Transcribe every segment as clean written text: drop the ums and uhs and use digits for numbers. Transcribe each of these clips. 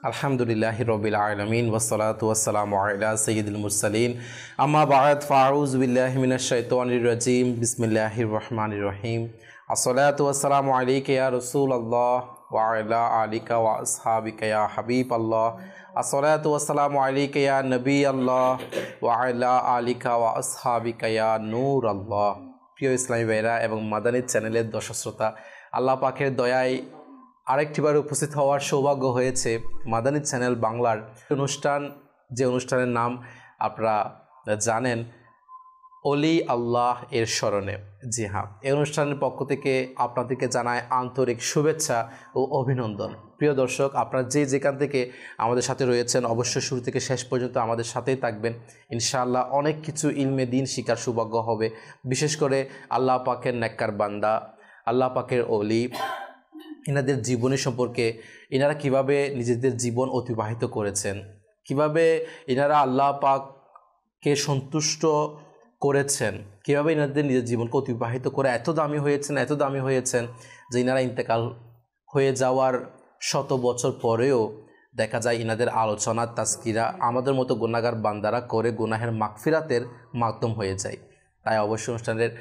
আলহামদুলিল্লাহি রাব্বিল আলামিন ওয়াসসালাতু ওয়াসসালামু আলা সাইয়্যিদিল মুরসালিন আম্মা বা'দ ফাআউযু বিল্লাহি মিনাশ শাইতানির রাজীম বিসমিল্লাহির রহমানির রহিম আসসালাতু ওয়াসসালামু আলাইকা ইয়া রাসূলুল্লাহ ওয়া আলা আলিকা ওয়া আসহাবিকা ইয়া হাবিবাল্লাহ আসসালাতু ওয়াসসালামু আলাইকা ইয়া নবিয়াল্লাহ ওয়া আলা আলিকা ওয়া আসহাবিকা ইয়া নূরাল্লাহ। প্রিয় ইসলামী ভাইরা এবং মাদানী চ্যানেলের দর্শক শ্রোতা, আল্লাহ পাকের দয়ায় আরেকটিবার উপস্থিত হওয়ার সৌভাগ্য হয়েছে মাদানী চ্যানেল বাংলার অনুষ্ঠান, যে অনুষ্ঠানের নাম আপনারা জানেন, অলি আল্লাহ এর স্মরণে। জি হ্যাঁ, এই অনুষ্ঠানের পক্ষ থেকে আপনাদেরকে জানায় আন্তরিক শুভেচ্ছা ও অভিনন্দন। প্রিয় দর্শক, আপনারা যেখান থেকে আমাদের সাথে রয়েছেন, অবশ্যই শুরু থেকে শেষ পর্যন্ত আমাদের সাথেই থাকবেন। ইনশাআল্লাহ অনেক কিছু ইলমে দিন শিকার সৌভাগ্য হবে। বিশেষ করে আল্লাহ পাকের নেককার বান্দা, আল্লাহ পাকের অলি, এনাদের জীবনী সম্পর্কে, এনারা কিভাবে নিজেদের জীবন অতিবাহিত করেছেন, কিভাবে এনারা আল্লাহ পাককে সন্তুষ্ট করেছেন, কিভাবে এনাদের নিজের জীবনকে অতিবাহিত করে এত দামি হয়েছেন যে এনারা ইন্তেকাল হয়ে যাওয়ার শত বছর পরেও দেখা যায় এনাদের আলোচনা তাজকিরা আমাদের মতো গুনাহগার বান্দারা করে গুনাহের মাগফিরাতের মাধ্যম হয়ে যায়। তাই অবশ্যই অনুষ্ঠানের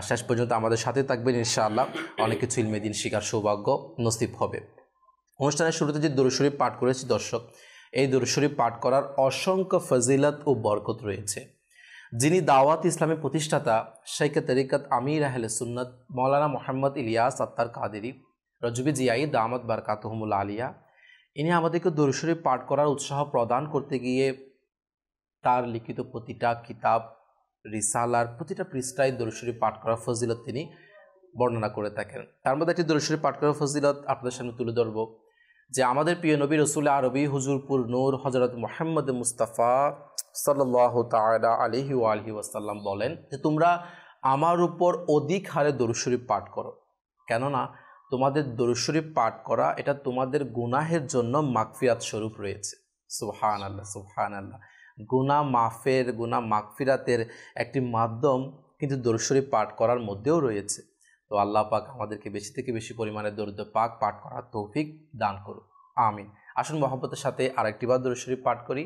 শেষ পর্যন্ত আমাদের সাথে থাকবেন। ইনশাআল্লাহ অনেক কিছু ইলমে দিন শিকার সৌভাগ্য নসিব হবে। অনুষ্ঠানের শুরুতে যে দরুদ শরীফ পাঠ করেছি দর্শক, এই দরুদ শরীফ পাঠ করার অসংখ্য ফজিলত ও বরকত রয়েছে। যিনি দাওয়াত ইসলামের প্রতিষ্ঠাতা শাইখে তরিকত আমির আহলে সুন্নাত মাওলানা মোহাম্মদ ইলিয়াস আত্তার কাদেরী রজবি জিয়াই দামাত বারকাতুহুমুল আলিয়া, ইনি আমাদেরকে দরুদ শরীফ পাঠ করার উৎসাহ প্রদান করতে গিয়ে তার লিখিত প্রতিটা কিতাব, রিসালার প্রতিটা পৃষ্ঠায় দরুদ শরীফ পাঠ করার ফজিলত তিনি বর্ণনা করে থাকেন। তার মধ্যে একটি দরুদ শরীফ পাঠ করার ফজিলত আপনাদের সামনে তুলে ধরব, যে আমাদের প্রিয় নবী রসুল আরবি হুজুরপুর নূর হযরত মুহাম্মদ মুস্তাফা সাল্লাল্লাহু তাআলা আলাইহি ওয়া আলিহি ওয়াসাল্লাম বলেন যে তোমরা আমার উপর অধিক হারে দরুদ শরীফ পাঠ করো, কেননা তোমাদের দরুদ শরীফ পাঠ করা এটা তোমাদের গুনাহের জন্য মাগফিরাত স্বরূপ রয়েছে। সুবহানাল্লাহ, সুবহানাল্লাহ। গুনাহ মাফের, গুনাহ মাগফিরাতের একটি মাধ্যম কিন্তু দরুদ শরীফ পাঠ করার মধ্যেও রয়েছে। তো আল্লাহ পাক আমাদেরকে বেশি থেকে বেশি পরিমাণে দরুদ পাক পাঠ করার তৌফিক দান করুন, আমিন। আসুন মহব্বতের সাথে আরেকটিবার দরুদ শরীফ পাঠ করি।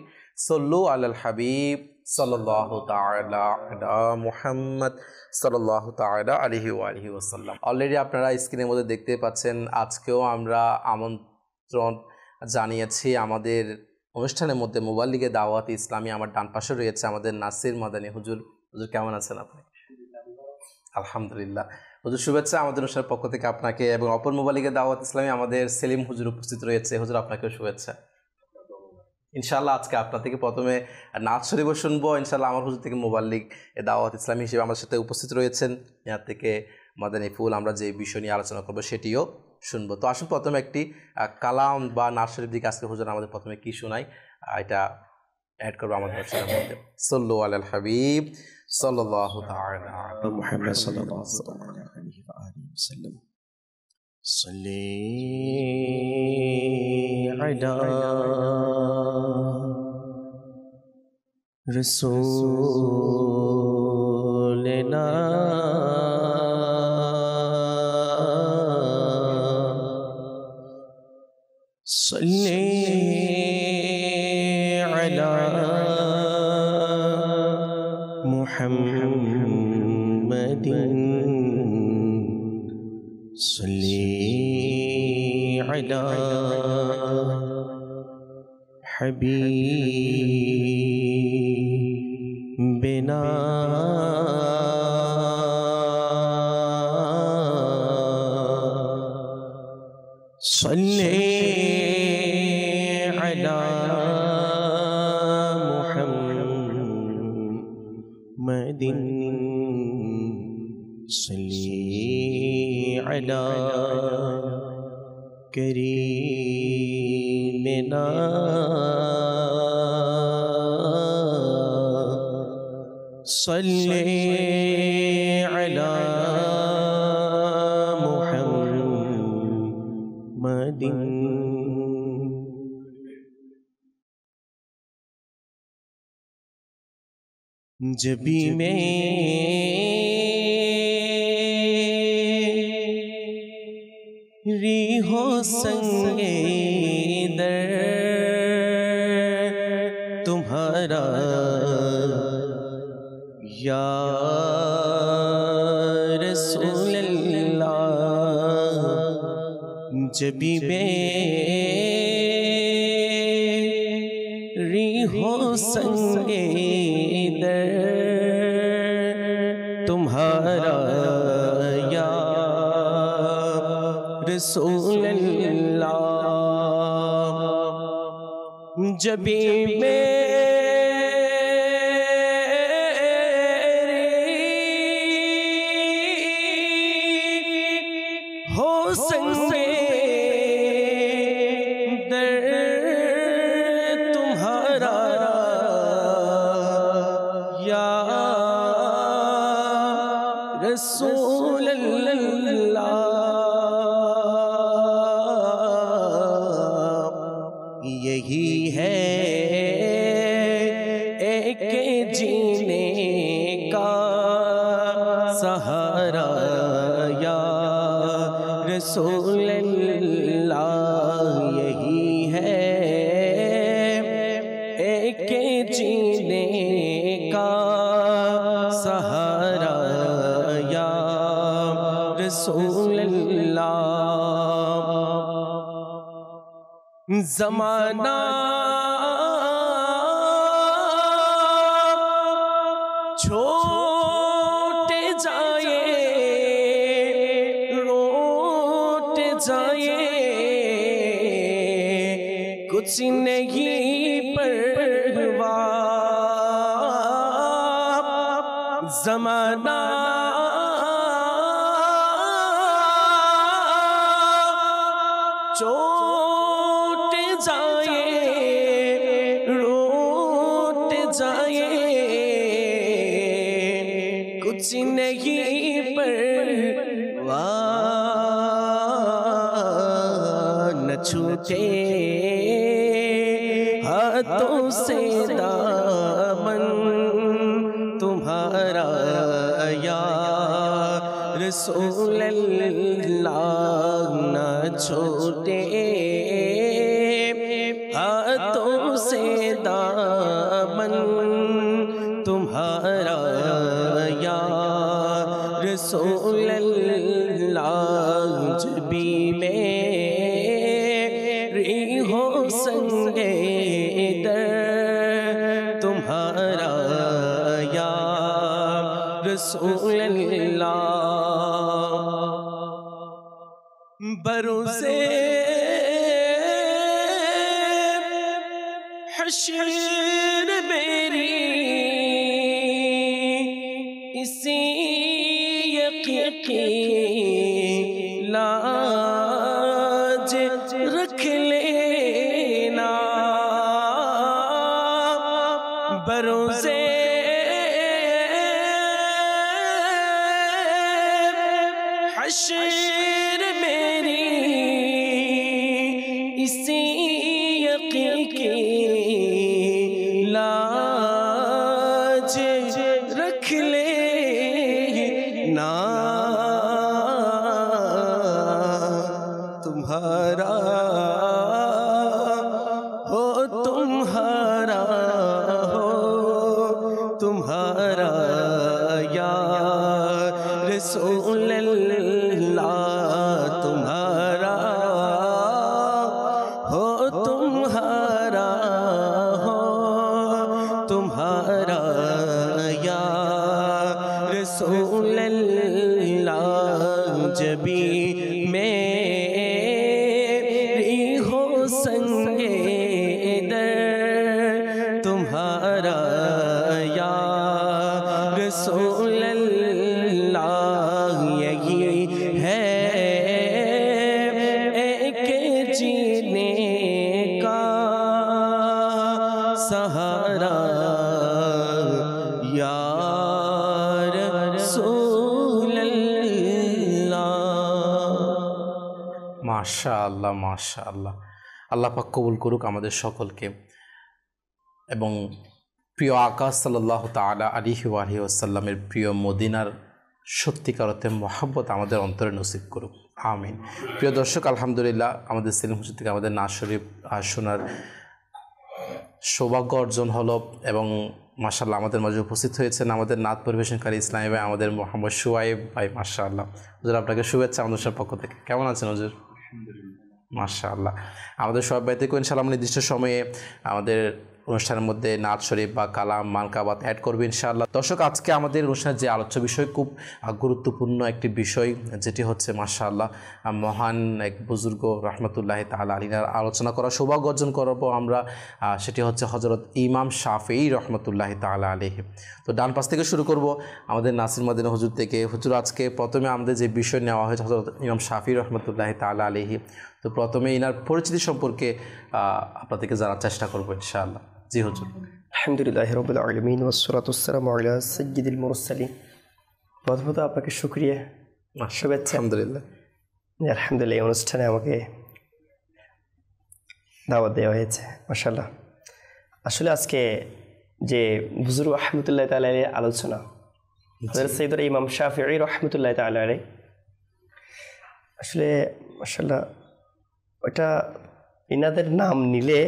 সল্লু আলাল হাবিব সাল্লাল্লাহু তাআলা আলা মুহাম্মদ সাল্লাল্লাহু তাআলা আলাইহি ওয়া আলিহি ওয়াসাল্লাম। অলরেডি আপনারা স্ক্রিনের মধ্যে দেখতে পাচ্ছেন, আজকেও আমরা আমন্ত্রণ জানিয়েছি আমাদের অনুষ্ঠানের মধ্যে মুবাল্লিগে দাওয়াত ইসলামী। আমার ডান পাশে রয়েছে আমাদের নাসির মাদানী হুজুর। হুজুর কেমন আছেন আপনি? আলহামদুলিল্লাহ। হুজুর শুভেচ্ছা আমাদের অনুষ্ঠানের পক্ষ থেকে আপনাকে, এবং অপর মুবাল্লিগে দাওয়াত ইসলামী আমাদের সেলিম হুজুর উপস্থিত রয়েছে। হুজুর আপনাকেও শুভেচ্ছা। ইনশাআল্লাহ আজকে আপনার থেকে প্রথমে নাচ শরীফ শুনবো। ইনশাআল্লাহ আমার হুজুর থেকে মুবাল্লিগ দাওয়াত ইসলামী হিসেবে আমার সাথে উপস্থিত রয়েছেন। এর থেকে মাদানী ফুল আমরা যে বিষয় নিয়ে আলোচনা করবো সেটিও শুনবো। তো আসুন প্রথমে একটি কালাম বা নাচ শরীফ দিকে আজকে হুজুর আমাদের প্রথমে কি শোনাই এটা অ্যাড করবো আমাদের অনুষ্ঠানের মধ্যে। সাল্লু আলাল হাবিব সাল্লাল্লাহু তাআলা আলা মুহাম্মদ সাল্লাল্লাহু আলাইহি ওয়া আলিহি ওয়াসাল্লাম। صلي على رسولنا صلي على محمد صلي على حبيبنا صلي على محمد صلي على كريمنا صلي على محمد जबी मेरी हो संगे दर تمہارا یا رسول اللہ جبھی میری ہو سنگے در تمہارا یا رسول اللہ جبھی ہو سنگے در تمہارا یا رسول اللہ یہی ہے ایک جینے کا سہارا یا رسول اللہ یہی ہے ایک جینے کا سہارا یا رسول اللہ زمانہ چھوٹ جائے روٹ جائے کچھ نہیں پرواہ زمانہ چھوٹ جائے روٹ جائے کچھ نہیں پرواہ نہ چھوٹے ہاتھوں سے دامن تمہارا یا رسول اللہ نہ چھوٹے ہاتھوں سے دامن تمہارا یا رسول اللہ جبھی میری ہو سنگے در تمہارا یا رسول اللہ بروز حشر میری اسی یقین کی لاج رکھ لینا بروز حشر میری اسی یقین کی لاج رکھ لینا تمہارا ہو تمہارا ہو تمہارا یا رسول اللہ تمہارا ہو تمہارا ہو تمہارا یا رسول اللہ جبھی میری ہو سنگے در تمہارا یا رسول اللہ یہی ہے ایک جینے کا سہارا یا رسول اللہ মাশাআল্লাহ মাশাআল্লাহ আল্লাহ পাক কবুল করুক আমাদের সকলকে এবং প্রিয় আকাশ সাল্লাল্লাহু তাআলা আলাইহি ওয়াসাল্লামের প্রিয় মদিনার সত্যিকার অর্থে মহব্বত আমাদের অন্তরে নসিব করুক আমিন। প্রিয় দর্শক, আলহামদুলিল্লাহ আমাদের সেলিম হুজুর থেকে আমাদের নাচ শরীফ শোনার সৌভাগ্য অর্জন হলো এবং মাশাআল্লাহ আমাদের মাঝে উপস্থিত হয়েছেন আমাদের নাত পরিবেশনকারী ইসলামী ভাই আমাদের মোহাম্মদ শুয়াইব ভাই। মাশাআল্লাহ হুজুর, আপনাকে শুভেচ্ছা আমাদের সব পক্ষ থেকে। কেমন আছেন হুজুর? মাশাআল্লাহ। আমাদের সব ভাই থেকে ইনশাআল্লাহ নির্দিষ্ট সময়ে আমাদের অনুষ্ঠানের মধ্যে নাত শরীফ বা কালাম মানকাবাত অ্যাড করবে ইনশাআল্লাহ। দর্শক, আজকে আমাদের অনুষ্ঠানের যে আলোচ্য বিষয় খুব গুরুত্বপূর্ণ একটি বিষয়, যেটি হচ্ছে মাশাআল্লাহ মহান এক বুজুর্গ রহমতুল্লাহি তাআলা আলাইহির আলোচনা করা সৌভাগ্য অর্জন করবো আমরা, সেটি হচ্ছে হযরত ইমাম শাফিঈ রহমতুল্লাহি তাআলা আলাইহি। তো ডান পাশ থেকে শুরু করব আমাদের নাসির মদিনা হুজুর থেকে। হুজুর, আজকে প্রথমে আমাদের যে বিষয় নেওয়া হয়েছে হযরত ইমাম শাফিঈ রহমতুল্লাহি তাআলা আলাইহি, তো প্রথমে ইনার পরিচিতি সম্পর্কে আপনাদেরকে জানার চেষ্টা করবো ইনশাআল্লাহ। জি হুজুর। আলহামদুলিল্লাহি রাব্বিল আলামিন ওয়াসসালাতু ওয়াসসালামু আলা সাইয়্যিদিল মুরসালিন। প্রথমত আপনাকে শুকরিয়া, শুভেচ্ছা। আলহামদুলিল্লাহ। আলহামদুলিল্লাহ, এই অনুষ্ঠানে আমাকে দাওয়াত দেওয়া হয়েছে, মাশাআল্লাহ। আসলে আজকে যে বুজুর্গ রাহমাতুল্লাহি তাআলা আলাইহির আলোচনা, হযরত সাইয়্যিদুনা ইমাম শাফিঈ রাহমাতুল্লাহি তাআলা আলাইহি, আসলে মাশাআল্লাহ ওটা ইনাদের নাম নিলে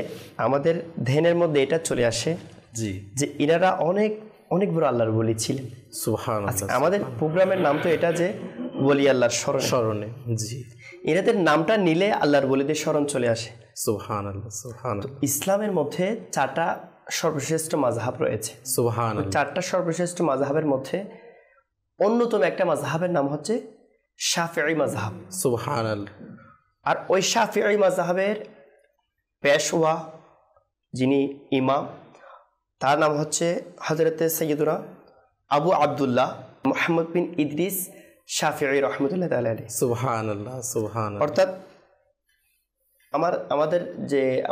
আমাদের ধ্যানের মধ্যে এটা চলে আসে জি যে ইনারা অনেক অনেক বড় আল্লাহর ওলি ছিলেন। সুবহানাল্লাহ। আমাদের প্রোগ্রামের নাম তো এটা যে ওলি আল্লাহর স্মরণে। জি, এনাদের নামটা নিলে আল্লাহর ওলিদের স্মরণ চলে আসে। সুবহানাল্লাহ সুবহানাল্লাহ। ইসলামের মধ্যে 4টা সর্বশ্রেষ্ঠ মাযহাব রয়েছে। সুবহানাল্লাহ। 4টা সর্বশ্রেষ্ঠ মাযহাবের মধ্যে অন্যতম একটা মাযহাবের নাম হচ্ছে শাফিঈ মাযহাব। সুবহানাল্লাহ। আর ওই শাফিঈ মাযহাবের পেশওয়া যিনি ইমাম, তার নাম হচ্ছে হযরতে সাইয়্যিদুনা আবু আব্দুল্লাহ মুহাম্মদ বিন ইদ্রিস শাফিঈ রাহমাতুল্লাহি তাআলা আলাইহি। সুবহানাল্লাহ সুবহানাল্লাহ। অর্থাৎ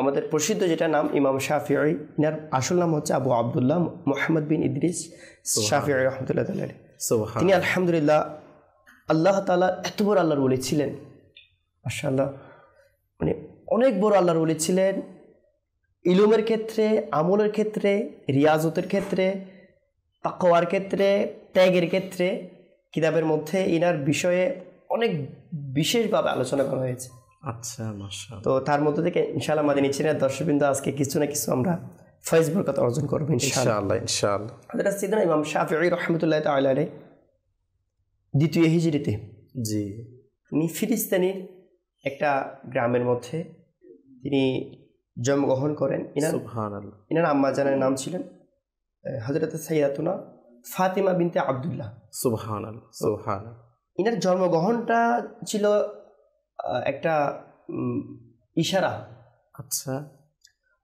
আমাদের প্রসিদ্ধ যেটা নাম ইমাম শাফিঈ, ইনার আসল নাম হচ্ছে আবু আব্দুল্লাহ মুহাম্মদ বিন ইদ্রিস শাফিঈ রাহমাতুল্লাহি তাআলা আলাইহি। সুবহানাল্লাহ। তিনি আলহামদুলিল্লাহ আল্লাহ তাআলা এত বড় আল্লাহর ওলি ছিলেন, মাশাআল্লাহ, মানে অনেক বড় আল্লাহর ওলি ছিলেন। ইলমের ক্ষেত্রে, আমলের ক্ষেত্রে, রিয়াজতের ক্ষেত্রে, তাকওয়ার ক্ষেত্রে, ত্যাগের ক্ষেত্রে কিতাবের মধ্যে ইনার বিষয়ে অনেক বিশেষভাবে আলোচনা করা হয়েছে। আচ্ছা, মাশাআল্লাহ। তো তার মধ্যে থেকে ইনশাআল্লাহ মাদিনী চ্যানেলের দর্শকবৃন্দ আজকে কিছু না কিছু আমরা ফয়েজ বরকত অর্জন করবো ইনশাআল্লাহ। ইনশাআল্লাহ। হযরত সাইয়্যিদুনা ইমাম শাফিঈ রাহমাতুল্লাহি তাআলা আলাইহি দ্বিতীয় হিজরিতে জি উনি ফিলিস্তিনের একটা গ্রামের মধ্যে তিনি জন্মগ্রহণ করেন। সুবহানাল্লাহ। ইনার আম্মা জানের নাম ছিলেন হযরত সাইয়্যিদাতুনা ফাতিমা বিনতে আব্দুল্লাহ। সুবহানাল্লাহ সুবহানাল্লাহ। ইনার জন্মগ্রহণটা ছিল একটা ইশারা। আচ্ছা,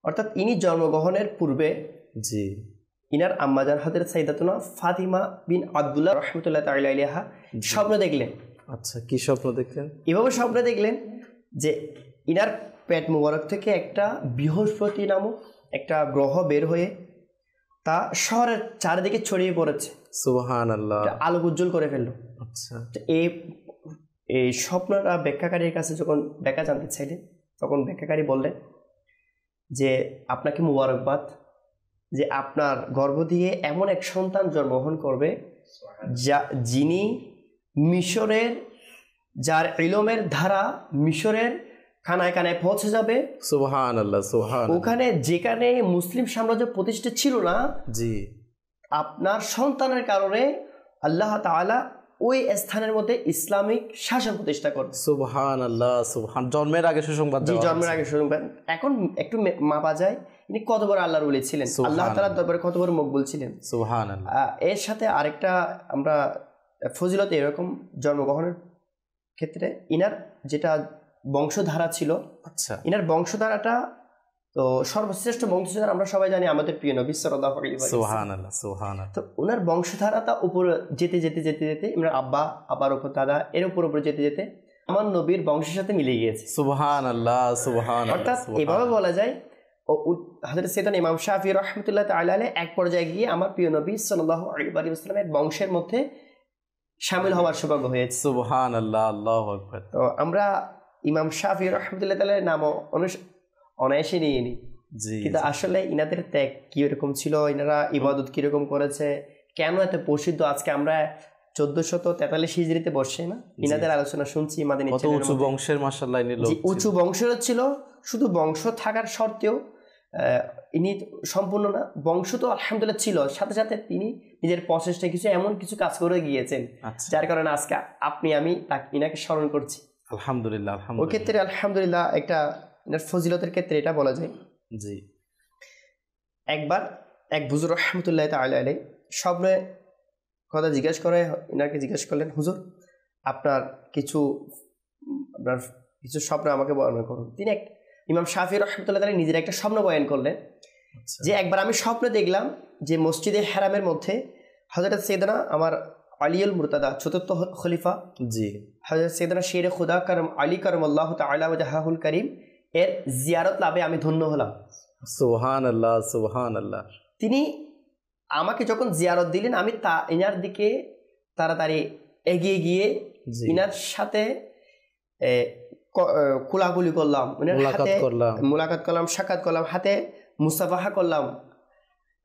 অর্থাৎ ইনি জন্মগ্রহণের পূর্বে জি ইনার আম্মাজান হযরত সাইয়্যিদাতুনা ফাতিমা বিন আব্দুল্লাহ রাহমাতুল্লাহি তাআলা আলাইহা স্বপ্ন দেখলেন। আচ্ছা, কি স্বপ্ন দেখলেন? এভাবে স্বপ্ন দেখলেন যে ইনার পেট মুবারক থেকে একটা বৃহস্পতি নামক একটা গ্রহ বের হয়ে তা শহরের চারিদিকে ছড়িয়ে পড়েছে, সুবহানাল্লাহ, আলোক উজ্জ্বল করে ফেললো। আচ্ছা, এই স্বপ্নটা ব্যাখ্যাকারীর কাছে যখন ব্যাখ্যা জানতে চাইলেন, তখন ব্যাখ্যাকারী বললেন যে আপনাকে মুবারকবাদ, যে আপনার গর্ভ দিয়ে এমন এক সন্তান জন্মগ্রহণ করবে যিনি মিশরের, যার ইলমের ধারা মিশরের কানায় কানায় পৌঁছে যাবে। সুবহানাল্লাহ সুবহানাল্লাহ। ওখানে যেখানে মুসলিম সাম্রাজ্য প্রতিষ্ঠা ছিল না, জি, আপনার সন্তানের কারণে আল্লাহ তাআলা ওই স্থানের মধ্যে ইসলামিক শাসন প্রতিষ্ঠা করবে। সুবহানাল্লাহ সুবহান। জন্মের আগে সুসংবাদ দেওয়া। জন্মের আগে সুসংবাদ। এখন একটু মাপা যায় ইনি কত বড় আল্লাহর ওলি ছিলেন, আল্লাহ তাআলার দরবারে কত বড় মকবুল ছিলেন। সুবহানাল্লাহ। এর সাথে আরেকটা আমরা ফজিলত এরকম জন্মগ্রহণের ক্ষেত্রে ইনার যেটা বংশধারা ছিল, আচ্ছা, ইনার বংশধারাটা তো সর্বশ্রেষ্ঠ বংশধারা আমরা সবাই জানি আমাদের প্রিয় নবী সাল্লাল্লাহু আলাইহি ওয়াসাল্লাম। সুবহানাল্লাহ সুবহানাল্লাহ। তো ওনার বংশধারাটা উপরে যেতে যেতে যেতে যেতে ইনার আব্বা, আবার উপর দাদা, এর উপর যেতে যেতে আমার নবীর বংশের সাথে মিলে গিয়েছে। সুবহানাল্লাহ সুবহানাল্লাহ। অর্থাৎ এভাবে বলা যায় হযরত সাইয়্যিদুনা ইমাম শাফিঈ রাহমাতুল্লাহি তাআলা আলাইহি এক পর্যায়ে গিয়ে আমার প্রিয় নবী সাল্লাল্লাহু আলাইহি ওয়াসাল্লামের বংশের মধ্যে শামিল হওয়ার সৌভাগ্য হয়েছে। সুবহানাল্লাহ, আল্লাহু আকবার। তো আমরা ইমাম শাফিঈ রাহমাতুল্লাহি তাআলার নাম অনায়াসে নিয়ে নিই, কিন্তু আসলে ইনাদের ত্যাগ কিরকম ছিল, ইনারা ইবাদত কিরকম করেছে, কেন এত প্রসিদ্ধ, আজকে আমরা 1443 হিজরিতে বসে না ইনাদের আলোচনা শুনছি মাদানী চ্যানেলের মধ্যে। উঁচু বংশের মাশাআল্লাহ ইনি লোক, উঁচু বংশের ছিল, শুধু বংশ থাকার সত্ত্বেও ইনি সম্পূর্ণ না, বংশ তো আলহামদুলিল্লাহ ছিল, সাথে সাথে তিনি নিজের প্রচেষ্টায় কিছু এমন কিছু কাজ করে গিয়েছেন আচ্ছা যার কারণে আজকে আমি ইনাকে স্মরণ করছি। আলহামদুলিল্লাহ ওই আলহামদুলিল্লাহ ক্ষেত্রে আলহামদুলিল্লাহ একটা ইনার ফজিলতের ক্ষেত্রে এটা বলা যায়। জি একবার এক বুজুর্গ রহমতুল্লাহ তাআলা আলাইহি স্বপ্নে কথা জিজ্ঞেস করে, ইনাকে জিজ্ঞেস করলেন, হুজুর আপনার কিছু স্বপ্ন আমাকে বর্ণনা করুন। তিনি ইমাম শাফি রহমতুল্লাহ তাআলা নিজের একটা স্বপ্ন বয়ান করলেন আচ্ছা যে একবার আমি স্বপ্নে দেখলাম যে মসজিদে হারামের মধ্যে হযরত সৈয়দনা আমার আলিউল মুরতাদা চতুর্থ খলিফা জি হযরত সৈয়দনা শের খুদা করম আলী করমাল্লাহু তাআলা ওয়াজহাহুল করিম এর জিয়ারত লাভে আমি ধন্য হলাম। সুবহানাল্লাহ সুবহানাল্লাহ। তিনি আমাকে যখন জিয়ারত দিলেন আমি ইনার দিকে তাড়াতাড়ি এগিয়ে গিয়ে জি ইনার সাথে কোলাকুলি করলাম, মুলাকাত করলাম, সাক্ষাৎ করলাম, হাতে মুসাফাহা করলাম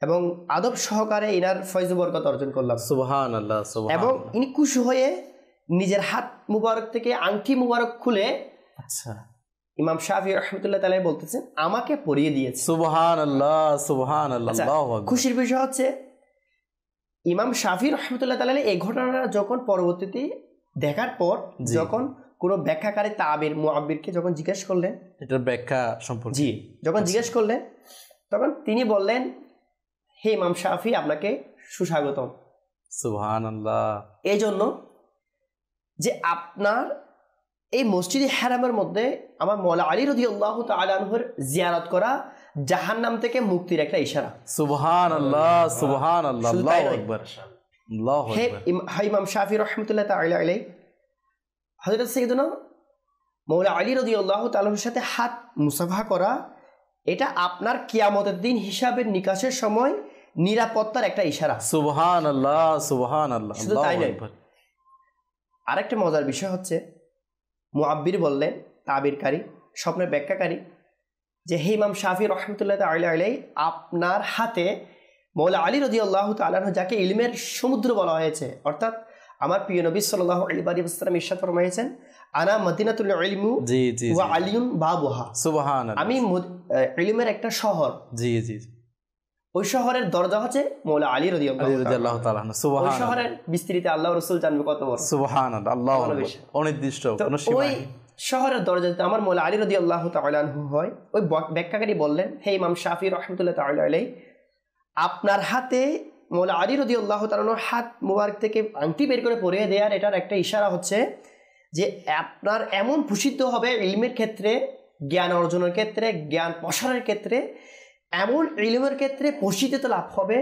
এবং আদব সহকারে ইনার ফয়জ বরকত অর্জন করলাম। সুবহানাল্লাহ এবং সুবহানাল্লাহ। ইনি খুশি হয়ে নিজের হাত মুবারক থেকে আংটি মুবারক খুলে আচ্ছা ইমাম শাফি রহমতুল্লাহ তাআলা বলতেছেন আমাকে পরিয়ে দিয়েছে। সুবহানাল্লাহ সুবহানাল্লাহ। আচ্ছা, আল্লাহু আকবার। খুশির বিষয় হচ্ছে ইমাম শাফি রহমতুল্লাহ তাআলা এই ঘটনাটা যখন পরবর্তীতে দেখার পর জি। যখন কোনো ব্যাখ্যাকারী তাবির মুআব্বিরকে যখন জিজ্ঞেস করলেন, এটার ব্যাখ্যা সম্পর্কে জি যখন জিজ্ঞেস করলেন তখন তিনি বললেন, হে ইমাম শাফি আপনাকে সুস্বাগতম। সুবহানাল্লাহ। এই জন্য যে আপনার এই মসজিদে হারামের মধ্যে আমার মওলা আলী রাদিয়াল্লাহু তাআলা আনহুর জিয়ারত করা জাহান্নাম থেকে মুক্তির একটা ইশারা। সুবহানাল্লাহ সুবহানাল্লাহ। শুধু তাই আল্লাহু নয়, আকবার আল্লাহু হে আকবার। ইমাম শাফি রহমতুল্লাহ তাআলা আলাইহি হযরত সাইয়েদনা মওলা আলী রাদিয়াল্লাহু তাআলার সাথে হাত মুসাফাহা করা এটা আপনার কিয়ামতের দিন হিসাবের নিকাশের সময় নিরাপত্তার একটা ইশারা। সুবহানাল্লাহ সুবহানাল্লাহ। শুধু তাই আল্লাহু নয়, আকবার। আরেকটা মজার বিষয় হচ্ছে মুআব্বির বললেন, তাবিরকারী স্বপ্নের ব্যাখ্যাকারী, যে হে ইমাম শাফি রহমতুল্লাহ তাআলা আলাইহি আপনার হাতে মওলা আলী রাদিয়াল্লাহু তাআলা আনহু যাকে ইলমের সমুদ্র বলা হয়েছে, অর্থাৎ আমার প্রিয় নবী সাল্লাল্লাহু আলাইহি ওয়াসাল্লাম ইরশাদ ফরমাইছেন আনা মদিনাতুল ইলমি জি জি ওয়া আলিয়ুন বাবুহা, সুবহানাল্লাহ। আমি ইলমের একটা শহর, জি জি ওই শহরের দরজা হচ্ছে মওলা আলী আলী রাদিয়াল্লাহু তাআলা আনহু। ওই সুবহানাল্লাহ শহরের বিস্তৃতি আল্লাহ রাসূল জানবে কত বড়। সুবহানাল্লাহ। আল্লাহু আকবার। ভালোবেসে। অনির্দিষ্ট তো কোনো সীমা ওই নেই। শহরের দরজা যদি আমার মওলা আলী রাদিয়াল্লাহু তাআলা আনহু হয়, ওই ব্যাখ্যাকারী বললেন, হে ইমাম শাফি রহমতুল্লাহ তাআলা আলাইহি আপনার হাতে মওলা আলী রাদিয়াল্লাহু তাআলা আনহুর হাত মুবারক থেকে আংটি বের করে পরিয়ে দেওয়ার এটার একটা ইশারা হচ্ছে যে আপনার এমন প্রসিদ্ধ হবে ইলমের ক্ষেত্রে, জ্ঞান অর্জনের ক্ষেত্রে, জ্ঞান প্রসারের ক্ষেত্রে, এমন ইলমের ক্ষেত্রে প্রসিদ্ধতা লাভ হবে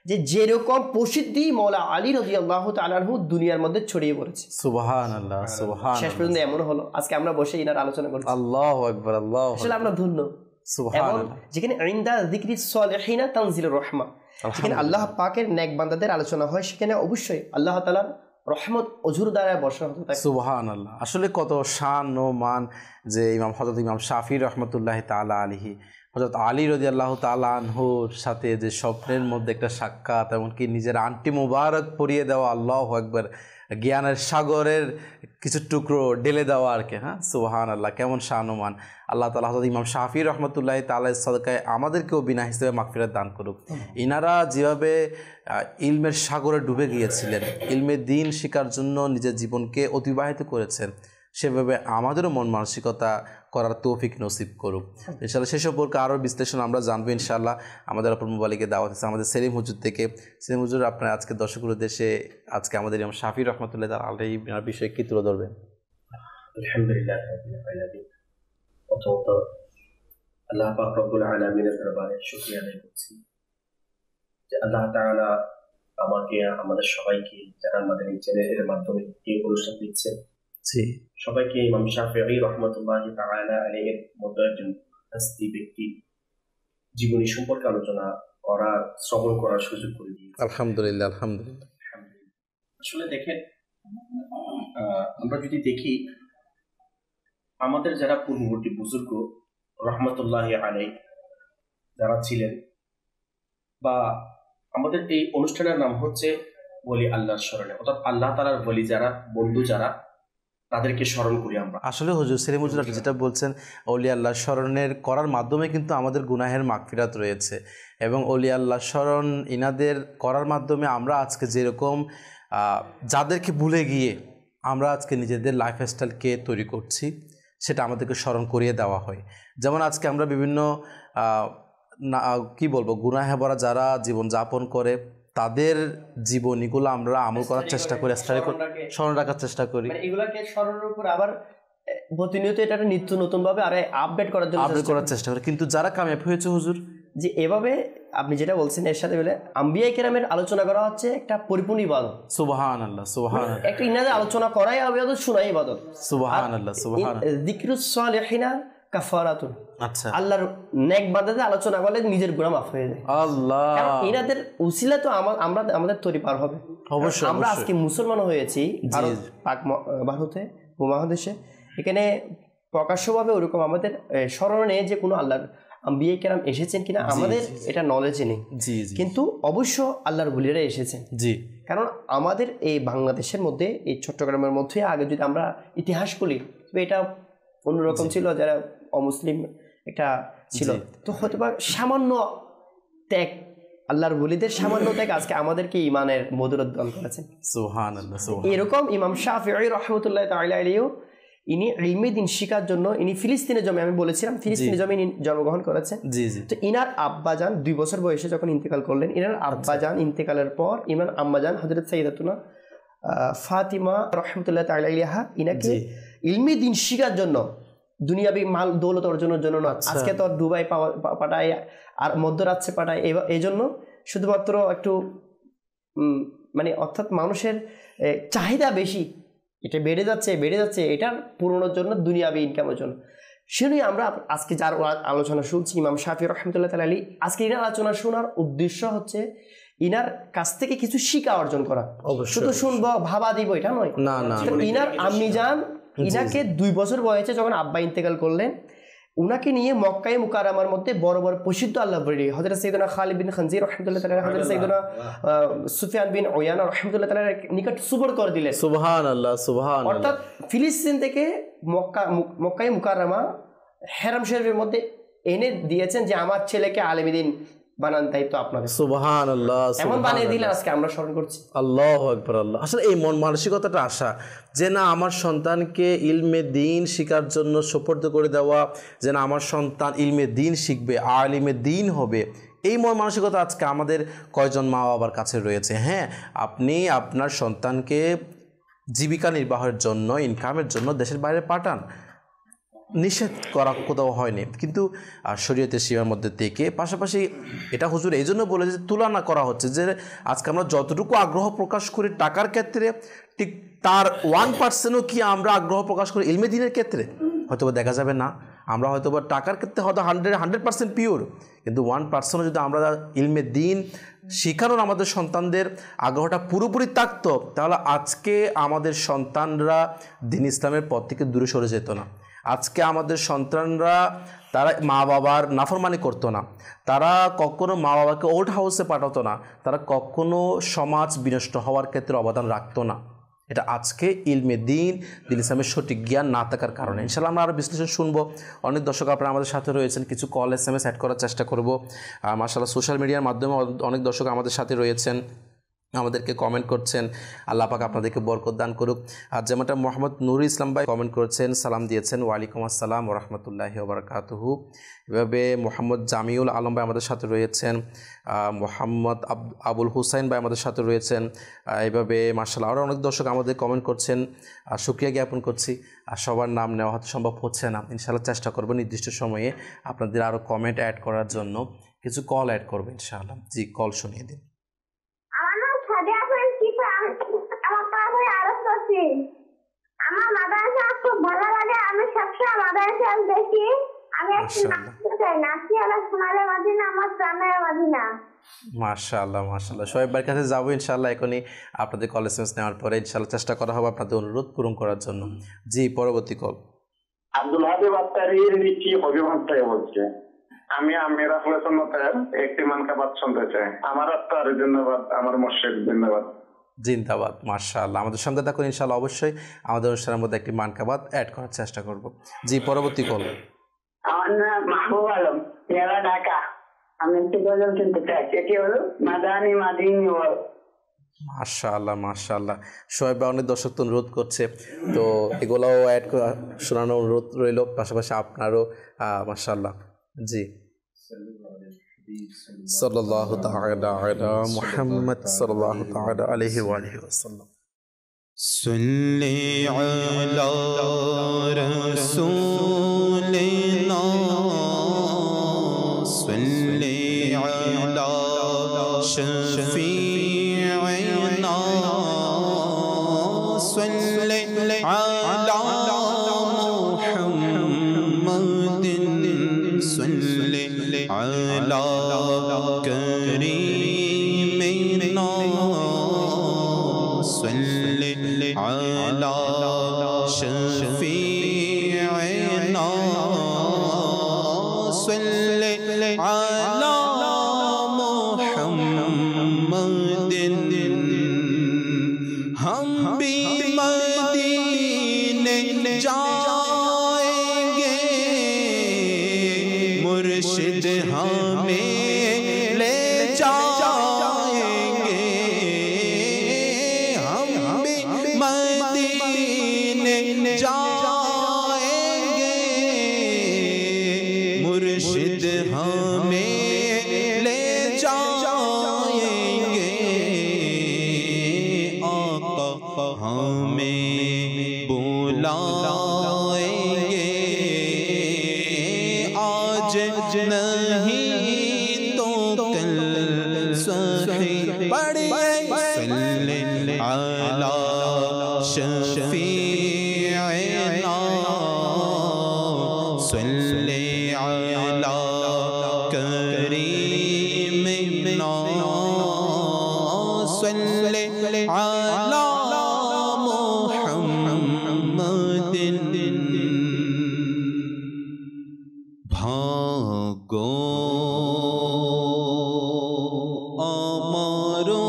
যে যেরকম প্রসিদ্ধি মওলা আলী রাদিয়াল্লাহু তাআলা আনহু দুনিয়ার মধ্যে ছড়িয়ে পড়েছে। সুবহানাল্লাহ শেষ সুবহানাল্লাহ। পর্যন্ত এমন হলো আজকে আমরা বসে ইনার আলোচনা করছি। আল্লাহু আকবার আল্লাহু আসলে আমরা ধন্য। এবং সুবহানাল্লাহ। যেখানে ইনদা যিকরি সালিহিনা তানজিলুর রাহমা, যেখানে আল্লাহ পাকের নেক বান্দাদের আলোচনা হয়, সেখানে অবশ্যই আল্লাহ তাআলার রহমত অজুর দ্বারা বর্ষণ হতে থাকে। সুবহানাল্লাহ। আসলে কত শান ও মান যে হযরত ইমাম শাফি রাহমাতুল্লাহি তাআলা আলাইহি হযরত আলী রাদিয়াল্লাহু তাআলা আনহুর সাথে যে স্বপ্নের মধ্যে একটা সাক্ষাৎ, এমনকি নিজের আন্টি মুবারক পরিয়ে দেওয়া, আল্লাহু আকবার, জ্ঞানের সাগরের কিছু টুকরো ঢেলে দেওয়া আর কি। হ্যাঁ সুবহানাল্লাহ, কেমন শান ও মান। আল্লাহ তাআলা হযরত ইমাম শাফি রাহমাতুল্লাহি তাআলা সাদকায় আমাদেরকেও বিনা হিসেবে মাগফিরাত দান করুক। ইনারা যেভাবে ইলমের সাগরে ডুবে গিয়েছিলেন, ইলমের দিন শিকার জন্য নিজের জীবনকে অতিবাহিত করেছেন, সেভাবে আমাদেরও মন মানসিকতা করার তৌফিক নসিব করুক ইনশাআল্লাহ। সে সম্পর্কে আরও বিশ্লেষণ আমরা জানবো ইনশাআল্লাহ। আমাদের অপর মোবাইলকে দাওয়াত আছে আমাদের সেলিম হুজুর থেকে। সেলিম হুজুর, আপনার আজকে দর্শকের উদ্দেশ্যে আজকে আমাদের ইমাম শাফি রহমতুল্লাহ আলাইহি এর বিষয়ে কি তুলে ধরবেন? আলহামদুলিল্লাহ রাব্বিল আলামিন। প্রথমত আল্লাহ পাক রব্বুল আলামিনের দরবারে শুকরিয়া আদায় করছি যে আল্লাহ তাআলা আমাকে, আমাদের সবাইকে, যারা আমাদের এই চ্যানেলের মাধ্যমে এই অনুষ্ঠান দিচ্ছেন, জি, সবাইকে ইমাম শাফিঈ রাহমাতুল্লাহি তাআলা আলাইহির মতো একজন হাস্তি ব্যক্তি জীবনী সম্পর্কে আলোচনা করার, শ্রবণ করার সুযোগ করে দিয়েছে। আলহামদুলিল্লাহ আলহামদুলিল্লাহ। আসলে দেখেন, আমরা যদি দেখি আমাদের যারা পূর্ববর্তী বুজুর্গ রহমতুল্লাহি আলাইহি যারা ছিলেন, বা আমাদের এই অনুষ্ঠানের নাম হচ্ছে বলি আল্লাহর স্মরণে, অর্থাৎ আল্লাহ তাআলার বলি যারা, বন্ধু যারা, তাদেরকে স্মরণ করি আমরা। আসলে হুজুর সেলিম হুজুর আপনি যেটা বলছেন অলিয়া আল্লাহ স্মরণের করার মাধ্যমে কিন্তু আমাদের গুনাহের মাগফিরাত রয়েছে, এবং অলিয়া আল্লাহ স্মরণ ইনাদের করার মাধ্যমে আমরা আজকে যেরকম যাদেরকে ভুলে গিয়ে আমরা আজকে নিজেদের লাইফস্টাইলকে তৈরি করছি, সেটা আমাদেরকে স্মরণ করিয়ে দেওয়া হয়। যেমন আজকে আমরা বিভিন্ন কি বলবো গুনাহে ভরা যারা জীবনযাপন করে তাদের জীবনীগুলো আমরা আমল করার চেষ্টা করি, স্মরণ রাখার চেষ্টা করি, এগুলাকে স্মরণের উপর আবার প্রতিনিয়ত এটা নিত্য নতুন ভাবে আরে আপডেট করার চেষ্টা করি। কিন্তু যারা কামিয়াব হয়েছে হুজুর, যে এভাবে আপনি যেটা বলছেন এর সাথে বলে আম্বিয়া কেরামের আলোচনা করা হচ্ছে একটা পরিপূর্ণ ইবাদত। সুবহানাল্লাহ, সুবহানাল্লাহ। একটা ইনাদের আলোচনা করাই ইবাদত, শোনাই ইবাদত। সুবহানাল্লাহ, সুবহানাল্লাহ। যিকরুস সালিহিনা কাফারাতুন। আচ্ছা, আল্লাহর নেক বান্দাদের আলোচনা করলে নিজের গুনাহ মাফ হয়ে যায়। আল্লাহ, কারণ ইনাদের উসিলা তো আমরা আমাদের তৈরি পার হবে। অবশ্যই আমরা আজকে মুসলমান হয়েছি ভারতে উপমহাদেশে, এখানে প্রকাশ্যভাবে ওরকম আমাদের স্মরণে যে কোনো আল্লাহর আম্বিয়া কেরাম এসেছেন কিনা আমাদের এটা নলেজে নেই, কিন্তু অবশ্য আল্লাহর ওলিরা এসেছেন। জি, কারণ আমাদের এই বাংলাদেশের মধ্যে এই চট্টগ্রামের মধ্যে আগে যদি আমরা ইতিহাস বলি তবে এটা অন্যরকম ছিল, যারা অমুসলিম একটা ছিল, তো হয়তো বা সামান্য ত্যাগ, আল্লাহর ওলিদের সামান্য ত্যাগ আজকে আমাদেরকে ইমানের মধুরত দান করেছেন। সুবহানাল্লাহ, এরকম ইমাম শাফিঈ রাহমাতুল্লাহি তাআলা আলাইহি ইনি ইলমে দিন শিকার জন্য ইনি ফিলিস্তিনে জমি, আমি বলেছিলাম ফিলিস্তিনে জমি জন্মগ্রহণ করেছেন। তো ইনার আব্বাজান 2 বছর বয়সে যখন ইন্তেকাল করলেন, ইনার আব্বাজান ইন্তেকালের পর ইমাম আম্মাজান হযরত সাইয়্যিদাতুনা ফাতিমা রাহমাতুল্লাহি তাআলা আলাইহা ইনাকে ইলমে দিন শিকার জন্য, দুনিয়াবি মাল দৌলত অর্জনের জন্য না, আজকে তো দুবাই পাঠায় আর মধ্যরাজ্যে পাঠায়, এই জন্য শুধুমাত্র একটু মানে অর্থাৎ মানুষের চাহিদা বেশি, এটা বেড়ে যাচ্ছে এটার পূরণের জন্য, দুনিয়াবি ইনকামের জন্য। সেজন্যই আমরা আজকে যার আলোচনা শুনছি ইমাম শাফিঈ রাহমাতুল্লাহি তাআলা আলাইহি, আজকে ইনার আলোচনা শোনার উদ্দেশ্য হচ্ছে ইনার কাছ থেকে কিছু শিক্ষা অর্জন করা। শুধু শুনবো ভাবা দিব এটা নয়, না না। ইনার আম্মিজান ইনাকে 2 বছর বয়সে যখন আব্বা ইন্তেকাল করলেন, উনাকে নিয়ে মক্কায়ে মুকাররমার মধ্যে বড় বড় প্রসিদ্ধ আল্লাহ বলি হযরত সাইয়েদনা খালিদ বিন খানজির রাহমাতুল্লাহি তাআলা, হযরত সাইয়েদনা সুফিয়ান বিন উয়ানা রাহমাতুল্লাহি তাআলার নিকট সুবর করে দিলেন। সুবহানাল্লাহ, সুবহানাল্লাহ। অর্থাৎ ফিলিস্তিন থেকে মক্কায়ে মুকাররমা হেরাম শরীফের মধ্যে এনে দিয়েছেন যে আমার ছেলেকে আলেমী দ্বীন বানান দায়িত্ব আপনাদের। সুবহানাল্লাহ, এমন বানিয়ে দিলেন আজকে আমরা স্মরণ করছি। আল্লাহু আকবার, আল্লাহ। আসলে এই মন মানসিকতাটা আসা যে না আমার সন্তানকে ইলমে দ্বীন শিখার জন্য সুপর্দ করে দেওয়া, যে না আমার সন্তান ইলমে দ্বীন শিখবে, আলিমে দ্বীন হবে, এই মন মানসিকতা আজকে আমাদের কয়জন মা বাবার কাছে রয়েছে। হ্যাঁ, আপনি আপনার সন্তানকে জীবিকা নির্বাহের জন্য, ইনকামের জন্য দেশের বাইরে পাঠান, নিষেধ করা কোথাও হয়নি, কিন্তু শরীয়তের সীমার মধ্যে থেকে পাশাপাশি এটা হুজুর এই জন্য বলে যে তুলনা করা হচ্ছে যে আজকে আমরা যতটুকু আগ্রহ প্রকাশ করি টাকার ক্ষেত্রে, ঠিক তার 1%ও কি আমরা আগ্রহ প্রকাশ করি ইলমে দ্বীনের ক্ষেত্রে? হয়তো দেখা যাবে না, আমরা হয়তো বা টাকার ক্ষেত্রে হয়তো 100% পিওর, কিন্তু 1%ও যদি আমরা ইলমে দ্বীন শিখানোর আমাদের সন্তানদের আগ্রহটা পুরোপুরি থাকতো, তাহলে আজকে আমাদের সন্তানরা দ্বীন ইসলামের পথ থেকে দূরে সরে যেত না। আজকে আমাদের সন্তানরা তারা মা বাবার নাফরমানি করতো না, তারা কখনো মা বাবাকে ওল্ড হাউসে পাঠাতো না, তারা কখনো সমাজ বিনষ্ট হওয়ার ক্ষেত্রে অবদান রাখতো না। এটা আজকে ইলমে দ্বীন, দ্বীন ইসলামের সঠিক জ্ঞান না থাকার কারণে। ইনশাআল্লাহ আমরা আরও বিশ্লেষণ শুনবো। অনেক দর্শক আপনারা আমাদের সাথে রয়েছেন, কিছু কল SMS অ্যাড করার চেষ্টা করব। মাশাআল্লাহ সোশ্যাল মিডিয়ার মাধ্যমে অনেক দর্শক আমাদের সাথে রয়েছেন, আমাদেরকে কমেন্ট করছেন। আল্লাহ পাক আপনাদেরকে বরকত দান করুক। আর যেমনটা মোহাম্মদ নুরুল ইসলাম ভাই কমেন্ট করেছেন, সালাম দিয়েছেন, ওয়ালাইকুম আসসালাম ওয়া রাহমাতুল্লাহি ওয়া বারাকাতুহু। এভাবে মোহাম্মদ জামিউল আলম ভাই আমাদের সাথে রয়েছেন, মোহাম্মদ আবুল হুসাইন ভাই আমাদের সাথে রয়েছেন। এইভাবে মাশাআল্লাহ আরও অনেক দর্শক আমাদের কমেন্ট করছেন, শুকরিয়া জ্ঞাপন করছি। আর সবার নাম নেওয়া হয়তো সম্ভব হচ্ছে না, ইনশাআল্লাহ চেষ্টা করব নির্দিষ্ট সময়ে আপনাদের আরও কমেন্ট অ্যাড করার জন্য। কিছু কল অ্যাড করবো ইনশাআল্লাহ। জি, কল শুনিয়ে দিন। আমার মাদ্রাসা খুব ভালো লাগে, আমি সবসময় মাদ্রাসা দেখি। আমি সোনালী মদিনা, আমার প্রাণের মদিনা। মাশাআল্লাহ, মাশাআল্লাহ। শোয়েব কাছে যাবো ইনশাআল্লাহ এখনই আপনাদের কল SMS নেওয়ার পরে ইনশাআল্লাহ চেষ্টা করা হবে আপনাদের অনুরোধ পূরণ করার জন্য। জি, পরবর্তী কল। আব্দুল হাবিব আত্তারির নিচি অভিমান থেকে বলছে, আমি আমিরা সুন্নতের একটি মানকাবাত শুনতে চাই। আমার আত্মার জিন্দাবাদ, আমার মুর্শিদ জিন্দাবাদ। জিন্দাবাদ, মাশাআল্লাহ। আমাদের সঙ্গে থাকুন ইনশাআল্লাহ, অবশ্যই আমাদের অনুষ্ঠানের মধ্যে একটি মানকাবাত অ্যাড করার চেষ্টা করব। জি, পরবর্তী কল। আমার নাম মাহবুব আলম, জেলা ঢাকা। আমি একটি গজল শুনতে চাই, সেটি হলো মাদানি মাদিনী ওয়াল। মাশাআল্লাহ মাশাআল্লাহ। শোয়েব ভাই অনেক দর্শক তো অনুরোধ করছে, তো এগুলোও অ্যাড শোনানোর অনুরোধ রইল, পাশাপাশি আপনারও মাশাআল্লাহ। জি, সাল্লাল্লাহু তাআলা আলা মুহাম্মদ সাল্লাল্লাহু তাআলা আলাইহি ওয়া আলিহি ওয়াসাল্লাম। صلی علی رسولنا صلی علی شفیعنا صلی علی محمد صلی علی کریمنا صلی علی شفیعنا صلی علی محمد ہم بھی مدینے جائیں گے مرشد ہمیں لے جائیں گے ہم بھی مدینے جائیں گے مرشد ہمیں لے جائیں گے آقا ہمیں بلائیں گے آج نہیں تو کل صحیح پڑھیے صلی علی شفیعنا صلی علی کریمنا صلی علی محمد بھاگو আমারো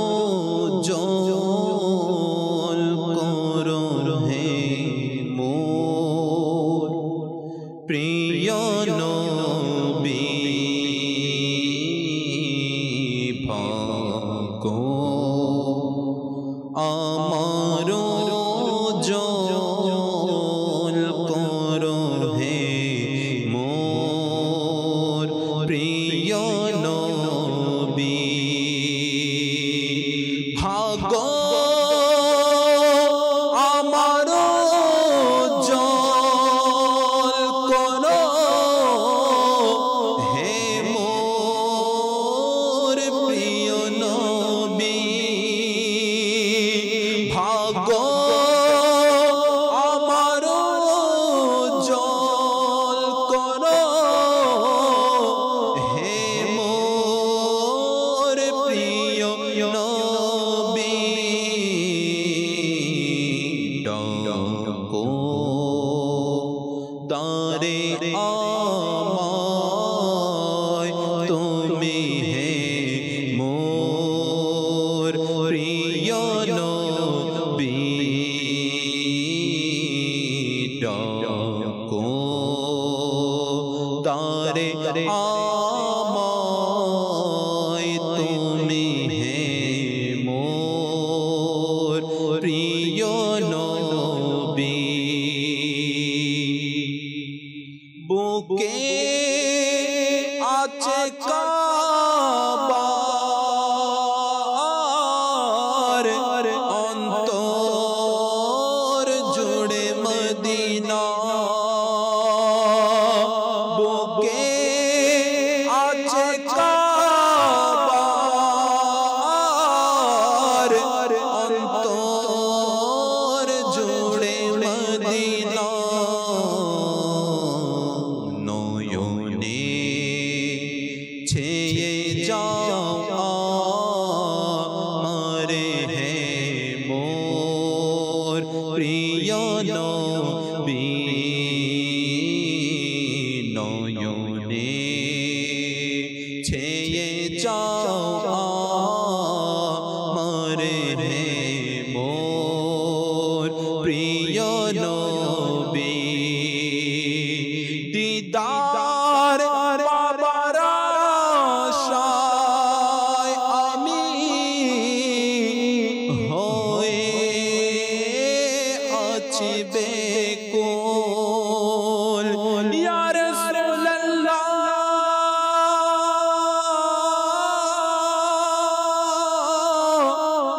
জল করো হে মোর প্রিয় নবী ভাগো আমারো জল করো হে মোর প্রিয় নবী ভাগো আমারো জল করো হে মোর প্রিয় নবী ভাগো আমারো জল করো হে মোর প্রিয় নবী ডাকো তারে আমায় তুমি হে মোর প্রিয় নবী ডাকো তারে আমায় তুমি হে মোর প্রিয় নবী বুকে আছে কাবার অন্তর জুড়ে মদিনা বুকে আছে কাবার অন্তর জুড়ে মদিনা নয়নে ছেয়ে যাও আমারে হে মোর প্রিয় নবী নয়নে ছেয়ে যাও আমারে হে আছি বেকুল ইয়া রাসূলুল্লাহ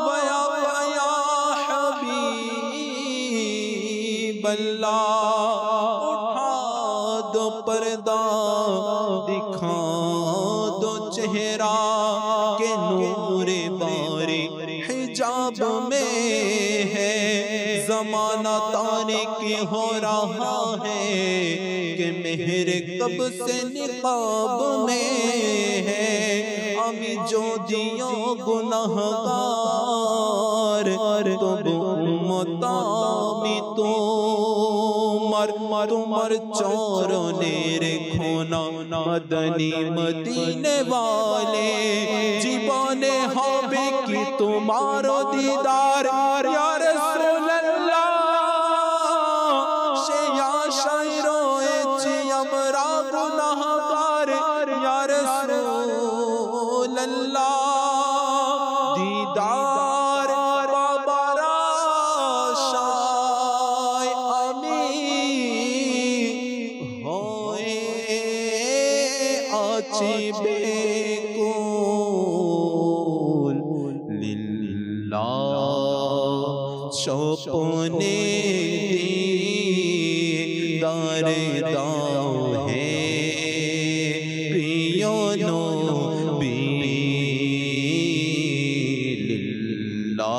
ওয়া ইয়া হাবিবাল্লাহ উঠা দো पर्दा दिखा दो चेहरा के नूर बारे हिजाब में है जमाना तारिक हो रहा है कि मेहर कब से निकाब में है अमी जो दियो गुनाहगार तब उम्मतामी তোমার চরণের খোনা মদনী মদিনে वाले জীবনে হবে কি তোমার দিদার ইয়া রাসূলুল্লাহ সে আশায় রয়েছি আমরা গুনাহগার ইয়া রাসূলুল্লাহ দিদার বাবার আশায় আমি আছি বেকুল লিল্লাহ স্বপ্নে দিদারে দাও হে প্রিয় নবী লিল্লাহ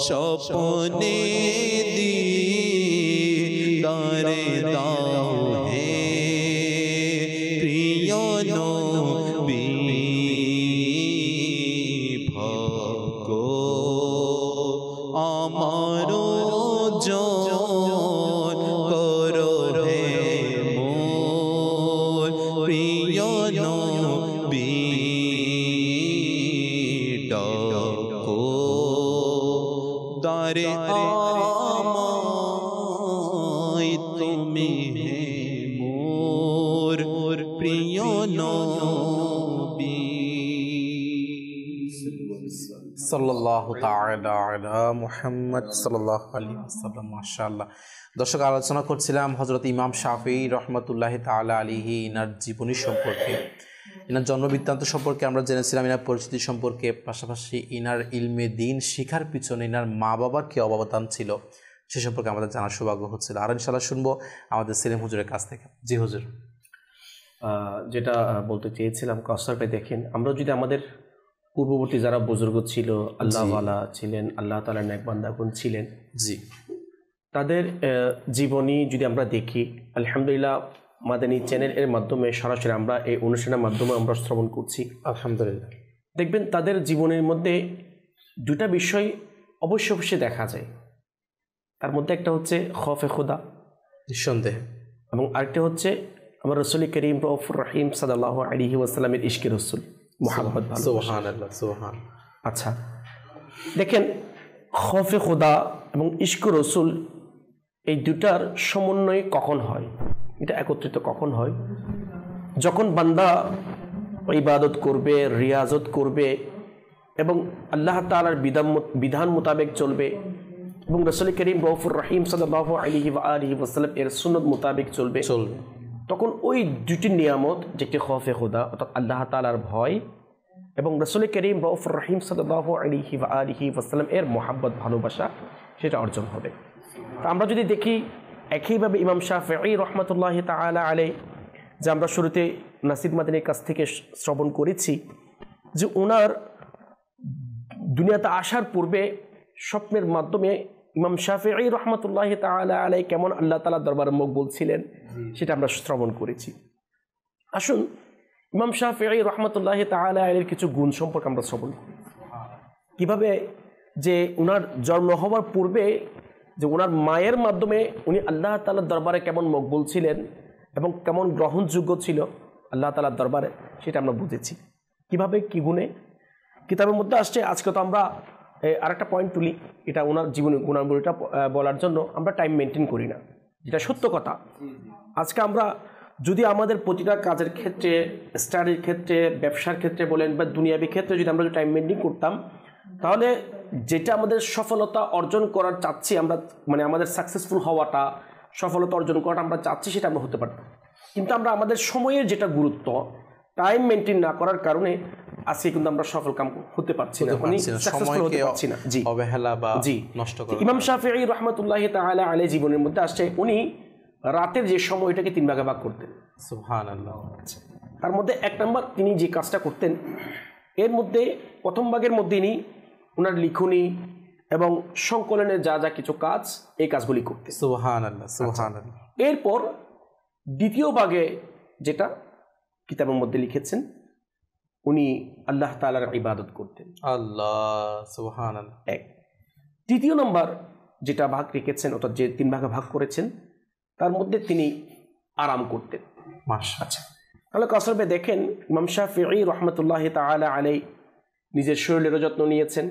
স্বপ্নে দিদারে দাও হে প্রিয় নবী ভাগ্য আমারো জন করো হে মোর প্রিয় নবী ডাকো দারে আমায় তুমি হে মোর প্রিয় নবী সাল্লাল্লাহু তাআলা আলা মুহাম্মদ সাল্লাল্লাহু আলাইহি ওয়াসাল্লাম। মাশাআল্লাহ। দর্শক, আলোচনা করছিলাম হযরত ইমাম শাফিঈ রাহমাতুল্লাহি তাআলা আলাইহি ইনার জীবনী সম্পর্কে, ইনার জন্মবৃত্তান্ত সম্পর্কে আমরা জেনেছিলাম, ইনার পরিচিতি সম্পর্কে, পাশাপাশি ইনার ইলমে দ্বীন শিখার পিছনে ইনার মা বাবার কী অবদান ছিল সে সম্পর্কে আমাদের জানার সৌভাগ্য হচ্ছিল। আর ইনশাআল্লাহ শুনবো আমাদের সেলিম হুজুরের কাছ থেকে। জি হুজুর। যেটা বলতে চেয়েছিলাম, কাউসার ভাই দেখেন, আমরা যদি আমাদের পূর্ববর্তী যারা বুজুর্গ ছিল, আল্লাহওয়ালা ছিলেন, আল্লাহ তাআলার নেক বান্দাগণ ছিলেন, জি, তাদের জীবনী যদি আমরা দেখি, আলহামদুলিল্লাহ মাদানী চ্যানেল এর মাধ্যমে সরাসরি আমরা এই অনুষ্ঠানের মাধ্যমে আমরা শ্রবণ করছি, আলহামদুলিল্লাহ। দেখবেন তাদের জীবনের মধ্যে দুটা বিষয় অবশ্যই দেখা যায়। তার মধ্যে একটা হচ্ছে খৌফে খোদা, নিঃসন্দেহে, এবং আরেকটা হচ্ছে আমার রাসূল করিম রউফুর রহিম সাল্লাল্লাহু আলাইহি ওয়াসাল্লামের ইশকে রাসূল মুহাব্বত। সুবহানাল্লাহ, সুবহান। আচ্ছা দেখেন, খৌফে খোদা এবং ইশকে রাসূল এই দুটার সমন্বয় কখন হয়, এটা একত্রিত কখন হয়? যখন বান্দা ইবাদত করবে, রিয়াজত করবে এবং আল্লাহ তাআলার বিধান মোতাবেক চলবে এবং রাসূল করিম রউফুর রহিম সাল্লাল্লাহু আলাইহি ওয়া আলিহি ওয়াসাল্লাম এর সুন্নাত মোতাবেক চলবে, তখন ওই দুটি নিয়ামত, যেটি খৌফে খোদা অর্থাৎ আল্লাহ তাআলার ভয় এবং রাসূল করিম রউফুর রহিম সাল্লাল্লাহু আলাইহি ওয়া আলিহি ওয়াসাল্লাম এর মহব্বত, ভালোবাসা, সেটা অর্জন হবে। তা আমরা যদি দেখি একইভাবে ইমাম শাফিঈ রহমাতুল্লাহি তাআলা আলাইহি, যে আমরা শুরুতে নাসির মাদানীর কাছ থেকে শ্রবণ করেছি, যে ওনার দুনিয়াতে আসার পূর্বে স্বপ্নের মাধ্যমে ইমাম শাফিঈ রহমাতুল্লাহি তাআলা আলাইহি কেমন আল্লাহ তাআলার দরবারে মকবুল ছিলেন সেটা আমরা শ্রবণ করেছি। আসুন ইমাম শাফিঈ রহমাতুল্লাহি তাআলা আলাইহির কিছু গুণ সম্পর্কে আমরা শ্রবণ করি। কীভাবে যে ওনার জন্ম হওয়ার পূর্বে যে ওনার মায়ের মাধ্যমে উনি আল্লাহ তাআলার দরবারে কেমন মকবুল ছিলেন এবং কেমন গ্রহণযোগ্য ছিল আল্লাহ তাআলার দরবারে, সেটা আমরা বুঝেছি। কিভাবে, কি গুণে? কিতাবের মধ্যে আসছে। আজকে তো আমরা আরেকটা পয়েন্ট তুলি, এটা ওনার জীবনী গুণাবলীটা বলার জন্য আমরা টাইম মেনটেন করি না, যেটা সত্য কথা। আজকে আমরা যদি আমাদের প্রতিটা কাজের ক্ষেত্রে, স্টাডির ক্ষেত্রে, ব্যবসার ক্ষেত্রে বলেন বা দুনিয়াবি ক্ষেত্রে যদি আমরা টাইম মেনটেন করতাম, তাহলে যেটা আমাদের সফলতা অর্জন করার চাচ্ছি আমরা, মানে আমাদের সাকসেসফুল হওয়াটা, সফলতা অর্জন করাটা আমরা চাচ্ছি, সেটা আমরা হতে পারতাম। কিন্তু আমরা আমাদের সময়ের যেটা গুরুত্ব, টাইম মেনটেন না করার কারণে আজকে কিন্তু আমরা সফল কাম হতে পারছি না, মানে সাকসেসফুল হতে পারছি না। জি, অবহেলা বা জি নষ্ট করা। ইমাম শাফিঈ রাহমাতুল্লাহি তাআলা আলাইহি জীবনের মধ্যে আসছে উনি রাতের যে সময়টাকে 3 ভাগে ভাগ করতেন। সুবহানাল্লাহ। তার মধ্যে 1 নম্বর তিনি যে কাজটা করতেন, এর মধ্যে প্রথম ভাগের মধ্যে ইনি ওনার লিখনি এবং সংকলনের যা যা কিছু কাজ, এই কাজগুলি করতেন। সুবহানাল্লাহ, সুবহানাল্লাহ। এরপর দ্বিতীয় ভাগে যেটা কিতাবের মধ্যে লিখেছেন, উনি আল্লাহ তাআলার ইবাদত করতেন। আল্লাহ, সুবহানাল্লাহ। তৃতীয় নম্বর যেটা ভাগ রেখেছেন, অর্থাৎ যে 3 ভাগে ভাগ করেছেন, তার মধ্যে তিনি আরাম করতেন। মাশাআল্লাহ। তাহলে কাসরবে দেখেন ইমাম শাফিঈ রাহমাতুল্লাহি তাআলা আলাইহি নিজের শরীরের যত্ন নিয়েছেন,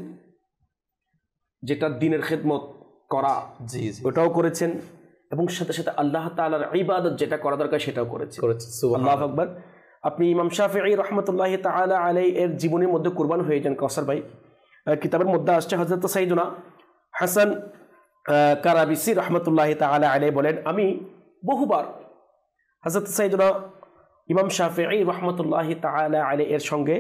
যেটা দ্বীনের খেদমত করা, জি জি, ওটাও করেছেন, এবং সাথে সাথে আল্লাহ তাআলার ইবাদত যেটা করা দরকার সেটাও করেছেন। আল্লাহু আকবার। আপনি ইমাম শাফিঈ রাহমাতুল্লাহি তাআলা আলাইহি এর জীবনের মধ্যে কুরবান হয়ে যান কাউসার ভাই। কিতাবের মধ্যে আসছে হযরত সাইয়্যিদুনা হাসান কারাবিসি রাহমাতুল্লাহি তাআলা আলাইহি বলেন, আমি বহুবার হযরত সাইয়্যিদুনা ইমাম শাফিঈ রাহমাতুল্লাহি তাআলা আলাইহি এর সঙ্গে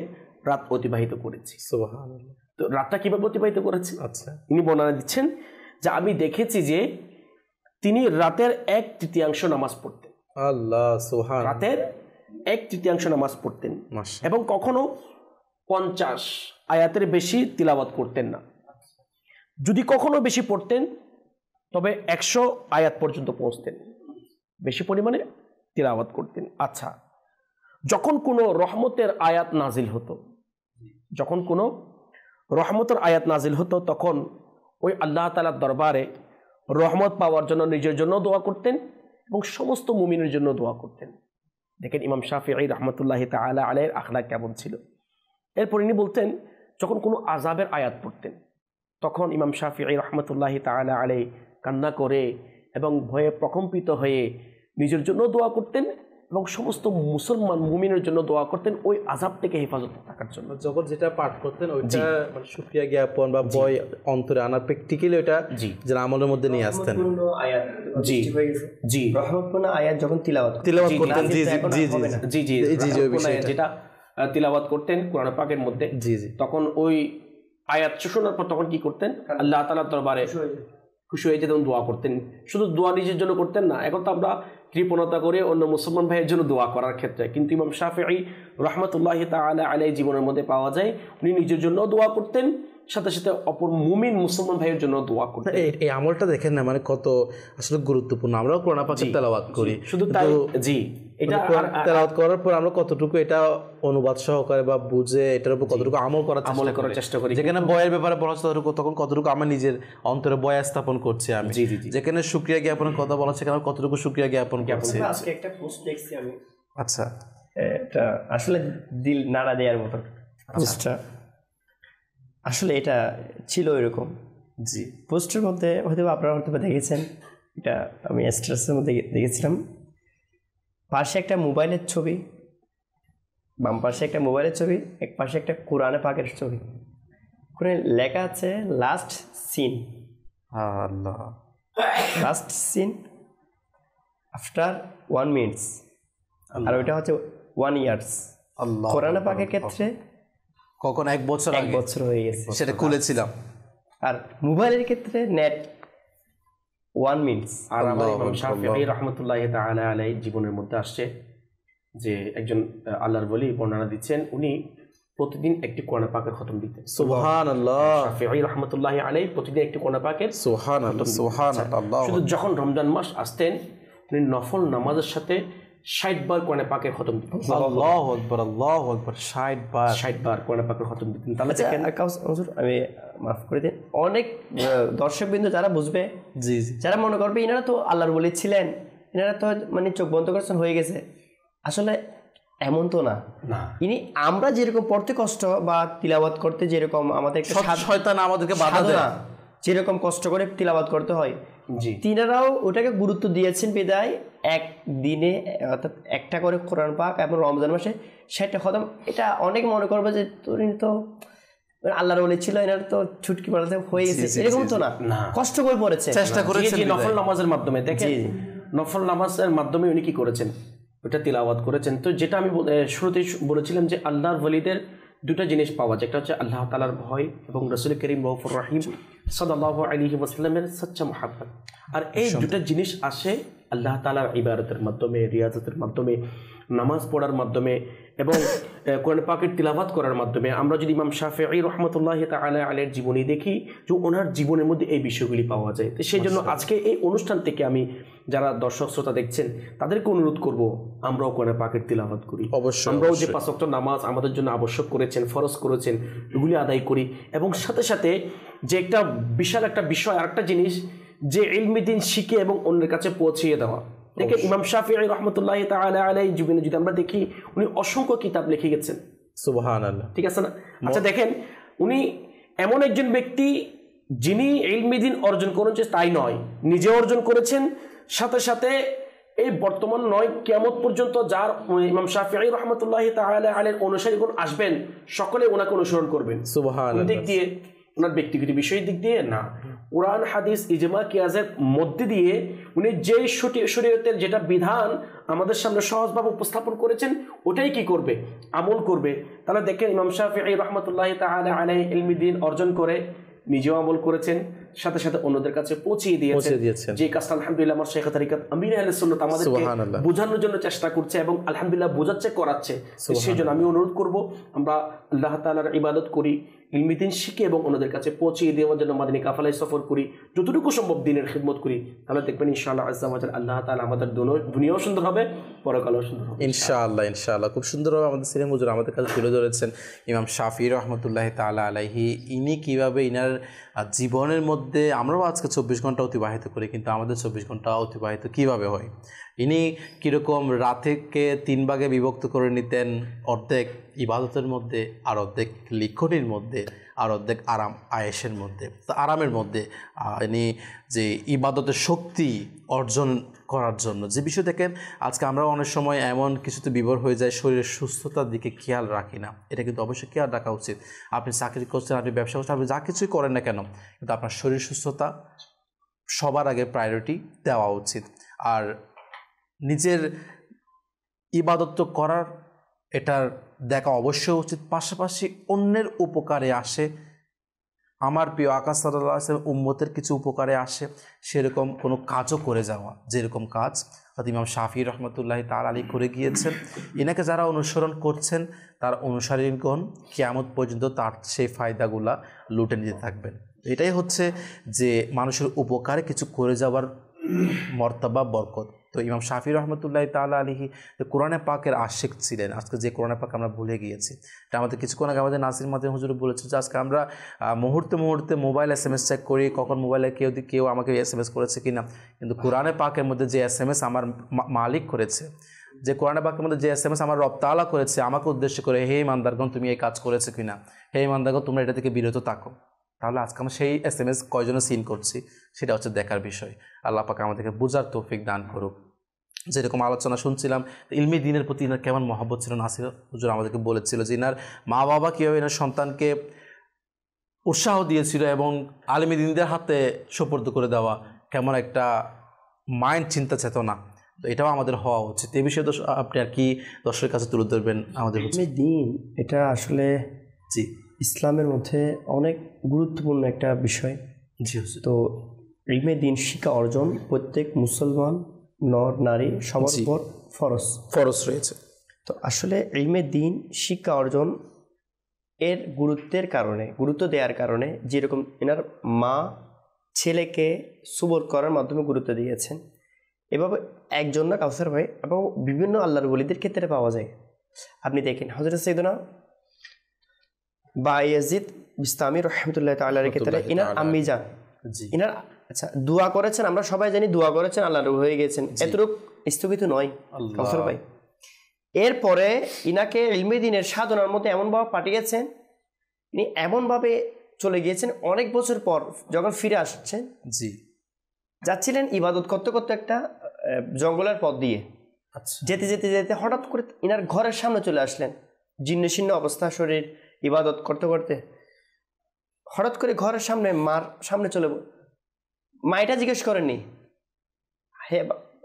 রাত অতিবাহিত করেছি। সুবহানাল্লাহ। তো রাতটা কিভাবে অতিবাহিত করেছি? আচ্ছা, ইনি বর্ণনা দিচ্ছেন যে আমি দেখেছি যে তিনি রাতের 1/3 নামাজ পড়তেন। আল্লাহ, সুবহানাল্লাহ। রাতের 1/3 নামাজ পড়তেন মাশাআল্লাহ। এবং কখনো 50 আয়াতের বেশি তিলাওয়াত করতেন না। যদি কখনো বেশি পড়তেন তবে 100 আয়াত পর্যন্ত পৌঁছতেন, বেশি পরিমাণে তিলাওয়াত করতেন। আচ্ছা, যখন কোনো রহমতের আয়াত নাজিল হতো, যখন কোনো রহমতের আয়াত নাজিল হতো, তখন ওই আল্লাহ তাআলার দরবারে রহমত পাওয়ার জন্য নিজের জন্য দোয়া করতেন এবং সমস্ত মুমিনের জন্য দোয়া করতেন। দেখেন ইমাম শাফিঈ রাহমাতুল্লাহি তাআলা আলাইহির আখলাক কেমন ছিল। এরপর ইনি বলতেন, যখন কোনো আযাবের আয়াত পড়তেন, তখন ইমাম শাফিঈ রাহমাতুল্লাহি তাআলা আলাইহি কান্না করে এবং ভয়ে প্রকম্পিত হয়ে নিজের জন্য দোয়া করতেন এবং সমস্ত মুসলমান মুমিনের জন্য দোয়া করতেন ওই আযাব থেকে হেফাজত থাকার জন্য। যখন যেটা পাঠ করতেন ওইটা মানে শুকরিয়া জ্ঞাপন বা ভয় অন্তরে আনার প্র্যাকটিক্যালি ওটা যারা আমলের মধ্যে নিয়ে আসতেন। জি জি, রহমতপূর্ণ আয়াত যখন তিলাওয়াত করতেন, জি জি জি জি জি জি জি, ওই বিষয়টা যেটা তিলাওয়াত করতেন কোরআন পাকের মধ্যে, জি জি, তখন ওই আয়াত শোনার পর তখন কি করতেন? আল্লাহ তাআলার দরবারে খুশি হয়ে যেতেন, দোয়া করতেন। শুধু দোয়া নিজের জন্য করতেন না, এখন তো আমরা কৃপণতা করে অন্য মুসলমান ভাইয়ের জন্য দোয়া করার ক্ষেত্রে, কিন্তু ইমাম শাফিঈ রাহমাতুল্লাহি তাআলা আলাইহি জীবনের মধ্যে পাওয়া যায় উনি নিজের জন্য দোয়া করতেন, সাথে সাথে অপর মুমিন মুসলমান ভাইয়ের জন্য দোয়া করতেন। এই আমলটা দেখেন না, মানে কত আসলে গুরুত্বপূর্ণ। আমরাও কোরআন পাকের তেলাওয়াত করি, শুধু তাই জি, এটা তেলাওয়াত করার পর আমরা কতটুকু এটা অনুবাদ সহকারে বা বুঝে এটার উপর কতটুকু আমল করার চেষ্টা করি। যেখানে বয়ের ব্যাপারে বলা হচ্ছে তখন কতটুকু আমার নিজের অন্তরে বয়া স্থাপন করছি আমি। জি জি, যেখানে শুকরিয়া জ্ঞাপনের কথা বলা হচ্ছে সেখানে কতটুকু শুকরিয়া জ্ঞাপন করছি। আজকে একটা পোস্ট দেখছি আমি, আচ্ছা, এটা আসলে দিল নাড়া দেওয়ার মতো পোস্টটা, আসলে এটা ছিল এরকম। জি, পোস্টের মধ্যে হয়তো আপনারা হয়তো দেখেছেন, এটা আমি স্ট্যাটাসের মধ্যে দেখেছিলাম। পাশে একটা মোবাইলের ছবি, বাম পাশে একটা মোবাইলের ছবি, এক পাশে একটা কোরআনে পাকের ছবি, ওখানে লেখা আছে লাস্ট সিন। আল্লাহ, লাস্ট সিন আফটার 1 মিনিটস, আর ওইটা হচ্ছে 1 ইয়ার্স। আল্লাহ, কোরআনে পাকের ক্ষেত্রে কখন 1 বছর হয়ে গেছে সেটা খুলেছিলাম, আর মোবাইলের ক্ষেত্রে নেট 1 মিনিটস। আর আমার ইমাম শাফিঈ রাহমাতুল্লাহি তাআলা আলাইহি জীবনের মধ্যে আসছে যে একজন আল্লাহর ওলি বর্ণনা দিচ্ছেন, উনি প্রতিদিন একটি কোরআন পাকের খতম দিতেন। সুবহানাল্লাহ। শাফিঈ রাহমাতুল্লাহি আলাইহি প্রতিদিন একটি কোরআন পাকের সুবহানাল্লাহ, সুবহানাল্লাহ। শুধু যখন রমজান মাস আসতেন উনি নফল নামাজের সাথে 60 বার কোরআন পাকের খতম দিতেন। আল্লাহু আকবার, আল্লাহু আকবার, 60 বার কোরআন পাকের খতম দিতেন। তাহলে দেখেন, আমি মাফ করে দিন, অনেক দর্শকবৃন্দ যারা বুঝবে, জি জি, যারা মনে করবে এনারা তো আল্লাহর ওলি ছিলেন, এনারা তো মানে চোখ বন্ধ করেছেন হয়ে গেছে, আসলে এমন তো না। ইনি আমরা যেরকম পড়তে কষ্ট বা তিলাওয়াত করতে যেরকম আমাদের শয়তান আমাদেরকে বাধা দেয়, যেরকম কষ্ট করে তিলাওয়াত করতে হয়, জি তিনারাও ওটাকে গুরুত্ব দিয়েছেন বিদায় একদিনে অর্থাৎ একটা করে কোরআন পাক এবং রমজান মাসে 60টা খতম। এটা অনেক মনে করবে যে তুমি তো আল্লাহর ওলি ছিল, এনার তো ছুটকি মারাতে হয়ে গেছে, এরকম তো না, কষ্ট করে পড়েছে, চেষ্টা করেছেন নফল নামাজের মাধ্যমে। দেখেন নফল নামাজের মাধ্যমে উনি কি করেছেন, ওটা তিলাওয়াত করেছেন। তো যেটা আমি শুরুতেই বলেছিলাম যে আল্লাহর ওলিদের দুটো জিনিস পাওয়া যায়, একটা হচ্ছে আল্লাহ তাআলার ভয় এবং রাসূল করিম রউফুর রহিম সাল্লাল্লাহু আলাইহি ওয়াসাল্লামের সচ্চা মুহাব্বত। আর এই দুটো জিনিস আসে আল্লাহ তাআলার ইবাদতের মাধ্যমে, রিয়াজতের মাধ্যমে, নামাজ পড়ার মাধ্যমে এবং কোরআন পাকের তিলাওয়াত করার মাধ্যমে। আমরা যদি ইমাম শাফিঈ রাহমাতুল্লাহি তাআলা আলাইহির জীবনী দেখি, যে ওনার জীবনের মধ্যে এই বিষয়গুলি পাওয়া যায়। তো সেই জন্য আজকে এই অনুষ্ঠান থেকে আমি যারা দর্শক শ্রোতা দেখছেন তাদেরকে অনুরোধ করব, আমরাও কোরআন পাকের তিলাওয়াত করি, অবশ্যই আমরাও যে 5 ওয়াক্ত নামাজ আমাদের জন্য আবশ্যক করেছেন, ফরজ করেছেন, এগুলি আদায় করি। এবং সাথে সাথে যে একটা বিশাল একটা বিষয়, আরেকটা জিনিস, যে ইলমি দিন শিখে এবং অন্যের কাছে পৌঁছিয়ে দেওয়া। দেখেন ইমাম শাফিঈ রাহমাতুল্লাহি তাআলা আলাইহি জীবনে যদি আমরা দেখি, উনি অসংখ্য কিতাব লিখে গেছেন, সুবহানাল্লাহ, ঠিক আছে না? আচ্ছা দেখেন, উনি এমন একজন ব্যক্তি যিনি ইলমি দিন অর্জন করেছেন তাই নয়, নিজে অর্জন করেছেন, সাথে সাথে এই বর্তমান নয় কিয়ামত পর্যন্ত যার ইমাম শাফিঈ রাহমাতুল্লাহি তাআলা আলাইহির অনুসারীগণ আসবেন, সকলে ওনাকে অনুসরণ করবেন। সুবহানাল্লাহ। দিক দিয়ে ওনার ব্যক্তিগত বিষয়ের দিক দিয়ে না, কোরআন হাদিস ইজমা কিয়াসের মধ্যে দিয়ে উনি যে শরীয়তের যেটা বিধান আমাদের সামনে সহজভাবে উপস্থাপন করেছেন, ওটাই কি করবে, আমল করবে। তাহলে দেখেন ইমাম শাফিঈ রাহমাতুল্লাহি তাআলা আলাইহি ইলমি দ্বীন অর্জন করে নিজেও আমল করেছেন, সাথে সাথে অন্যদের কাছে পৌঁছিয়ে দিয়েছেন। যে কাজটা আলহামদুলিল্লাহ আমার শেখ তরিকত আমির আহলে সুন্নাত আমাদেরকে বোঝানোর জন্য চেষ্টা করছে এবং আলহামদুলিল্লাহ বোঝাচ্ছে, করাচ্ছে। সেই জন্য আমি অনুরোধ করব, আমরা আল্লাহ তাআলার ইবাদত করি, ইলমি দ্বীন শিখে এবং অন্যদের কাছে পৌঁছিয়ে দেওয়ার জন্য মাদিনী কাফালায় সফর করি, যতটুকু সম্ভব দ্বীনের খিদমত করি। তাহলে দেখবেন ইনশাআল্লাহ আজ্জা ওয়া জাল আল্লাহ তাআলা আমাদের দুনিয়াও সুন্দর হবে, পরকালও সুন্দর হবে ইনশাআল্লাহ। ইনশাআল্লাহ খুব সুন্দরভাবে আমাদের সিলেম হুজুর আমাদের কাছে তুলে ধরেছেন ইমাম শাফিঈ রাহমাতুল্লাহি তাআলা আলাইহি, ইনি কীভাবে ইনার জীবনের মধ্যে, আমরাও আজকে 24 ঘন্টা অতিবাহিত করি, কিন্তু আমাদের 24 ঘন্টা অতিবাহিত কিভাবে হয়, ইনি কীরকম রাতকে 3 ভাগে বিভক্ত করে নিতেন, অর্ধেক ইবাদতের মধ্যে, আর অর্ধেক লিখনির মধ্যে, আর অর্ধেক আরাম আয়েশের মধ্যে। তো আরামের মধ্যে ইনি যে ইবাদতের শক্তি অর্জন করার জন্য যে বিষয় দেখেন, আজকে আমরা অনেক সময় এমন কিছুতে বিভোর হয়ে যায়, শরীরের সুস্থতার দিকে খেয়াল রাখি না। এটা কিন্তু অবশ্যই খেয়াল রাখা উচিত। আপনি চাকরি করছেন, আপনি ব্যবসা করছেন, আপনি যা কিছুই করেন না কেন, কিন্তু আপনার শরীর সুস্থতা সবার আগে প্রায়োরিটি দেওয়া উচিত। আর নিজের ইবাদত তো করার, এটার দেখা অবশ্যই উচিত, পাশাপাশি অন্যের উপকারে আসে, আমার প্রিয় আকা সাল্লাল্লাহু আলাইহি ওয়াসাল্লাম উম্মতের কিছু উপকারে আসে, সেরকম কোনো কাজও করে যাওয়া, যেরকম কাজ ইমাম শাফিঈ রাহমাতুল্লাহি তাআলা আলাইহি করে গিয়েছেন। এনাকে যারা অনুসরণ করছেন, তার অনুসারীগণ কিয়ামত পর্যন্ত তার সেই ফায়দাগুলা লুটে নিতে থাকবেন। এটাই হচ্ছে যে মানুষের উপকারে কিছু করে যাওয়ার মর্তবা, বরকত। তো ইমাম শাফিঈ রাহমাতুল্লাহি তাআলা আলাইহি কোরআনে পাকের আশিক ছিলেন। আজকে যে কোরআনে পাক আমরা ভুলে গিয়েছি, এটা আমাদের কিছুক্ষণ আগে আমাদের নাসির মাদিনী হুজুর বলেছে যে আজকে আমরা মুহূর্তে মুহূর্তে মোবাইল SMS চেক করি, কখন মোবাইলে কেউ আমাকে SMS করেছে কিনা, কিন্তু কোরআনে পাকের মধ্যে যে SMS আমার মালিক করেছে, যে কোরআনে পাকের মধ্যে যে SMS আমার রব তাআলা করেছে আমাকে উদ্দেশ্য করে, হে ইমানদারগণ তুমি এই কাজ করেছো কিনা, হে ইমানদারগণ তোমরা এটা থেকে বিরত থাকো, তাহলে আজকে আমরা সেই SMS কয়জনে সিন করছি, সেটা হচ্ছে দেখার বিষয়। আল্লাহ পাক আমাদেরকে বুঝার তৌফিক দান করুক। যেরকম আলোচনা শুনছিলাম, ইলমি দ্বীনের প্রতি ইনার কেমন মহব্বত ছিল, নাসির হুজুর আমাদেরকে বলেছিল যে ইনার মা বাবা কীভাবে ইনার সন্তানকে উৎসাহ দিয়েছিল এবং আলেমী দ্বীনদের হাতে সুপর্দ করে দেওয়া, কেমন একটা মাইন্ড, চিন্তা চেতনা, তো এটাও আমাদের হওয়া উচিত। এই বিষয়ে আপনি আর কি দর্শকের কাছে তুলে ধরবেন আমাদের? ইলমি দ্বীন এটা আসলে জি ইসলামের মধ্যে অনেক গুরুত্বপূর্ণ একটা বিষয়। জি, তো ইলমি দ্বীন শিক্ষা অর্জন প্রত্যেক মুসলমান নর নারী সবার উপর ফরজ রয়েছে। তো আসলে ইলমি দ্বীন শিক্ষা অর্জন এর গুরুত্ব দেওয়ার কারণে, যেরকম এনার মা ছেলেকে সুবর করার মাধ্যমে গুরুত্ব দিয়েছেন, এভাবে একজন না কাউসার ভাই এবং বিভিন্ন আল্লাহর ওলিদের ক্ষেত্রে পাওয়া যায়। আপনি দেখেন হযরত সাইয়েদনা বায়াজিদ বিস্তামি রাহমাতুল্লাহি তাআলা এর ক্ষেত্রে এনার আম্মি যান, এনার আচ্ছা দোয়া করেছেন, আমরা সবাই জানি দোয়া করেছেন, আল্লাহর হয়ে গেছেন, এতটুকু স্থগিত নয় কাউসার ভাই। এরপরে ইনাকে ইলমি দ্বীনের সাধনার মধ্যে এমনভাবে পাঠিয়েছেন, ইনি এমনভাবে চলে গিয়েছেন, অনেক বছর পর যখন ফিরে আসছেন, যাচ্ছিলেন ইবাদত করতে করতে একটা জঙ্গলের পথ দিয়ে, যেতে যেতে যেতে হঠাৎ করে ইনার ঘরের সামনে চলে আসলেন, জীর্ণ শীর্ণ অবস্থা শরীর, ইবাদত করতে করতে। হঠাৎ করে ঘরের সামনে মার সামনে চলে মা এটা জিজ্ঞেস করেননি,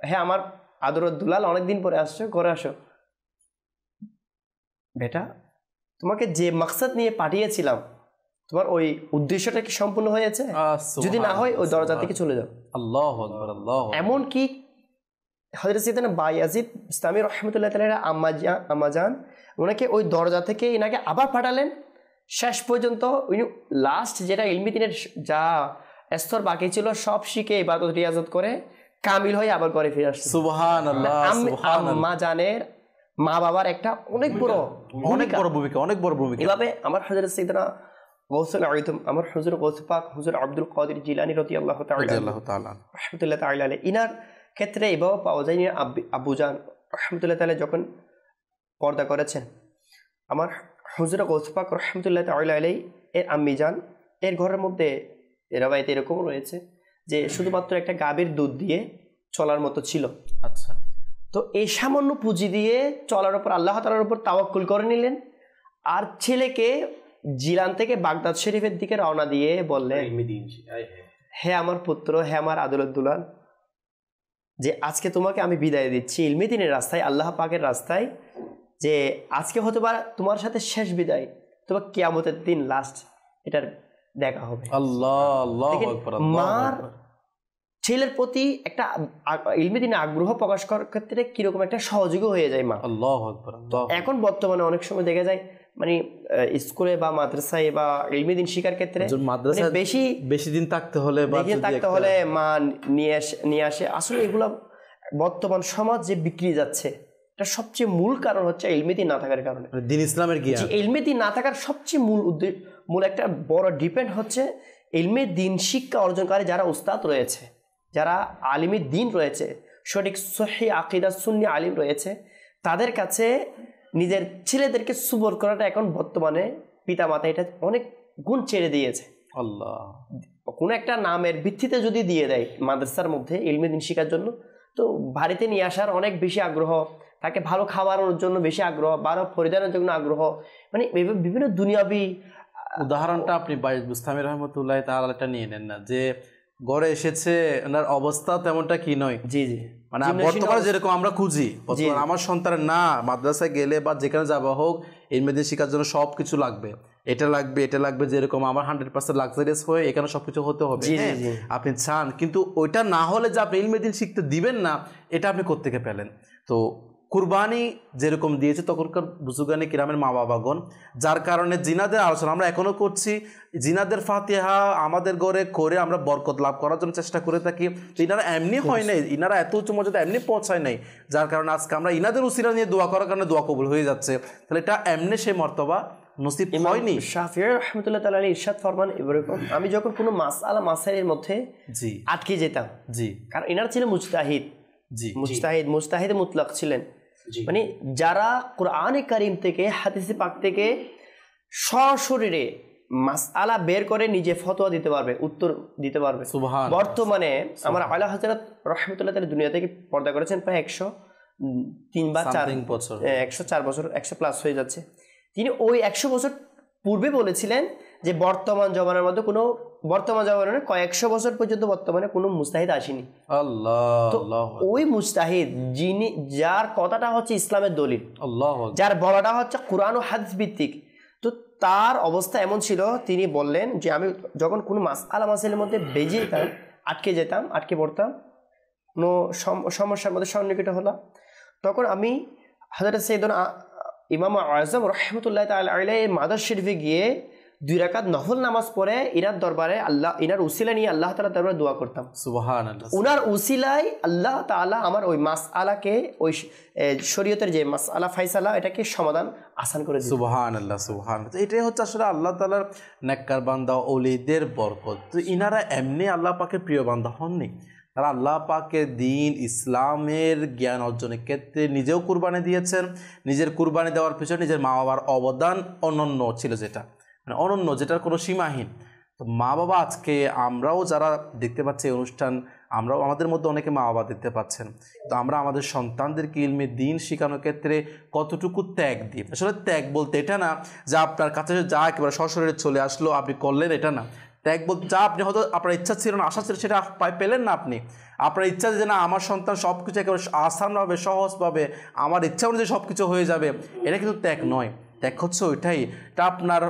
হ্যাঁ আমার আদরের দুলাল অনেকদিন পরে আসছো, ঘরে আসো। বেটা, তোমাকে যে মাকসাদ নিয়ে পাঠিয়েছিলাম তোমার ওই উদ্দেশ্যটা কি সম্পূর্ণ হয়েছে? যদি না হয় ওই দরজা থেকে চলে যাও। আল্লাহু আকবার, আল্লাহু আকবার। এমন কি হযরত সাইয়েদনা বায়াজিদ ইসলামী রাহমাতুল্লাহ তাআলা আম্মাজান ওনাকে ওই দরজা থেকে এনাকে আবার পাঠালেন। শেষ পর্যন্ত উনি লাস্ট যেটা ইলমি দিনের যা স্তর বাকি ছিল সব শিখে ইবাদত রিয়াজত করে কামিল হয়ে আবার ঘরে ফিরে আসছে। সুবহানাল্লাহ, সুবহানাল্লাহ। আম্মাজানের মা বাবার একটা অনেক বড় ভূমিকা। এভাবে আমার হযরত সাইয়েদনা গৌসুল আযম, আমার হুজুর গৌস পাক হুজুর আব্দুল কাদের জিলানী রাদিয়াল্লাহু তাআলা রাহমাতুল্লাহ তাআলা আলাইহি ইনার ক্ষেত্রে এভাবে পাওয়া যায়। আব্বুজান রাহমাতুল্লাহ তাআলা যখন পর্দা করেছেন, আমার হুজুর গৌস পাক রাহমাতুল্লাহ তাআলা আলাইহি এর আম্মিজান এর ঘরের মধ্যে রাওয়ায়াতে এরকম রয়েছে যে শুধুমাত্র একটা গাভীর দুধ দিয়ে চলার মতো ছিল। আচ্ছা, তো এই সামান্য পুঁজি দিয়ে চলার উপর আল্লাহ তাআলার উপর তাওয়াক্কুল করে নিলেন। আর ছেলেকে জিলান থেকে বাগদাদ শরীফের দিকে রওনা দিয়ে বললেন, হে আমার পুত্র, হে আমার আদরের দুলাল, যে আজকে তোমাকে আমি বিদায় দিচ্ছি ইলমি দ্বীনের রাস্তায়, আল্লাহ পাকের রাস্তায়, যে আজকে হতে পারে তোমার সাথে শেষ বিদায়, তোমার কিয়ামতের দিন লাস্ট এটার দেখা হবে। আল্লাহু আকবার। মার ছেলের প্রতি একটা ইলমি দ্বীনে আগ্রহ প্রকাশ করার ক্ষেত্রে কিরকম একটা সহযোগী হয়ে যায় মা। আল্লাহু আকবার। এখন বর্তমানে অনেক সময় দেখা যায় মানে স্কুলে বা মাদ্রাসায় বা ইলমি দ্বীন শিক্ষার ক্ষেত্রে মাদ্রাসায় বেশি দিন থাকতে হলে মা নিয়ে আসে। আসলে এগুলো বর্তমান সমাজ যে বিক্রি যাচ্ছে, এটা সবচেয়ে মূল কারণ হচ্ছে ইলমি দ্বীন না থাকার কারণে। দ্বীন ইসলামের জ্ঞান, ইলমি দ্বীন না থাকার সবচেয়ে মূল একটা বড় ডিপেন্ড হচ্ছে ইলমি দ্বীন শিক্ষা অর্জনকারী যারা উস্তাদ রয়েছে, যারা আলিমি দ্বীন রয়েছে, সঠিক সহিহ আকীদা সুন্নি আলিম রয়েছে, তাদের কাছে নিজের ছেলেদেরকে সুবর করাটা এখন বর্তমানে পিতামাতা এটা অনেক গুণ ছেড়ে দিয়েছে। আল্লাহ, কোনো একটা নামের ভিত্তিতে যদি দিয়ে দেয় মাদ্রাসার মধ্যে ইলমি দ্বীন শেখার জন্য, তো বাড়িতে নিয়ে আসার অনেক বেশি আগ্রহ, তাকে ভালো খাওয়ানোর জন্য বেশি আগ্রহ, ভালো পরিধানের জন্য আগ্রহ, মানে বিভিন্ন দুনিয়াবি উদাহরণটা আপনি বায়েজ বুস্তামি রহমতুল্লাহ তাআলাটা নিয়ে নেন না, যে গড়ে এসেছে ওনার অবস্থা তেমনটা কি নয়। জি, মানে বর্তমানে যেরকম আমরা খুঁজি, আমার সন্তানের না মাদ্রাসায় গেলে বা যেখানে যাওয়া হোক ইলমি দ্বীন শিক্ষার জন্য সবকিছু লাগবে, এটা লাগবে, যেরকম আমার 100% লাক্সারিয়াস হয়ে এখানে সবকিছু হতে হবে, আপনি চান, কিন্তু ওইটা না হলে যে আপনি ইলমি দ্বীন শিখতে দিবেন না, এটা আপনি কোত্থেকে পেলেন? তো কুরবানি যেরকম দিয়েছে তখনকার বুজুর্গানি কিরামের মা বাবাগণ, যার কারণে জিনাদের আলোচনা আমরা এখনো করছি, জিনাদের ফাতিহা আমাদের ঘরে করে আমরা বরকত লাভ করার জন্য চেষ্টা করে থাকি। তো ইনারা এমনি হয় নাই, ইনারা এত উচ্চ মর্যাদা এমনি পৌঁছায় নাই, যার কারণে আজকে আমরা ইনাদের উসিলা নিয়ে দোয়া করার কারণে দোয়া কবুল হয়ে যাচ্ছে। তাহলে এটা এমনি সেই মর্তবা নসিব হয়নি। শাফিঈ রাহমাতুল্লাহ তাআলা আলাইহি ইরশাদ ফরমান, এরকম আমি যখন কোনো মাসাইলের মধ্যে আটকে যেতাম, কারণ ইনারা ছিলেন মুজতাহিদ মুতলাক ছিলেন, মানে যারা কোরআনে কারীম থেকে হাদিসে পাক থেকে সশরীরে মাসআলা বের করে নিজে ফতোয়া দিতে পারবে, উত্তর দিতে পারবে। বর্তমানে আমার আলা হযরত রাহমাতুল্লাহ তাআলা দুনিয়া থেকে পর্দা করেছেন প্রায় 103 বা 4 বছর, 104 বছর, 100 প্লাস হয়ে যাচ্ছে। তিনি ওই 100 বছর পূর্বে বলেছিলেন যে বর্তমান জমানার মধ্যে কোনো কয়েকশো বছর পর্যন্ত বর্তমানে কোনো মুস্তাহিদ আসেনি। ওই মুস্তাহিদ যিনি, যার কথাটা হচ্ছে ইসলামের দলিল, যার বলাটা হচ্ছে কোরআন ও হাদিস ভিত্তিক, তো তার অবস্থা এমন ছিল, তিনি বললেন যে আমি যখন কোনো মাসাইলের মধ্যে বেজে যেতাম, আটকে পড়তাম, কোনো সমস্যার মধ্যে সন্নিকট হলাম, তখন আমি হযরত সাইয়েদনা ইমাম আযম রাহমাতুল্লাহ তাআলা আলাইহি মাদার শরীফে গিয়ে 2 রাকাত নফল নামাজ পড়ে ইনার দরবারে ইনার উসিলা নিয়ে আল্লাহ তাআলার দরবারে দোয়া করতাম। সুবহানাল্লাহ। উনার উসিলায় আল্লাহ তাআলা আমার ওই মাসআলাকে, ওই শরীয়তের যে মাসআলা ফায়সালা, এটাকে সমাধান আসান করে দিয়েছে। সুবহানাল্লাহ, সুবহানাল্লাহ। এটাই হচ্ছে আসলে আল্লাহ তাআলার নেককার বান্দা ওলিদের বরকত। তো ইনারা এমনি আল্লাহ পাকের প্রিয় বান্দা হননি, তারা আল্লাহ পাকের দ্বীন ইসলামের জ্ঞান অর্জনের ক্ষেত্রে নিজেও কুরবানি দিয়েছেন। নিজের কুরবানি দেওয়ার পিছনে নিজের মা বাবার অবদান অনন্য ছিল, যেটার কোনো সীমাহীন। তো মা বাবা, আজকে আমরাও যারা দেখতে পাচ্ছি অনুষ্ঠান, আমরাও আমাদের মধ্যে অনেকে মা বাবা দিতে পাচ্ছেন, তো আমরা আমাদের সন্তানদেরকে ইলমে দিন শেখানোর ক্ষেত্রে কতটুকু ত্যাগ দিই। আসলে ত্যাগ বলতে এটা না যে আপনার কাছে যা একেবারে সশরীরে চলে আসলো আপনি করলেন, এটা না। ত্যাগ বলতে যা আপনি হয়তো আপনার ইচ্ছা ছিল না, আশা ছিল, সেটা পেলেন না, আপনি আপনার ইচ্ছা যে না আমার সন্তান সব কিছু একেবারে আসানভাবে সহজভাবে আমার ইচ্ছা অনুযায়ী সব কিছু হয়ে যাবে, এটা কিন্তু ত্যাগ নয়। ত্যাগ হচ্ছে ওইটাই, এটা আপনার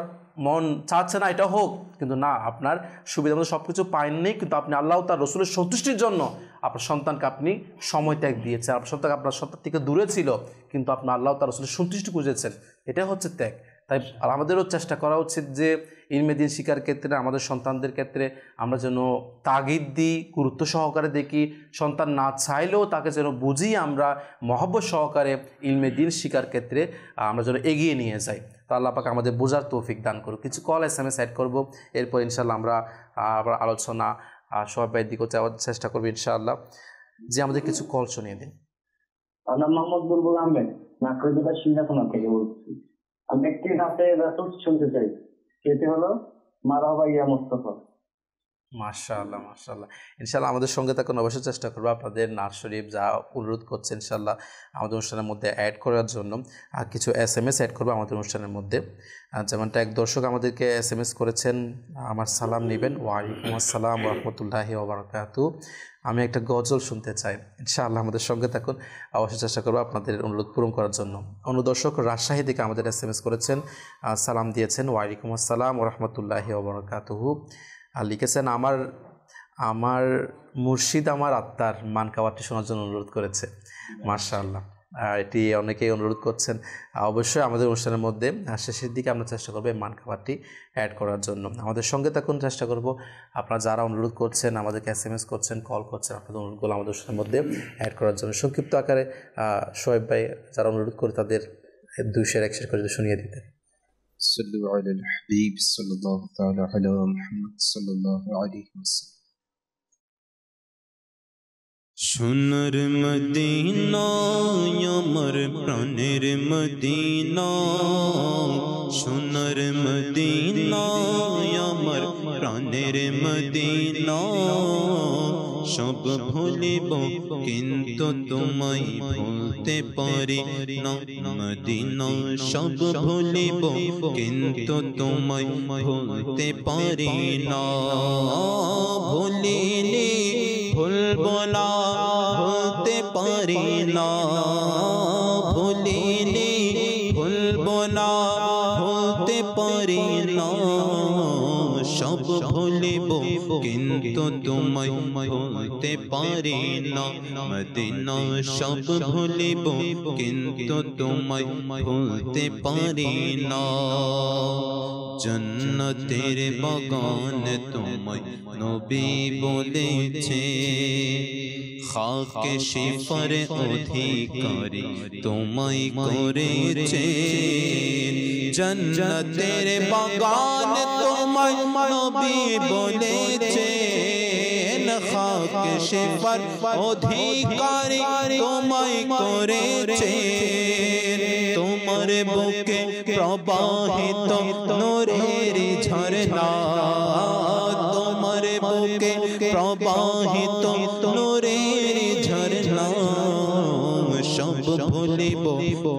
মন চাচ্ছে না এটা হোক, কিন্তু না আপনার সুবিধা মতো সব কিছু পায়নি, কিন্তু আপনি আল্লাহ তার রসুলের সন্তুষ্টির জন্য আপনার সন্তানকে আপনি সময় ত্যাগ দিয়েছেন, আপনার সন্তান আপনার সন্তান থেকে দূরে ছিল কিন্তু আপনি আল্লাহ তার রসুলের সন্তুষ্টি খুঁজেছেন, এটাই হচ্ছে ত্যাগ। তাই আমাদেরও চেষ্টা করা উচিত যে ইলমে দিন শিকার ক্ষেত্রে আমাদের সন্তানদের ক্ষেত্রে আমরা যেন তাগিদ দিই, গুরুত্ব সহকারে দেখি, সন্তান না চাইলেও তাকে যেন বুঝি আমরা মহব্বত সহকারে ইলমে দিন শিকার ক্ষেত্রে আমরা যেন এগিয়ে নিয়ে যাই। তো আল্লাহ পাক আমাদের বোঝার তৌফিক দান করুক। কিছু কল SMS অ্যাড করবো, এরপর ইনশাআল্লাহ আমরা আবার আলোচনা সবাই দিকে যাওয়ার চেষ্টা করবো ইনশাআল্লাহ। যে আমাদের কিছু কল শুনিয়ে দিন। আল্লাহ মোহাম্মদ বুলবুল আহমেদ নাকরদা সিংহাসনা থেকে বলছি। আমি একটি হাতে রাসূল শুনতে চাই, সেটি হলো মারহাবা ইয়া মুস্তাফা। মাশাআল্লাহ মাশাআল্লাহ, ইনশাআল্লাহ আমাদের সঙ্গে থাকুন, অবশ্যই চেষ্টা করবো আপনাদের নার শরীফ যা অনুরোধ করছে ইনশাআল্লাহ আমাদের অনুষ্ঠানের মধ্যে অ্যাড করার জন্য। আর কিছু SMS অ্যাড করবো আমাদের অনুষ্ঠানের মধ্যে। যেমনটা এক দর্শক আমাদেরকে SMS করেছেন, আমার সালাম নেবেন, ওয়ালাইকুম আসসালাম ওয়া রাহমাতুল্লাহি ওয়া বারাকাতুহু, আমি একটা গজল শুনতে চাই। ইনশাআল্লাহ আমাদের সঙ্গে থাকুন, অবশ্যই চেষ্টা করবো আপনাদের অনুরোধ পূরণ করার জন্য। অন্য দর্শক রাজশাহী থেকে আমাদের SMS করেছেন, সালাম দিয়েছেন, ওয়ালাইকুম আসসালাম ওয়া রাহমাতুল্লাহি ওয়া বারাকাতুহু, আর লিখেছেন আমার মুর্শিদ আমার আত্মার মানকাওয়াটি শোনার জন্য অনুরোধ করেছে। মাশাআল্লাহ, এটি অনেকেই অনুরোধ করছেন। অবশ্যই আমাদের অনুষ্ঠানের মধ্যে শেষের দিকে আমরা চেষ্টা করবো এই মানকাওয়াটি অ্যাড করার জন্য। আমাদের সঙ্গে তখন চেষ্টা করব আপনারা যারা অনুরোধ করছেন, আমাদেরকে SMS করছেন, কল করছেন, আপনাদের অনুরোধগুলো আমাদের অনুষ্ঠানের মধ্যে অ্যাড করার জন্য সংক্ষিপ্ত আকারে শোয়েব ভাই যারা অনুরোধ করে তাদের 200-100 করে শুনিয়ে দিতেন। صلوا على الحبيب صلى الله تعالى على محمد صلى الله عليه وسلم। সোনার মদিনা আমার প্রাণের মদিনা, সোনার মদিনা আমার প্রাণের মদিনা, সব ভুলিব কিন্তু তোমায় ভুলতে পারি না মদিনা, সব ভুলিব কিন্তু তোমায় ভুলতে পারি না, ভুলিনি ভুলব না ভুলতে পারি না, ভুলিনি ভুলব না ভুলতে পারি না, সব ভুলিব কিন্তু তোমায় ভুলতে পারি না মদিনা, সব ভুলিব কিন্তু তোমায় ভুলতে পারি না, জন্নতের বাগান তোমায় নবী বলেছে, খাকে শিফার অধিকারী তোমায় করেছে, জন্নতের বাগান তোমায় নবী বলেছে, খাকে শিফার অধিকারী তোমায় করেছে, তোমার বুকে প্রবাহিত নূরের ঝরনা, তোমার বুকে প্রবাহিত নূরের ঝরনা, সব ভুলিব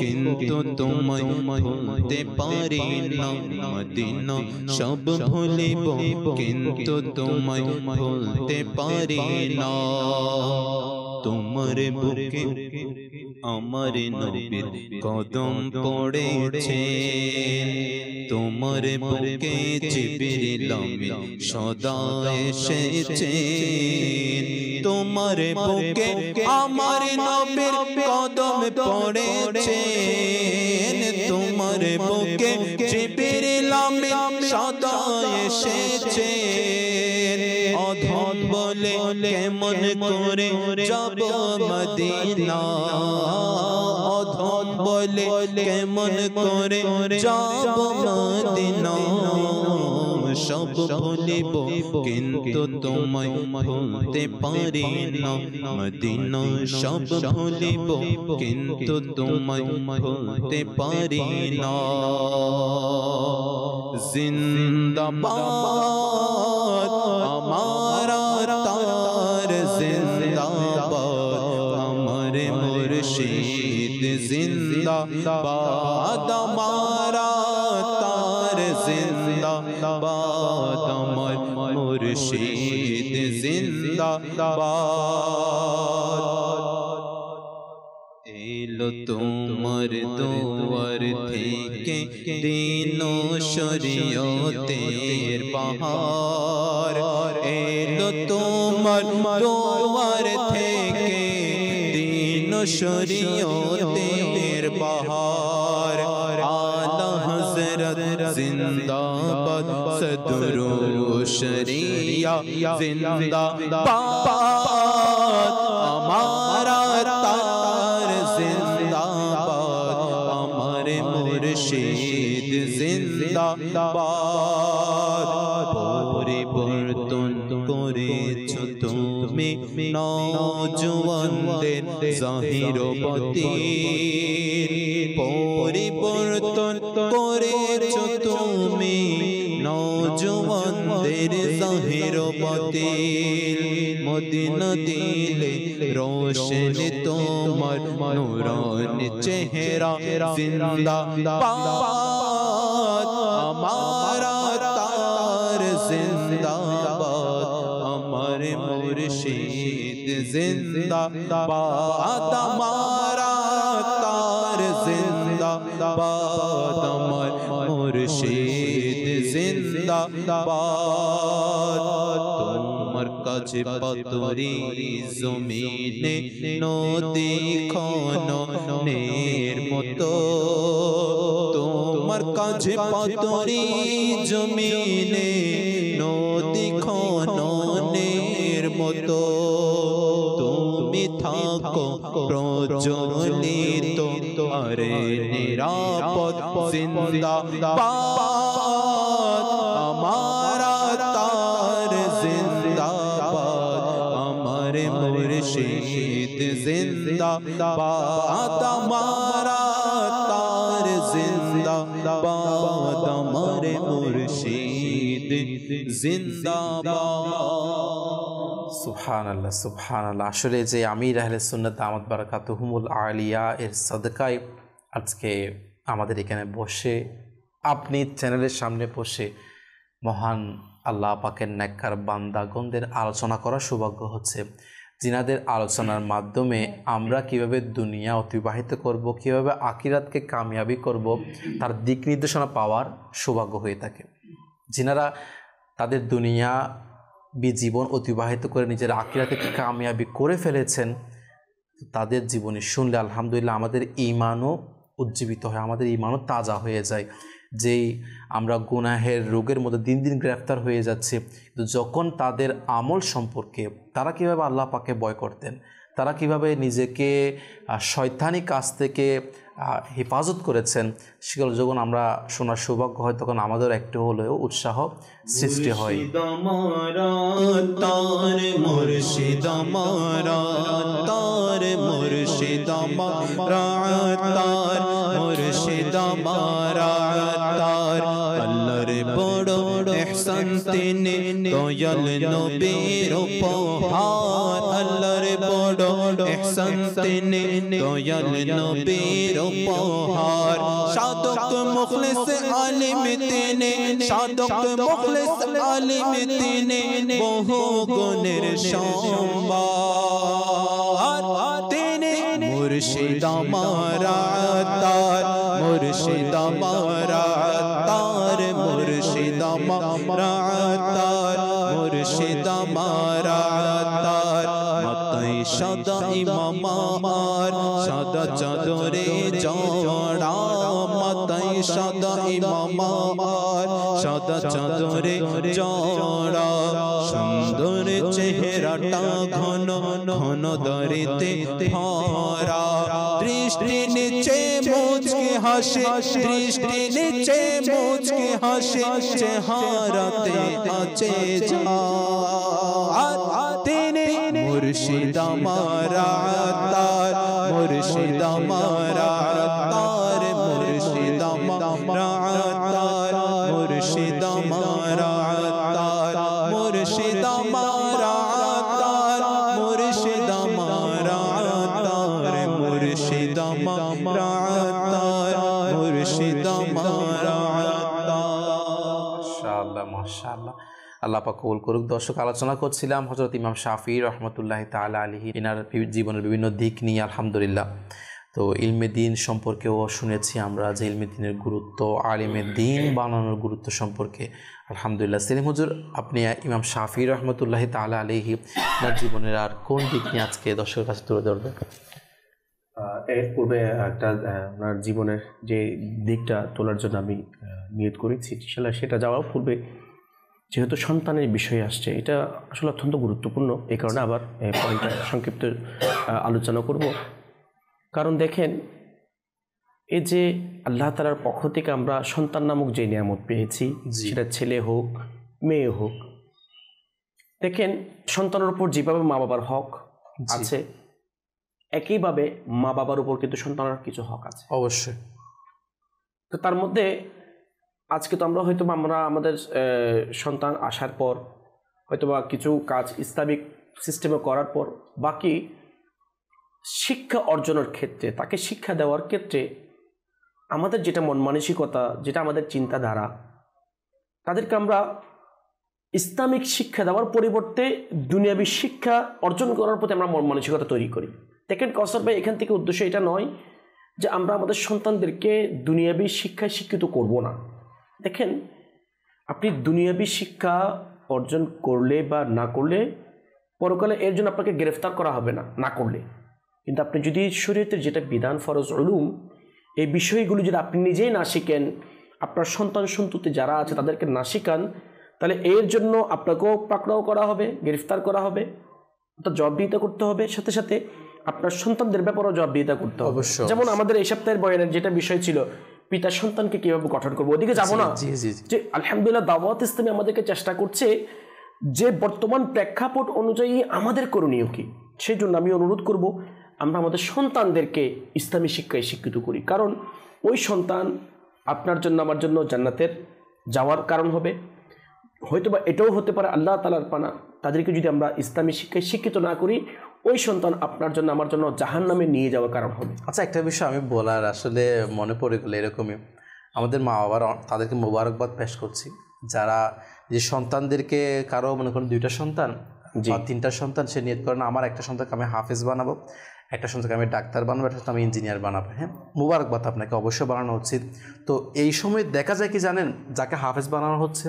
কিন্তু তোমায় ভুলতে পারি না মদিনা, সব ভুলিব কিন্তু তোমায় ভুলতে পারি না, তোমার বুকে আমার নবীর কদম পড়েছে, তোমার বুকে জিবরিল আমিন সদা এসেছে, তোমার বুকে আমার নবীর কদম পড়েছে, তোমার বুকে জিবরিল আমিন সদা এসেছে, অধম বলে কেমন করে যাব মদিনা, অধম বলে কেমন করে যাব মদিনা, সব ভুলিব কিন্তু তোমায় ভুলতে পারি না মদিনা, সব ভুলিব কিন্তু তোমায় ভুলতে পারি না, জিন্দাবাদ আমার তার जिंदाबाद अमर मुर्शिद जिंदाबाद हमारा तार जिंदाबाद अमर मुर्शिद जिंदाबाद एलो तुमर दुआर থেকে দিন শরীয়তের বাহার এলো তোমার দুয়ার থেকে দিন শরীয়তের বাহার আলা হযরত জিন্দাবাদ সদরু শরিয়া জিন্দাবাদ हमारा तार जिंदाबाद अमर मुर्शिद जिंदाबाद পরিবর্তন করেছো তুমি নওজওয়ানদের জাহির ও বাতিন পরিবর্তন করেছো তুমি নওজওয়ানদের জাহির ও বাতিন মদিনা দিলে रोशन তোমার নূরানি চেহারা জিন্দাবাদ हमारा तार जिंदाबाद अमर मुर्शिद जिंदाबाद हमारा तार जिंदाबाद अमर मुर्शिद जिंदाबाद তোমার কাছে পাতরি জমিনে নদী খননের মতো তোমার কাছে পাতরি জমিনে নদী খননের মতো তুমি থাকো প্রজ্বলিত আরে নিরাপদ জিন্দাবাদ हमारा तार जिंदाबाद अमर मुर्शिद जिंदाबाद हमारा तार जिंदाबाद अमर मुर्शिद जिंदाबाद সুবহানাল্লাহ সুবহানাল্লাহ। আসলে যে আমির আহলে সুন্নাত দামাত বারাকাতুহুমুল আলিয়া এর সদকায় আজকে আমাদের এখানে বসে আপনি চ্যানেলের সামনে বসে মহান আল্লাহ পাকের নেককার বান্দাগণদের আলোচনা করার সৌভাগ্য হচ্ছে, যিনাদের আলোচনার মাধ্যমে আমরা কিভাবে দুনিয়া অতিবাহিত করব, কিভাবে আখিরাতকে কামিয়াবি করব, তার দিক নির্দেশনা পাওয়ার সৌভাগ্য হয়ে থাকে। যিনারা তাদের দুনিয়া জীবন অতিবাহিত করে নিজের আখিরাতকে কামিয়াবি করে ফেলেছেন, তাদের জীবনী শুনলে আলহামদুলিল্লাহ আমাদের ঈমানও উজ্জীবিত হয়, আমাদের ঈমানও তাজা হয়ে যায়। যেই আমরা গুনাহের রোগের মধ্যে দিন দিন গ্রেফতার হয়ে যাচ্ছে, কিন্তু যখন তাদের আমল সম্পর্কে তারা কীভাবে আল্লাহ পাকে ভয় করতেন, তারা কিভাবে নিজেকে শয়তানি কাজ থেকে হেফাজত করেছেন, সেগুলো যখন আমরা শোনার সৌভাগ্য হয় তখন আমাদের একটু হলেও উৎসাহ সৃষ্টি হয়। মুর্শিদ আমারা তার মুর্শিদ আমারা তার মুর্শিদ আমারা তার আল্লাহর বড় ইহসান তিনি দয়াল নবীর উপহার আল্লাহর বড় ইহসান তিনি দয়াল নবীর উপহার সাদক মুখলিস আলিম তিনি সাদক মুখলিস আলিম তিনি বহু গুণের সম্ভার তিনি মুর্শিদ আমারা তার মুর্শিদ আমারা তার মুর্শিদ আমারা তার মুর্শিদ আমারা তার মাতাই সদা ইমাম আমার সদা চাদরে জড়া মাতাই সদা ইমাম আমার সদা চাদরে জড়া সুন্দর চেহারাটা ঘন ঘন দরিতে ভরা দৃষ্টি নিচে মুচকে হাসে দৃষ্টি নিচে মুচকে হাসে চেহারাতে আছে জান তিনি মুর্শিদ আমারা তার মুর্শিদ আমারা তার মুর্শিদ আমারা তার মুর্শিদ আমারা তার মুর্শিদ আমারা তার মাশাআল্লাহ মাশাআল্লাহ, আল্লাহ পাক কবুল করুক। দর্শক, আলোচনা করছিলাম হযরত ইমাম শাফিঈ রাহমাতুল্লাহি তাআলা আলাইহি এনার জীবনের বিভিন্ন দিক নিয়ে আলহামদুলিল্লাহ। তো ইলমে দিন সম্পর্কেও শুনেছি আমরা যে ইলমে দিনের গুরুত্ব, আলিমে দিন বানানোর গুরুত্ব সম্পর্কে আলহামদুলিল্লাহ। সেলিম হুজুর, আপনি ইমাম শাফিঈ রাহমাতুল্লাহি তাআলা আলাইহি ওনার জীবনের আর কোন দিক নিয়ে আজকে দর্শকের কাছে তুলে ধরবেন? এর পূর্বে একটা ওনার জীবনের যে দিকটা তোলার জন্য আমি নিয়ত করেছি, সেটা যাওয়ার পূর্বে যেহেতু সন্তানের বিষয় আসছে, এটা আসলে অত্যন্ত গুরুত্বপূর্ণ, এই কারণে আবার পয়েন্টটা সংক্ষিপ্ত আলোচনা করব। কারণ দেখেন, এই যে আল্লাহ তাআলার পক্ষ থেকে আমরা সন্তান নামক যে নিয়ামত পেয়েছি, সেটা ছেলে হোক মেয়ে হোক, দেখেন সন্তানের উপর যেভাবে মা বাবার হক আছে, একইভাবে মা বাবার উপর কিন্তু সন্তানের কিছু হক আছে অবশ্যই। তো তার মধ্যে আজকে তো আমরা হয়তো আমরা আমাদের সন্তান আসার পর হয়তো বা কিছু কাজ ইসলামিক সিস্টেমে করার পর বাকি শিক্ষা অর্জনের ক্ষেত্রে, তাকে শিক্ষা দেওয়ার ক্ষেত্রে আমাদের যেটা মন মানসিকতা, যেটা আমাদের চিন্তাধারা, তাদেরকে আমরা ইসলামিক শিক্ষা দেওয়ার পরিবর্তে দুনিয়াবী শিক্ষা অর্জন করার প্রতি আমরা মন মানসিকতা তৈরি করি। দেখেন কাউসার ভাই, এখান থেকে উদ্দেশ্য এটা নয় যে আমরা আমাদের সন্তানদেরকে দুনিয়াবী শিক্ষায় শিক্ষিত করব না। দেখেন, আপনি দুনিয়াবী শিক্ষা অর্জন করলে বা না করলে পরকালে এর জন্য আপনাকে গ্রেফতার করা হবে না, না করলে। কিন্তু আপনি যদি শরীয়তের যেটা বিধান, ফরজ, উলুম, এই বিষয়গুলো যদি আপনি নিজেই না শিখেন, আপনার সন্তান সন্ততি যারা আছে তাদেরকে না শিখান, তাহলে এর জন্য আপনাকেও পাকড়াও করা হবে, গ্রেফতার করা হবে, অর্থাৎ জবাবদিহিতা করতে হবে, সাথে সাথে আপনার সন্তানদের ব্যাপারেও জবাবদিহিতা করতে হবে। যেমন আমাদের এই সপ্তাহের বয়ানের যেটা বিষয় ছিল, পিতা সন্তানকে কিভাবে গঠন করবো, ওদিকে যাবো না। যে আলহামদুলিল্লাহ দাওয়াত ইসলামী আমাদেরকে চেষ্টা করছে যে বর্তমান প্রেক্ষাপট অনুযায়ী আমাদের করণীয় কি, সেই জন্য আমি অনুরোধ করব আমরা আমাদের সন্তানদেরকে ইসলামী শিক্ষায় শিক্ষিত করি। কারণ ওই সন্তান আপনার জন্য আমার জন্য জান্নাতের যাওয়ার কারণ হবে। হয়তোবা এটাও হতে পারে আল্লাহ তাআলার পানা, তাদেরকে যদি আমরা ইসলামী শিক্ষায় শিক্ষিত না করি, ওই সন্তান আপনার জন্য আমার জন্য জাহান্নামে নিয়ে যাওয়ার কারণ হবে। আচ্ছা, একটা বিষয় আমি বলার আসলে মনে পড়ে গেলো, এরকমই আমাদের মা বাবার তাদেরকে মোবারকবাদ পেশ করছি, যারা যে সন্তানদেরকে, কারো মনে করেন 2টা সন্তান বা 3টা সন্তান, সে নিয়ত করে না আমার একটা সন্তানকে আমি হাফেজ বানাবো, একটা সন্তানকে আমি ডাক্তার বানাবো, একটা আমি ইঞ্জিনিয়ার বানাবো। হ্যাঁ, মুবারকবাদ আপনাকে, অবশ্যই বানানো উচিত। তো এই সময় দেখা যায় কি জানেন, যাকে হাফেজ বানানো হচ্ছে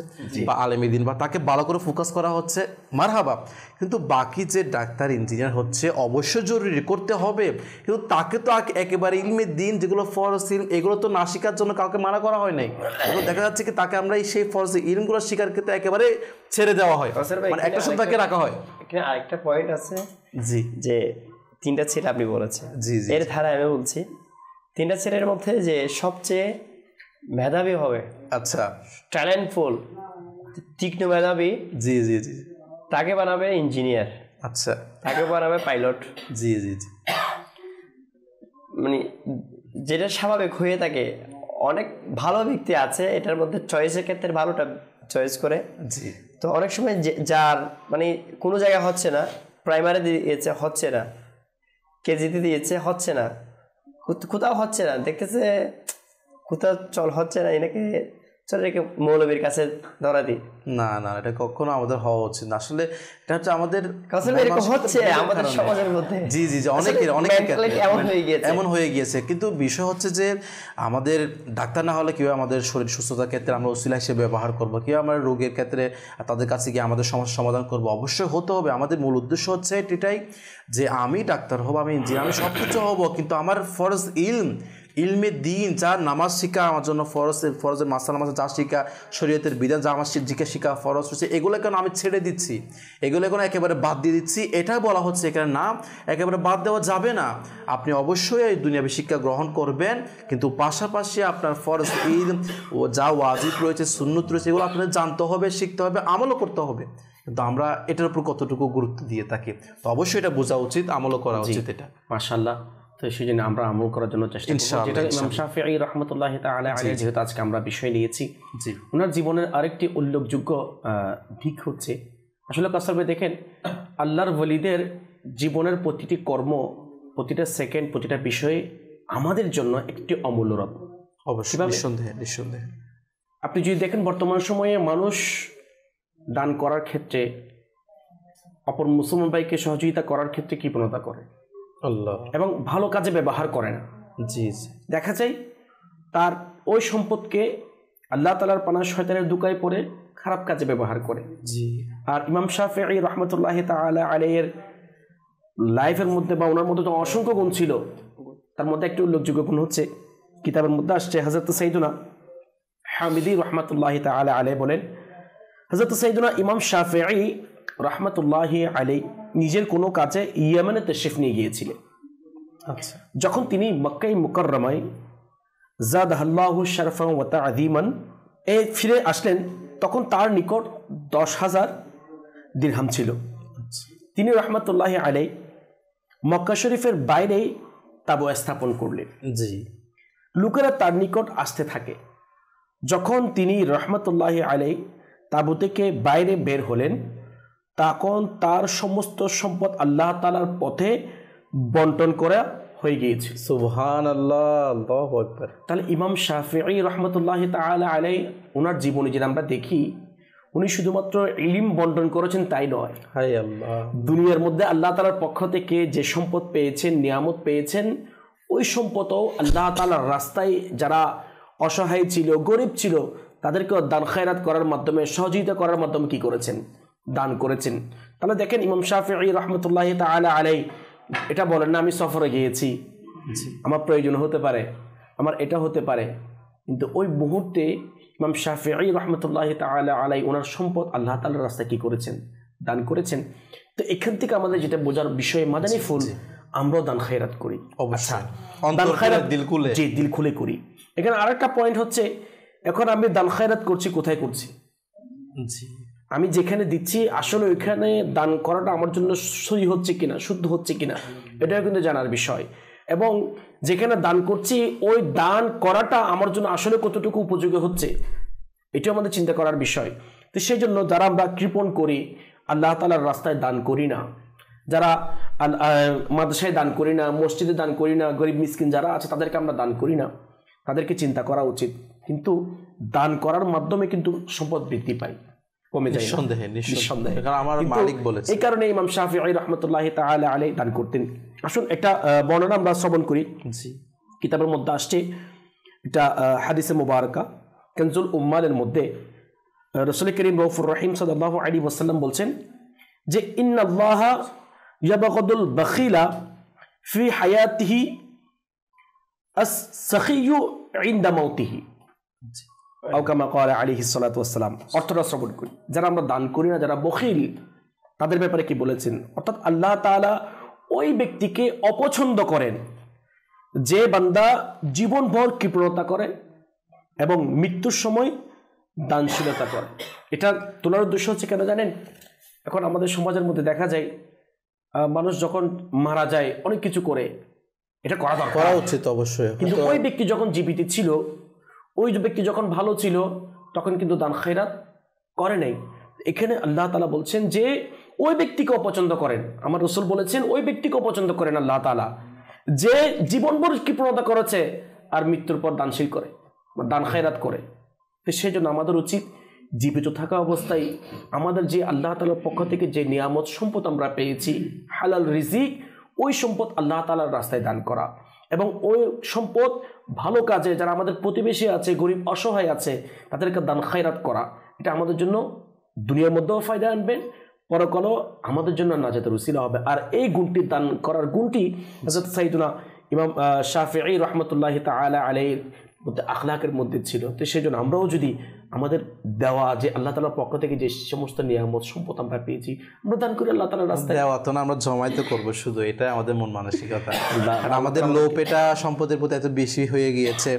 বা আলেমী দিন বা তাকে ভালো করে ফোকাস করা হচ্ছে, মারহাবা, কিন্তু বাকি যে ডাক্তার ইঞ্জিনিয়ার হচ্ছে অবশ্যই জরুরি করতে হবে, কিন্তু তাকে তো একেবারে ইলমে দিন যেগুলো ফরজ ইলম এগুলো তো না শেখার জন্য কাউকে মানা করা হয় নাই। দেখা যাচ্ছে কি তাকে আমরা সেই ফরজ ইলমগুলো শেখার ক্ষেত্রে একেবারে ছেড়ে দেওয়া হয়, মানে একটা সন্তানকে রাখা হয়। এখানে আরেকটা পয়েন্ট আছে, জি, যে 3টা ছেলে আপনি বলেছেন, জি জি, এর ধারা আমি বলছি 3টা ছেলের মধ্যে যে সবচেয়ে মেধাবী হবে, আচ্ছা, ট্যালেন্টফুল, তীক্ষ্ণ মেধাবী, জি জি জি, তাকে বানাবে ইঞ্জিনিয়ার, আচ্ছা, তাকে বানাবে পাইলট। জি জি জি, মানে যেটা স্বাভাবিক হয়ে থাকে, অনেক ভালো ব্যক্তি আছে এটার মধ্যে চয়েসের ক্ষেত্রে ভালোটা চয়েস করে। জি, তো অনেক সময় যার মানে কোনো জায়গায় হচ্ছে না, প্রাইমারি দিয়েছে হচ্ছে না, কেজিতে দিয়েছে হচ্ছে না, কোথাও হচ্ছে না, দেখতেছে কোথাও চল হচ্ছে না, এনাকে চল রেখে মৌলবীর কাছে ধরা দিই। না না, এটা কখনো আমাদের হওয়া উচিত না। আসলে এটা হচ্ছে আমাদের হচ্ছে আমাদের সমাজের মধ্যে, জি জি জি, অনেকের এমন হয়ে গিয়েছে। কিন্তু বিষয় হচ্ছে যে আমাদের ডাক্তার না হলে কেউ আমাদের শরীর সুস্থতার ক্ষেত্রে আমরা ওসিলা হিসেবে ব্যবহার করবো, কেউ আমরা রোগের ক্ষেত্রে তাদের কাছে গিয়ে আমাদের সমস্যার সমাধান করবো, অবশ্যই হতে হবে। আমাদের মূল উদ্দেশ্য হচ্ছে এটাই যে আমি ডাক্তার হব, আমি ইঞ্জিনিয়ার, আমি সব কিছু হবো, কিন্তু আমার ফরজ ইলমে দিন, যা নামাজ শিখা আমার জন্য ফরজের মাসালা মাসা যা শিখা, শরীয়তের বিধান যা আমার শিখা ফরজ হচ্ছে, এগুলো কেন আমি ছেড়ে দিচ্ছি, এগুলো কেন একেবারে বাদ দিয়ে দিচ্ছি, এটা বলা হচ্ছে এখানে। না, একেবারে বাদ দেওয়া যাবে না। আপনি অবশ্যই এই দুনিয়াবী শিক্ষা গ্রহণ করবেন, কিন্তু পাশাপাশি আপনার ফরজ ও যা ওয়াজিব রয়েছে, সুন্নত রয়েছে, এগুলো আপনার জানতে হবে, শিখতে হবে, আমলও করতে হবে। কিন্তু আমরা এটার উপর কতটুকু গুরুত্ব দিয়ে থাকি, তো অবশ্যই এটা বোঝা উচিত, আমলও করা উচিত। এটা মাশাআল্লাহ। তো সেই জন্য আমরা আমল করার জন্য চেষ্টা করব, যেটা ইমাম শাফিঈ রাহমাতুল্লাহি তাআলা আলাইহি যেহেতু আজকে আমরা বিষয় নিয়েছি, জি, ওনার জীবনের আরেকটি উল্লেখযোগ্য দিক হচ্ছে, আসলে কাসার ভাই দেখেন, আল্লাহর ওলিদের জীবনের প্রতিটি কর্ম, প্রতিটা সেকেন্ড, প্রতিটা বিষয় আমাদের জন্য একটি অমূল্য রত্ন। অবশ্যই, নিঃসন্দেহে নিঃসন্দেহে। আপনি যদি দেখেন বর্তমান সময়ে মানুষ দান করার ক্ষেত্রে অপর মুসলমান ভাইকে সহযোগিতা করার ক্ষেত্রে কৃপণতা করে আল্লাহ, এবং ভালো কাজে ব্যবহার করে না। জি জি, দেখা যায় তার ওই সম্পদকে আল্লাহ তাআলার পানা শয়তানের দুকায় পড়ে খারাপ কাজে ব্যবহার করে। জি। আর ইমাম শাফিঈ রাহমাতুল্লাহি তাআলা আলাইহির লাইফের মধ্যে বা ওনার মধ্যে তো অসংখ্য গুণ ছিল, তার মধ্যে একটি উল্লেখযোগ্য গুণ হচ্ছে কিতাবের মধ্যে আসছে, হযরত সাইয়্যিদুনা হামিদি রাহমাতুল্লাহি তাআলা আলাইহি বলেন, হযরত সাইয়্যিদুনা ইমাম শাফিঈ রাহমাতুল্লাহি আলাইহি নিজের কোনো কাজে ইয়েমেনে তাশরিফ নিয়ে গিয়েছিলেন। আচ্ছা, যখন তিনি মক্কা মুকাররমায় জাদাহাল্লাহু শারফান ওয়া তা'যীমান ফিরে আসলেন, তখন তার নিকট 10,000 দিরহাম ছিল। তিনি রাহমাতুল্লাহি আলাইহি মক্কা শরীফের বাইরে তাবু স্থাপন করলেন। জি। লোকেরা তার নিকট আসতে থাকে। যখন তিনি রাহমাতুল্লাহি আলাইহি তাবু থেকে বাইরে বের হলেন, তখন তার সমস্ত সম্পদ আল্লাহ তাআলার পথে বন্টন করা হয়ে গিয়েছে। সুবহানাল্লাহ, আল্লাহু আকবার। তাহলে ইমাম শাফিঈ রাহমাতুল্লাহি তাআলা আলাইহি ওনার জীবনে যেটা আমরা দেখি, উনি শুধুমাত্র ইলম বন্টন করেছেন তাই নয়, হায় আল্লাহ, দুনিয়ার মধ্যে আল্লাহ তাআলার পক্ষ থেকে যে সম্পদ পেয়েছেন, নিয়ামত পেয়েছেন, ওই সম্পদও আল্লাহ তাআলার রাস্তায় যারা অসহায় ছিল, গরিব ছিল, তাদেরকে দান খায়রাত করার মাধ্যমে, সহযোগিতা করার মাধ্যমে কি করেছেন? দান করেছেন। তাহলে দেখেন ইমাম শাফিঈ রাহমাতুল্লাহি তাআলা আলাইহি এটা বলেন না, আমি সফরে গিয়েছি, আমার প্রয়োজন হতে পারে, আমার এটা হতে পারে, কিন্তু ওই মুহূর্তে ইমাম শাফিঈ রাহমাতুল্লাহি তাআলা আলাইহি ওনার সম্পদ আল্লাহ তাআলার রাস্তায় কি করেছেন? দান করেছেন। তো এখান থেকে আমাদের যেটা বোঝার বিষয়, মাদানী ফুল আমরাও দান খায়রাত করি, অবশ্যই দান খায়রাত দিল খুলে, জি, দিল খুলে করি। এখানে আরেকটা পয়েন্ট হচ্ছে, এখন আমি দান খায়রাত করছি, কোথায় করছি? জি, আমি যেখানে দিচ্ছি আসলে ওইখানে দান করাটা আমার জন্য সহি হচ্ছে কিনা, শুদ্ধ হচ্ছে কিনা, এটাও কিন্তু জানার বিষয়। এবং যেখানে দান করছি ওই দান করাটা আমার জন্য আসলে কতটুকু উপযোগী হচ্ছে, এটাও আমাদের চিন্তা করার বিষয়। তো সেই জন্য যারা আমরা কৃপণ করি, আল্লাহ তাআলার রাস্তায় দান করি না, যারা মাদ্রাসায় দান করি না, মসজিদে দান করি না, গরিব মিসকিন যারা আছে তাদেরকে আমরা দান করি না, তাদেরকে চিন্তা করা উচিত। কিন্তু দান করার মাধ্যমে কিন্তু সম্পদ বৃদ্ধি পায়, কমে যায় নিঃসন্দেহে। কারণ আমার মালিক বলেছে। এই কারণে ইমাম শাফিঈ রাহমাতুল্লাহি তাআলা আলাইহি দান করতেন। আসুন একটা বর্ণনা আমরা শ্রবণ করি। জি, কিতাবের মধ্যে আসছে, এটা হাদিসে মুবারাকা কানজুল উম্মালের মধ্যে রাসূল করিম রউফুর রহিম সাল্লাল্লাহু আলাইহি ওয়াসাল্লাম বলছেন যে ইন্নাল্লাহা ইয়াবগাদুল বাখিলা ফি হায়াতিহি আস-সাখিয়্যু ইনদা মাউতিহি আও কামা ক্বালা আলাইহিস সালাতু ওয়াস সালাম। অর্থটা শ্রবণ করি, যারা আমরা দান করি না, যারা বখিল, তাদের ব্যাপারে কি বলেছেন? অর্থাৎ আল্লাহ তাআলা ওই ব্যক্তিকে অপছন্দ করেন যে বান্দা জীবনভর কৃপণতা করে এবং মৃত্যুর সময় দানশীলতা করে। এটা তোলার উদ্দেশ্য হচ্ছে কেন জানেন? এখন আমাদের সমাজের মধ্যে দেখা যায় মানুষ যখন মারা যায় অনেক কিছু করে, এটা করা উচিত অবশ্যই, কিন্তু ওই ব্যক্তি যখন জীবিত ছিল, ওই ব্যক্তি যখন ভালো ছিল, তখন কিন্তু দান খায়রাত করে নাই। এখানে আল্লাহ তাআলা বলছেন যে ওই ব্যক্তিকে অপছন্দ করেন, আমার রাসূল বলেছেন ওই ব্যক্তিকে অপছন্দ করেন আল্লাহ তাআলা যে জীবনভর কৃপণতা করেছে আর মৃত্যুর পর দানশীল করে, দান খায়রাত করে। তো সেই জন্য আমাদের উচিত জীবিত থাকা অবস্থায় আমাদের যে আল্লাহ তাআলার পক্ষ থেকে যে নিয়ামত সম্পদ আমরা পেয়েছি, হালাল রিজিক, ওই সম্পদ আল্লাহ তাআলার রাস্তায় দান করা এবং ওই সম্পদ ভালো কাজে, যারা আমাদের প্রতিবেশী আছে, গরিব অসহায় আছে, তাদেরকে দান খায়রাত করা, এটা আমাদের জন্য দুনিয়ার মধ্যেও ফায়দা আনবে, পরকালও আমাদের জন্য নাজাতের উসিলা হবে। আর এই গুণটি, দান করার গুণটি হযরত সাইয়্যিদুনা ইমাম শাফিঈ রাহমাতুল্লাহি তাআলা আলাইহির মধ্যে আখলাকের মধ্যে ছিল। তো সেই জন্য আমরাও যদি আমাদের দেওয়া যে আল্লাহ তাআলার পক্ষ থেকে যে সমস্ত নিয়ামত সম্পদ আমরা পেয়েছি, আমরা দান করি আল্লাহ তাআলার রাস্তায়। দেওয়া তো না, আমরা জমাইতে করবো শুধু, এটা আমাদের মন মানসিকতা। আমাদের লোভ এটা সম্পদের প্রতি এত বেশি হয়ে গিয়েছে,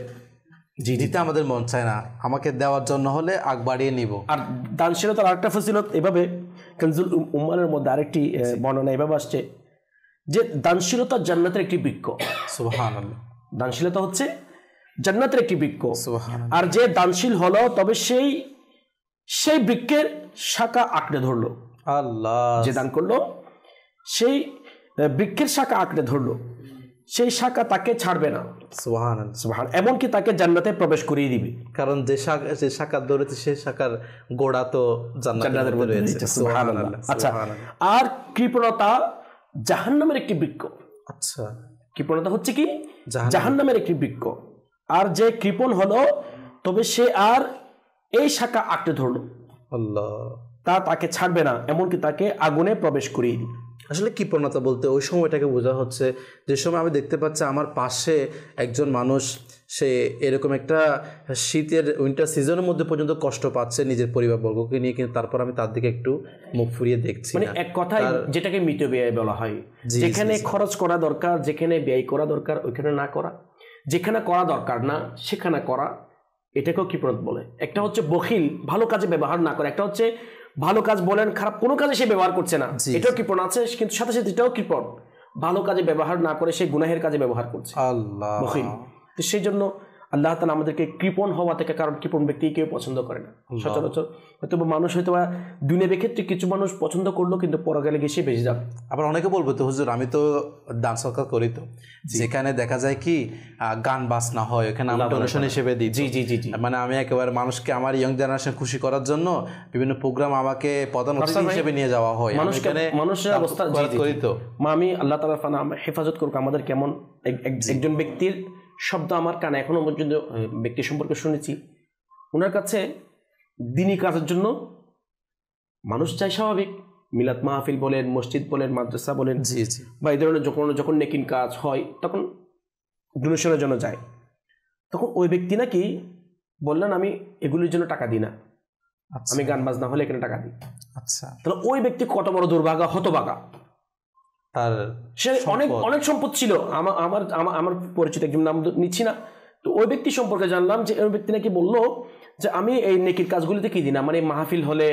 দিতে আমাদের মন চায় না, আমাকে দেওয়ার জন্য হলে আগ বাড়িয়ে নিব। আর দানশীলতার আরেকটা ফজিলত এভাবে কানজুল উম্মালের মধ্যে আরেকটি বর্ণনা এভাবে আসছে যে দানশীলতা জান্নাতের একটি বৃক্ষ। সুবহানাল্লাহ, দানশীলতা হচ্ছে জান্নাতের একটি বৃক্ষ। সুবহানাল্লাহ। আর যে দানশীল হলো, তবে সেই বৃক্ষের শাখা আঁকড়ে ধরলো, আল্লাহ যে দান করলো সেই বৃক্ষের শাখা আঁকড়ে ধরলো। সেই শাখা তাকে ছাড়বে না, সুবহানাল্লাহ। সুবহান, এমনকি তাকে জান্নাতে প্রবেশ করিয়ে দিবে। কারণ যে শাখার দৌড়েছে সেই শাখার গোড়া তো জান্নাতের মধ্যে রয়েছে। সুবহানাল্লাহ। আচ্ছা, আর কৃপণতা জাহান্নামের একটি বৃক্ষ। আচ্ছা, কৃপণতা হচ্ছে কি? জাহান্নামের একটি বৃক্ষ। আর যে কৃপণ হলো, তবে সে আর এই শাখা আঁকড়ে ধরলো, আল্লাহ, তাকে ছাড়বে না, এমনকি তাকে আগুনে প্রবেশ করিয়ে দিবে। আসলে কৃপণতা বলতে ওই সময়টাকে বোঝা হচ্ছে যে সময় আমি দেখতে পাচ্ছি আমার পাশে একজন মানুষ, সে এরকম একটা শীতের উইন্টার সিজনের মধ্যে পর্যন্ত কষ্ট পাচ্ছে নিজের পরিবারবর্গকে নিয়ে, কিন্তু তারপর আমি তার দিকে একটু মুখ ফুরিয়ে দেখছি। মানে এক কথায় যেটাকে মিতব্যয় বলা হয়, যেখানে খরচ করা দরকার, যেখানে ব্যয় করা দরকার ওইখানে না করা, যেখানে করা দরকার না সেখানে করা, এটাকেও কৃপণতা বলে। একটা হচ্ছে বখিল, ভালো কাজে ব্যবহার না করে। একটা হচ্ছে ভালো কাজ বলেন, খারাপ কোনো কাজে সে ব্যবহার করছে না, এটাও কৃপণ আছে, কিন্তু সাথে সাথে এটাও কৃপণ, ভালো কাজে ব্যবহার না করে সে গুনাহের কাজে ব্যবহার করছে, আল্লাহ, বখিল। তো সেই জন্য আল্লাহ তাআলা আমাদেরকে কৃপণ হওয়া থেকে, কারণ কৃপণ ব্যক্তি কেউ পছন্দ করে না সচরাচর। হয়তো মানুষ হয়তো দুনিয়ার ক্ষেত্রে কিছু মানুষ পছন্দ করলো, কিন্তু পরকালে গিয়ে সে বেঁচে যাবে। আবার অনেকে বলবো তো হুজুর আমি তো দান সৎকার করি, তো যেখানে দেখা যায় কি গান বাজনা হয় ওখানে আমি ডোনেশন হিসেবে দিই। জি জি জি জি, মানে আমি একেবারে মানুষকে, আমার ইয়ং জেনারেশন খুশি করার জন্য বিভিন্ন প্রোগ্রাম আমাকে প্রধান অতিথি হিসেবে নিয়ে যাওয়া হয়। মানুষের অবস্থা করি তো আমি আল্লাহ তাআলা ফানা হেফাজত করুক আমাদের। কেমন একজন ব্যক্তির শব্দ আমার কানে এখনো পর্যন্ত ব্যক্তি সম্পর্কে শুনেছি, ওনার কাছে দিনী কাজের জন্য মানুষ চাই, স্বাভাবিক মিলাদ মাহফিল বলেন, মসজিদ বলেন, মাদ্রাসা বলেন, জি জি, বা এই ধরনের যখন নেকিন কাজ হয় তখন ডোনেশনের জন্য যায়। তখন ওই ব্যক্তি নাকি বললেন আমি এগুলির জন্য টাকা দিই না, আমি গান বাজনা হলে এখানে টাকা দিই। আচ্ছা, তাহলে ওই ব্যক্তি কত বড় দুর্ভাগা, হতভাগা। তার সে অনেক সম্পদ ছিল। আমার পরিচিত একজন, নাম নিচ্ছি না, তো ওই ব্যক্তি সম্পর্কে জানলাম যে ওই ব্যক্তি নাকি বললো যে আমি এই নেকির কাজগুলিতে কি দিই না, মানে মাহফিল হলে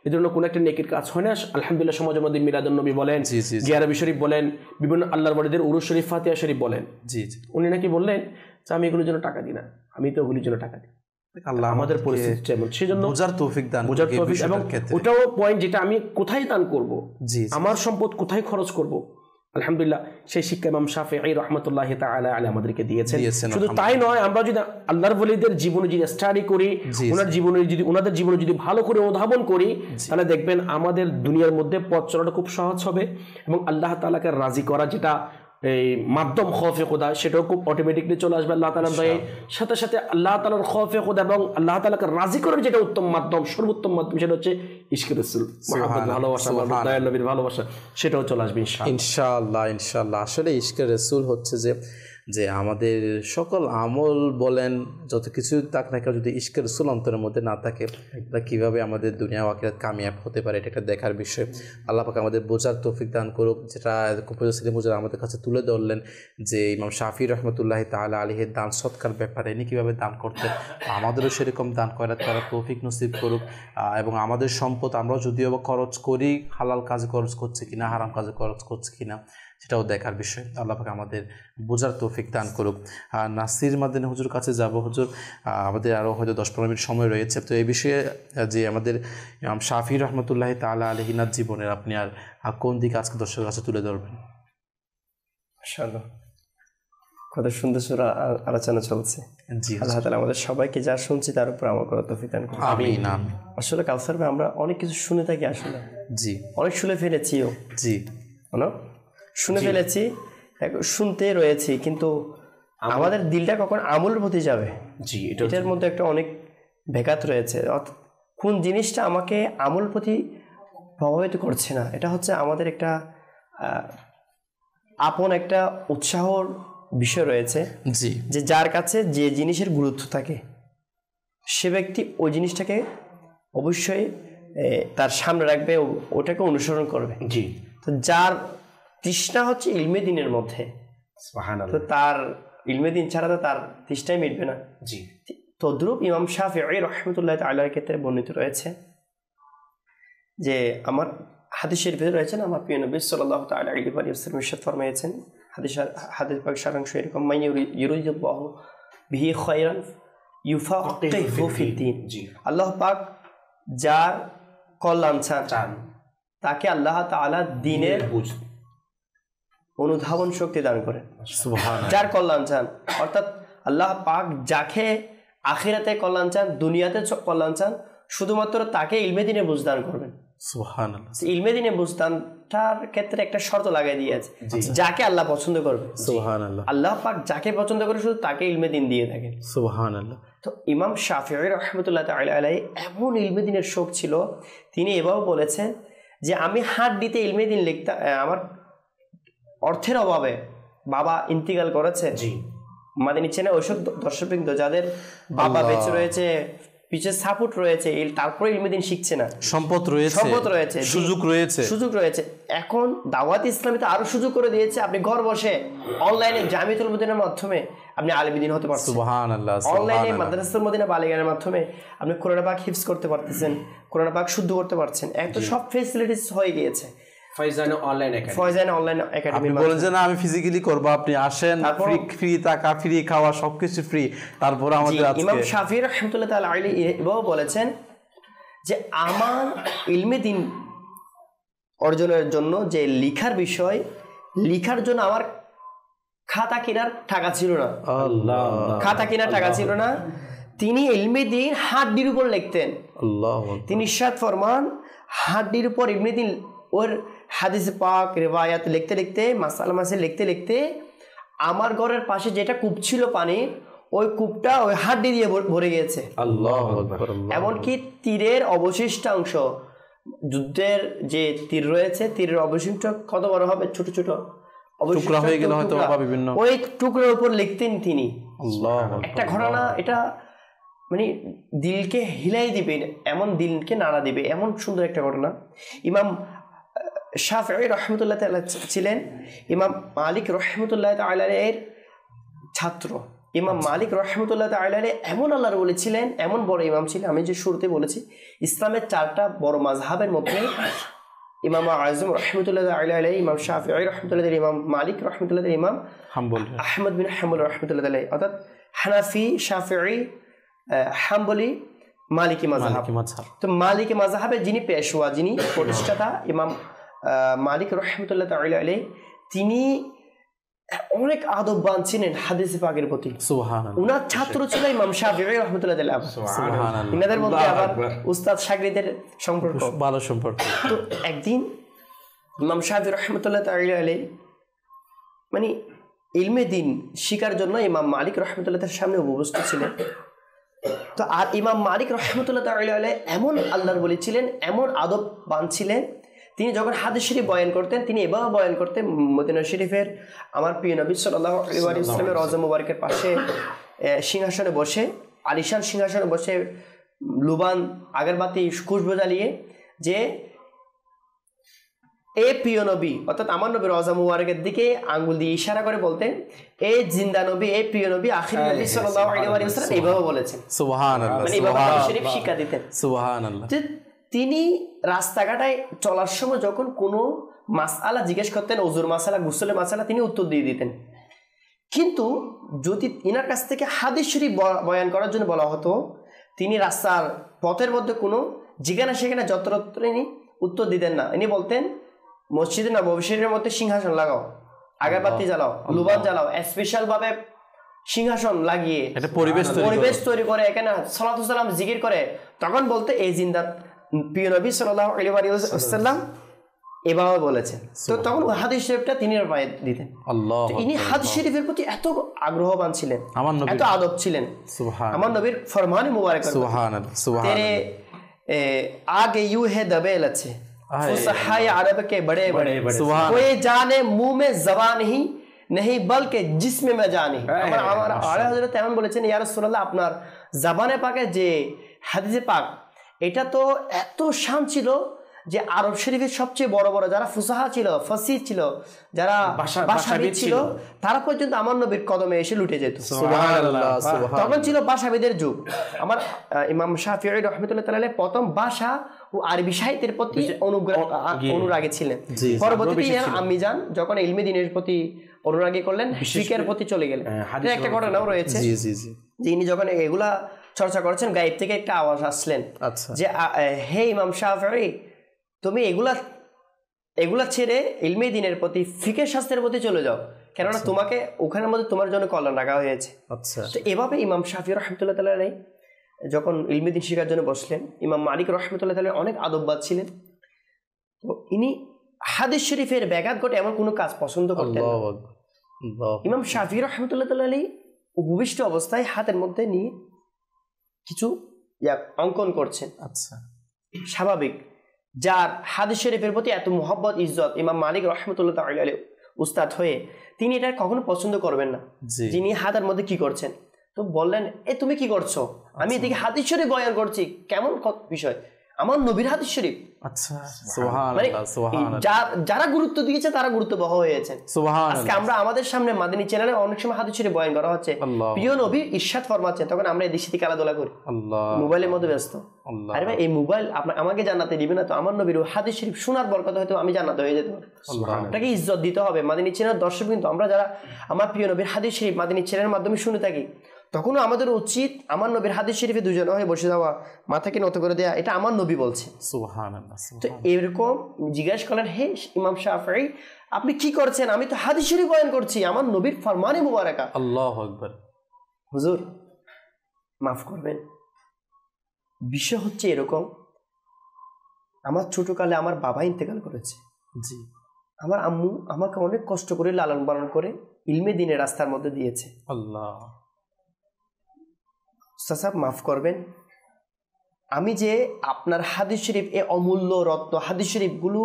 এই ধরনের কোনো একটা নেকির কাজ হয় না, আলহামদুলিল্লাহ সমাজের মধ্যে মিলাদুন নবী বলেন, গিয়ারবি শরীফ বলেন, বিভিন্ন আল্লাহর ওয়ালিদের উরুস শরীফ, ফাতিহা শরীফ বলেন, জি জি, উনি নাকি বললেন যে আমি এগুলোর জন্য টাকা দিই না, আমি তো ওগুলির জন্য টাকা দিই। আল্লাহ আমাদের পরিস্থিতি যেমন, সেজন্য বোঝার তৌফিক দান, এবং ওটাও পয়েন্ট যেটা আমি কোথায় দান করব, আমার সম্পদ কোথায় খরচ করব, আলহামদুলিল্লাহ সেই শিক্ষা ইমাম শাফিঈ রাহমাতুল্লাহি তাআলা আলাইহি আমাদেরকে দিয়েছেন। শুধু তাই নয়, আমরা যদি আল্লাহর ওলিদের জীবনে যদি স্টাডি করি, ওনাদের জীবনে যদি ভালো করে অনুধাবন করি, তাহলে দেখবেন আমাদের দুনিয়ার মধ্যে পথ চলাটা খুব সহজ হবে, এবং আল্লাহ তাআলাকে রাজি করা যেটা এই মাধ্যম খৌফে খোদা, সেটাও খুব অটোমেটিকলি চলে আসবে আল্লাহ তাআলার দয়ায়। সাথে সাথে আল্লাহ তাআলার খৌফে খোদা এবং আল্লাহ তাআলাকে রাজি করার যেটা উত্তম মাধ্যম, সর্বোত্তম মাধ্যম, সেটা হচ্ছে ইশকে রাসূল, মুহাম্মদ ভালোবাসা, দয়াল নবীর ভালোবাসা, সেটাও চলে আসবে ইনশাআল্লাহ। ইনশাআল্লাহ আসলে ইশকে রাসূল হচ্ছে যে আমাদের সকল আমল বলেন, যত কিছু থাক না কেন, যদি ইশকে রাসূল অন্তরের মধ্যে না থাকে, কিভাবে আমাদের দুনিয়া ও আখিরাত কামিয়াব হতে পারে, এটা একটা দেখার বিষয়। আল্লাহ পাক আমাদের বোঝার তৌফিক দান করুক। যেটা কুফুর সেলিম হুজুর আমাদের কাছে তুলে ধরলেন যে ইমাম শাফি রহমতুল্লাহি তাআলা আলাইহি দান সৎকার ব্যাপারে ইনি কীভাবে দান করতেন, আমাদেরও সেরকম দান করার তারা তৌফিক নসিব করুক। এবং আমাদের সম্পদ আমরাও যদিও খরচ করি, হালাল কাজে খরচ করছি কিনা, হারাম কাজে খরচ করছি কিনা, সেটাও দেখার বিষয়। আল্লাহ পাক আমাদের বোঝার তৌফিক দান করুক। নাসির মাদিনী হুজুর কাছে যাব। হুজুর, আমাদের আরও হয়তো 10-15 মিনিট সময় রয়েছে, তো এই বিষয়ে যে আমাদের ইমাম শাফি রহমতুল্লাহি তাআলা আলাইহির জীবনের আপনি আর কোন দিকে আজকে দর্শকের কাছে তুলে ধরবেন? মাশাআল্লাহ, কত সুন্দর সুরা আলোচনা চলছে। জি, আল্লাহ তাআলা আমাদের সবাইকে যা শুনছি তার উপর আমল করার তৌফিক দান করুন। আমিন আমিন। আসলে কাউসার ভাই, আমরা অনেক কিছু শুনে থাকি, আসলে জি অনেক শুনে ফেলেছিও, জি শুনে ফেলেছি, শুনতে রয়েছি, কিন্তু আমাদের দিলটা কখন আমলের প্রতি যাবে, জি এটার মধ্যে একটা অনেক ব্যাঘাত রয়েছে। কোন জিনিসটা আমাকে আমল প্রতি প্রভাবিত করছে না, এটা হচ্ছে আমাদের একটা আপন একটা উৎসাহর বিষয় রয়েছে, জি যে যার কাছে যে জিনিসের গুরুত্ব থাকে সে ব্যক্তি ওই জিনিসটাকে অবশ্যই তার সামনে রাখবে, ওটাকে অনুসরণ করবে। জি, তো যার তৃষ্ণা হচ্ছে ইলমে দিনের মধ্যে, তো তার ইলমে দিন ছাড়া তো তার তৃষ্ণাই মিটবে না। জি, তদ্রূপ ইমাম শাফিঈ রাহমাতুল্লাহি তাআলার ক্ষেত্রে বর্ণিত রয়েছে যে আমার হাদিসের ভিতরে রয়েছেন, আমার প্রিয় নবী সাল্লাল্লাহু তাআলা আলাইহি ওয়াসাল্লাম ইরশাদ ফরমায়েছেন, হাদিস পাক সারাংশ এরকম, মান ইউরিদুল্লাহু বিহি খায়রান ইউফাক্কিহু ফিদ্দীন। জি, আল্লাহ পাক যার কল্যাণ চান তাকে আল্লাহ তাআলা দ্বীনের অনুধাবন শক্তি দান করেন, সুবহানাল্লাহ। যার কল্যাণ চান। অর্থাৎ আল্লাহ পাক যাকে আখিরাতে কল্যাণ চান, দুনিয়াতে কল্যাণ চান, শুধুমাত্র তাকে ইলমে দিনে বুঝদান করবেন। সুবহানাল্লাহ। ইলমে দিনে বুঝদানটার ক্ষেত্রে একটা শর্ত লাগাই দিয়েছে, যাকে আল্লাহ পছন্দ করবে। সুবহানাল্লাহ। আল্লাহ পাক যাকে পছন্দ করে শুধু তাকে ইলমে দিন দিয়ে থাকেন। সুবহানাল্লাহ। তো ইমাম শাফিঈ রাহমাতুল্লাহ তাআলা আলাইহি এমন ইলমে দিনের শৌক ছিল, তিনি এভাবে বলেছেন যে আমি হাড্ডিতে ইলমে দিন লিখতাম, আমার অর্থের অভাবে বাবা ইন্তিকাল করেছে, মাদানী চ্যানেল ওইসব দর্শকবৃন্দ যাদের বাবা বেঁচে রয়েছে, পিছে সাপোর্ট রয়েছে, তারপরে ইলমে শিখছে না, সম্পদ রয়েছে, সুযোগ রয়েছে। এখন দাওয়াত ইসলামীতে আরো সুযোগ করে দিয়েছে, আপনি ঘর বসে অনলাইনে জামিয়াতুল মদিনার মাধ্যমে আপনি আলিম দ্বীন হতে পারছেন। সুবহানাল্লাহ। অনলাইনে মাদ্রাসাতুল মদিনা বালিগানের মাধ্যমে আপনি কোরআন পাক হিফজ করতে পারতেছেন, কোরআন পাক শুদ্ধ করতে পারছেন। এত সব ফ্যাসিলিটিস হয়ে গিয়েছে ফয়জান অনলাইন একাডেমি। বলেন যে না আমি ফিজিক্যালি করব, আপনি আসেন, ফ্রি টাকা, ফ্রি খাওয়া, সবকিছু ফ্রি। তারপর আমাদের ইমাম শাফিঈ রাহমাতুল্লাহ তাআলা আলাইহি এভাবে বলেছেন যে আমার ইলমে দিন অর্জনের জন্য যে লিখার বিষয়, লিখার জন্য আমার খাতা কেনার টাকা ছিল না, খাতা কেনার টাকা ছিল না। তিনি ইলমে দিন হাড্ডির উপর লিখতেন। তিনি ইরশাদ ফরমান, হাড্ডির উপর ইলমে দিন ওর হাদিস পাক রিওয়ায়াত লিখতে লিখতে, মাসালা মাসে লিখতে লিখতে আমার ঘরের পাশে যেটা কূপ ছিল পানির, ওই কূপটা ওই হাড্ডি দিয়ে ভরে গিয়েছে। আল্লাহু আকবার। এমনকি তীরের অবশিষ্টাংশ, যুদ্ধের যে তীর রয়েছে, তীরের অবশিষ্ট কত বড় হবে, ছোট ছোট টুকরা হয়ে গেল হয়তো বা বিভিন্ন, ওই টুকরার উপর লিখতেন তিনি। একটা ঘটনা, এটা মানে দিলকে হিলাই দিবে, এমন দিলকে নাড়া দিবে, এমন সুন্দর একটা ঘটনা। ইমাম শাফিঈ রাহমাতুল্লাহ তাআলা ছিলেন ইমাম মালিক রাহমাতুল্লাহ তাআলা এর ছাত্র। ইমাম মালিক রাহমাতুল্লাহ তাআলা এমন আল্লাহর ওলি ছিলেন, এমন বড় ইমাম ছিলেন। আমি যে শুরুতে বলেছি ইসলামের 4টা বড় মাযহাবের মধ্যে ইমাম আযম রাহমাতুল্লাহ তাআলা আলাইহি, ইমাম শাফিঈ রাহমাতুল্লাহ আলাইহি, ইমাম মালিক রাহমাতুল্লাহ আলাইহি, ইমাম আহমদ বিন হাম্বল রাহমাতুল্লাহ আলাইহি, অর্থাৎ হানাফি, শাফিঈ, হাম্বলি, মালিকি মাযহাব। তো মালিকি মাযহাবের যিনি পেশওয়া, যিনি প্রতিষ্ঠাতা ইমাম মালিক রাহমাতুল্লাহ তাআলা আলাইহি, তিনি অনেক আদববান ছিলেন হাদিস পাকের প্রতি। সুবহানাল্লাহ। উনার ছাত্র ছিল ইমাম শাফিঈ রাহমাতুল্লাহ তাআলা। সুবহানাল্লাহ। ইনাদের মধ্যে আবার উস্তাদ শাগির্দের সম্পর্ক, ভালো সম্পর্ক। তো একদিন ইমাম শাফিঈ রাহমাতুল্লাহ তাআলা আলাইহি মানে ইলমে দিন শিকার জন্য ইমাম মালিক রাহমাতুল্লাহ তাআলার সামনে উপস্থিত ছিলেন। তো আর ইমাম মালিক রাহমাতুল্লাহ তাআলা আলাইহি এমন আল্লাহর ওলি ছিলেন, এমন আদববান ছিলেন, তিনি যখন হাদিস শরীফ বয়ান করতেন, তিনি এভাবে বয়ান করতেন, মদিনা শরীফের আমার প্রিয় নবী সাল্লাল্লাহু আলাইহি ওয়াসাল্লামের রওজা মুবারকের পাশে সিংহাসনে বসে, আলিশান সিংহাসনে বসে লুবান আগরবাতি খুশবু জ্বালিয়ে, যে এ প্রিয় নবী, অর্থাৎ আমার নবী রওজা মুবারকের দিকে আঙ্গুল দিয়ে ইশারা করে বলতেন, এ জিন্দা নবী, এ প্রিয় নবী, আখির নবী সাল্লাল্লাহু আলাইহি ওয়াসাল্লাম এইভাবে বলেছেন। সুবহানাল্লাহ। মানে এইভাবে হাদিস শরীফ শিক্ষা দিতেন। সুবহানাল্লাহ। তিনি রাস্তাঘাটে চলার সময় যখন কোনো মাসআলা জিজ্ঞেস করতেন, ওযুর মাসআলা, গোসলের মাসআলা, তিনি উত্তর দিয়ে দিতেন। কিন্তু যদি ইনার কাছ থেকে হাদিস শরীফ বয়ান করার জন্য বলা হতো, তিনি রাস্তার পথের মধ্যে কোনো যেখানে সেখানে যত্রতত্র ইনি উত্তর দিতেন না। ইনি বলতেন, মসজিদে নববী শরীফের মধ্যে সিংহাসন লাগাও, আগরবাতি জ্বালাও, লুবান জ্বালাও, স্পেশাল ভাবে সিংহাসন লাগিয়ে পরিবেশ তৈরি করে এখানে সালাতু সালাম জিকির করে, তখন বলতে এই জিন্দা প্রিয় নবী সাল্লাল্লাহু আলাইহি ওয়াসাল্লাম এভাবে বলেছেন। তো তখন হাদিস শরীফটা তিনি পায়ে দিতেন। আল্লাহ। ইনি হাদিস শরীফের প্রতি এত আগ্রহবান ছিলেন, এত আদব ছিলেন। সুবহানাল্লাহ। আমার নবীর ফরমান মুবারক, সুবহানাল্লাহ সুবহানাল্লাহ, তেরে आगे यूं है दबेल अच्छे फुसहाए अरब के बड़े बड़े कोई जाने मुंह में जबान ही नहीं बल्कि जिस्म में जाने। আমার আলা হযরত এমন বলেছেন, ইয়া রাসূলুল্লাহ, আপনার জবানে পাকে যে হাদিসে পাক, এটা তো এত শান ছিল যে আরব শরীফের সবচেয়ে বড় বড় যারা ফুসাহা ছিল, ফাসিহ ছিল, যারা ভাষাবিদ ছিল, তারা পর্যন্ত আমার নবীর কদমে এসে লুটে যেত। সুবহানাল্লাহ। তখন ছিল ভাষাবিদের যুগ। আমার ইমাম শাফিঈ রাহমাতুল্লাহ তাআলা প্রথম ভাষা ও আরবি সাহিত্যের প্রতি অনুরাগী ছিলেন। পরবর্তীতে আম্মি জান যখন ইলমে দ্বীনের প্রতি অনুরাগী করলেন, ফিকহের প্রতি চলে গেলেন। একটা ঘটনাও রয়েছে যে ইনি যখন এগুলা চর্চা করছেন, গায়েব থেকে একটা আওয়াজ আসলেন যে, হে ইমাম শাফিঈ, তুমি এগুলা এগুলা ছেড়ে ইলমে দিনের প্রতি, ফিকেহ শাস্ত্রের প্রতি চলে যাও, কেননা তোমাকে ওখানের মধ্যে তোমার জন্য কল্যাণ রাখা হয়েছে। আচ্ছা, তো এভাবে ইমাম শাফি রহমতুল্লাহ তাআলা যখন ইলমে দিন শেখার জন্য বসলেন, ইমাম মালিক রহমতুল্লাহ তাআলা অনেক আদববাদ ছিলেন। তো ইনি হাদিস শরীফের ব্যাঘাত ঘটে এমন কোনো কাজ পছন্দ করতেন না। ইমাম শাফি রহমতুল্লাহ তাআলা উপবিষ্ট অবস্থায় হাতের মধ্যে নিয়ে কিছু অঙ্কন করছেন। আচ্ছা, স্বাভাবিক, যার হাদিস শরীফের প্রতি এত মুহাব্বত ইজ্জত, ইমাম মালিক রহমতুল্লাহ তাআলা উস্তাদ হয়ে তিনি এটা কখনো পছন্দ করবেন না যিনি হাতের মধ্যে কি করছেন। তো বললেন, এ তুমি কি করছো? আমি এদিকে হাদিস শরীফ বয়ান করছি, কেমন বিষয়, আমার নবীর হাদিস শরীফ। আচ্ছা, মানে যারা গুরুত্ব দিয়েছে তারা গুরুত্ববহ হয়েছেন। আজকে আমরা আমাদের সামনে মাদানী চ্যানেলে অনেক সময় হাদিস শরীফ বয়ান করা হচ্ছে, প্রিয় নবী ইরশাদ ফরমাচ্ছেন, তখন আমরা এদিক সেদিকে আলাদোলা করি, মোবাইলের মধ্যে ব্যস্ত। আরে ভাই, এই মোবাইল আমাকে জান্নাতে দিবে না, তো আমার নবীর হাদিস শরীফ শোনার বরকত হয়তো আমি জান্নাতে হয়ে যেতে পারি। আপনাকে ইজ্জত দিতে হবে। মাদানী চ্যানেলের দর্শক কিন্তু আমরা যারা আমার প্রিয় নবীর হাদিস শরীফ মাদানী চ্যানেলের মাধ্যমে শুনে থাকি, তখনও আমাদের উচিত আমার নবীর হাদিস শরীফে দুজন হয়ে বসে যাওয়া, মাথাকে নত করে দেয়া, এটা আমার নবী বলছে। তো এরকম জিজ্ঞাসা করলেন, হে ইমাম শাফিঈ, আপনি কি করছেন? আমি তো হাদিস শরীফ বয়ান করছি, আমার নবীর ফরমানে মুবারাকা। আল্লাহু আকবার। হুজুর মাফ করবেন, বিষয় হচ্ছে এরকম, আমার ছোটকালে আমার বাবা ইন্তেকাল করেছে। জি। আমার আম্মু আমাকে অনেক কষ্ট করে লালন পালন করে ইলমে দিনের রাস্তার মধ্যে দিয়েছে। আল্লাহ। সাহেব মাফ করবেন, আমি যে আপনার হাদিস শরীফ, এ অমূল্য রত্ন হাদিস শরীফগুলো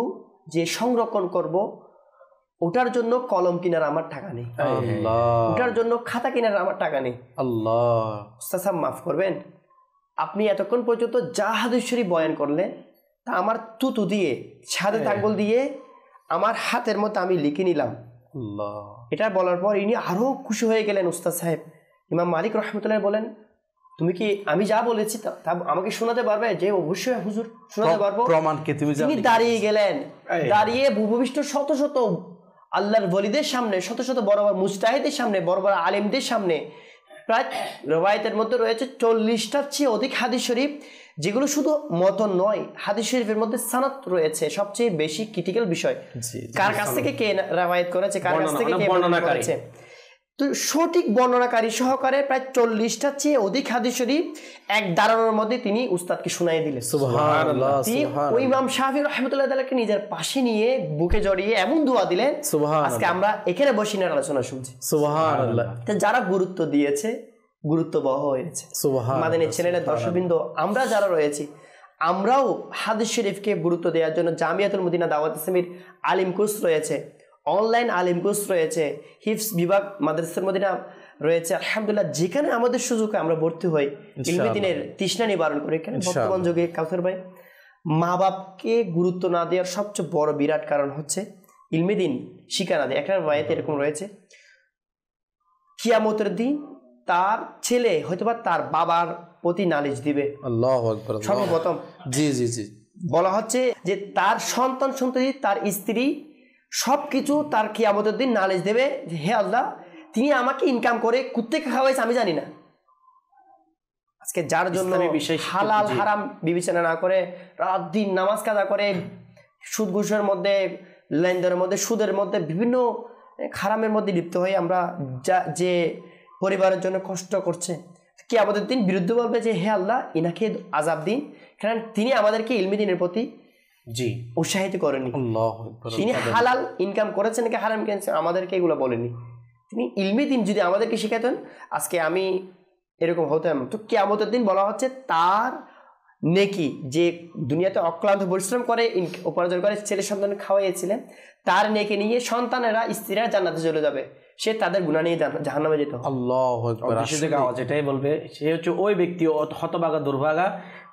যে সংরক্ষণ করব, ওটার জন্য কলম কেনার আমার টাকা নেই, ওটার জন্য খাতা কেনার আমার টাকা নেই। আল্লাহ। সাহেব মাফ করবেন, আপনি এতক্ষণ পর্যন্ত যা হাদিস শরীফ বয়ান করলেন তা আমার তুতু দিয়ে, ছাদে আঙ্গুল দিয়ে আমার হাতের মতো আমি লিখে নিলাম। এটা বলার পর ইনি আরো খুশি হয়ে গেলেন। উস্তাদ সাহেব ইমাম মালিক রহমতুল্লাহ বলেন, তুমি কি আমি যা বলেছি তা আমাকে শোনাতে পারবে? যে অবশ্যই হুজুর শোনাতে পারবো। প্রমাণকে তুমি দাঁড়িয়ে গেলেন, দাঁড়িয়ে ভূভূমিষ্ঠ শত শত আল্লাহর ওলিদের সামনে, শত শত বড় বড় মুজতাহিদের সামনে, বড় বড় আলেমদের সামনে, প্রায় রওয়ায়াতের মধ্যে রয়েছে 40টার চেয়ে অধিক হাদিস শরীফ, যেগুলো শুধু মতন নয়, হাদিস শরীফের মধ্যে সানাত রয়েছে। সবচেয়ে বেশি ক্রিটিক্যাল বিষয় কার কাছ থেকে কে রওয়ায়াত করেছে, কার কাছ থেকে কে বর্ণনা করেছে, তো সঠিক বর্ণনাকারী সহকারে প্রায় 40টার চেয়ে অধিক হাদিস শরীফ এক দাঁড়ানোর মধ্যে তিনি উস্তাদকে শুনাই দিলেন। সুবহানাল্লাহ। তিনি ওই ইমাম শাফি রাহমাতুল্লাহ তাআলাকে নিজের পাশে নিয়ে বুকে জড়িয়ে এমন দোয়া দিলেন, আজকে আমরা এখানে বসে না আলোচনা শুনছি। সুবহানাল্লাহ। তো যারা গুরুত্ব দিয়েছে, গুরুত্ববহ হয়েছে। মাদানী চ্যানেলের দর্শকবৃন্দ আমরা যারা রয়েছি, আমরাও হাদিস শরীফকে গুরুত্ব দেওয়ার জন্য জামিয়াতুল মদিনা দাওয়াত ইসলামীর আলিম কোর্স রয়েছে, অনলাইন আলিম কোর্স রয়েছে, হিফজ বিভাগ মাদ্রাসার মদিনা রয়েছে। আলহামদুলিল্লাহ, যেখানে আমাদের সুযোগে আমরা ভর্তি হই, ইলমে দিনের তৃষ্ণা নিবারণ করি। এখানে বর্তমান যুগে কাউসার ভাই, মা বাপকে গুরুত্ব না দেওয়ার সবচেয়ে বড় বিরাট কারণ হচ্ছে ইলমে দিন শিক্ষা না দেয়। একটা রায়াতে এরকম রয়েছে, কিয়ামতের দিন তার ছেলে হয়তোবা তার বাবার প্রতি নালিশ দিবে। আল্লাহু আকবার। সর্বপ্রথম জি জি জি বলা হচ্ছে যে তার সন্তান সন্ততি, তার স্ত্রী সবকিছু তার কিয়ামতের দিন নালিশ দেবে, হে আল্লাহ, তিনি আমাকে ইনকাম করে কুত্তে খাওয়াইছে আমি জানি না। আজকে যার জন্য হালাল হারাম বিবেচনা না করে রাত দিন নামাজ কাজা করে, সুদ ঘুষের মধ্যে, লেনদেনের মধ্যে, সুদের মধ্যে, বিভিন্ন হারামের মধ্যে লিপ্ত হয়ে আমরা যে পরিবারের জন্য কষ্ট করছে, কিয়ামতের দিন বিরুদ্ধে বলবে যে হে আল্লাহ, ইনাকে আযাব দিন, কারণ তিনি আমাদেরকে ইলমি দিনের প্রতি উৎসাহিত করেনি। তিনি হালাল ইনকাম করেছেন নাকি হারাম কিনেছেন আমাদেরকে এগুলো বলেনি। তিনি ইলমি দিন যদি আমাদেরকে শিখাতেন, আজকে আমি এরকম হতাম। তো কিয়ামতের দিন বলা হচ্ছে তার নেকি, যে দুনিয়াতে অক্লান্ত পরিশ্রম করে উপার্জন করে ছেলে সন্তান খাওয়াইছিলেন, তার নেকি নিয়ে সন্তানেরা, স্ত্রীরা জান্নাতে চলে যাবে, সে তাদের গুনাহ নিয়ে জাহান্নামে যেতে হবে। আল্লাহু আকবার। যেটাই বলবে সে হচ্ছে ওই ব্যক্তি হতভাগা দুর্ভাগা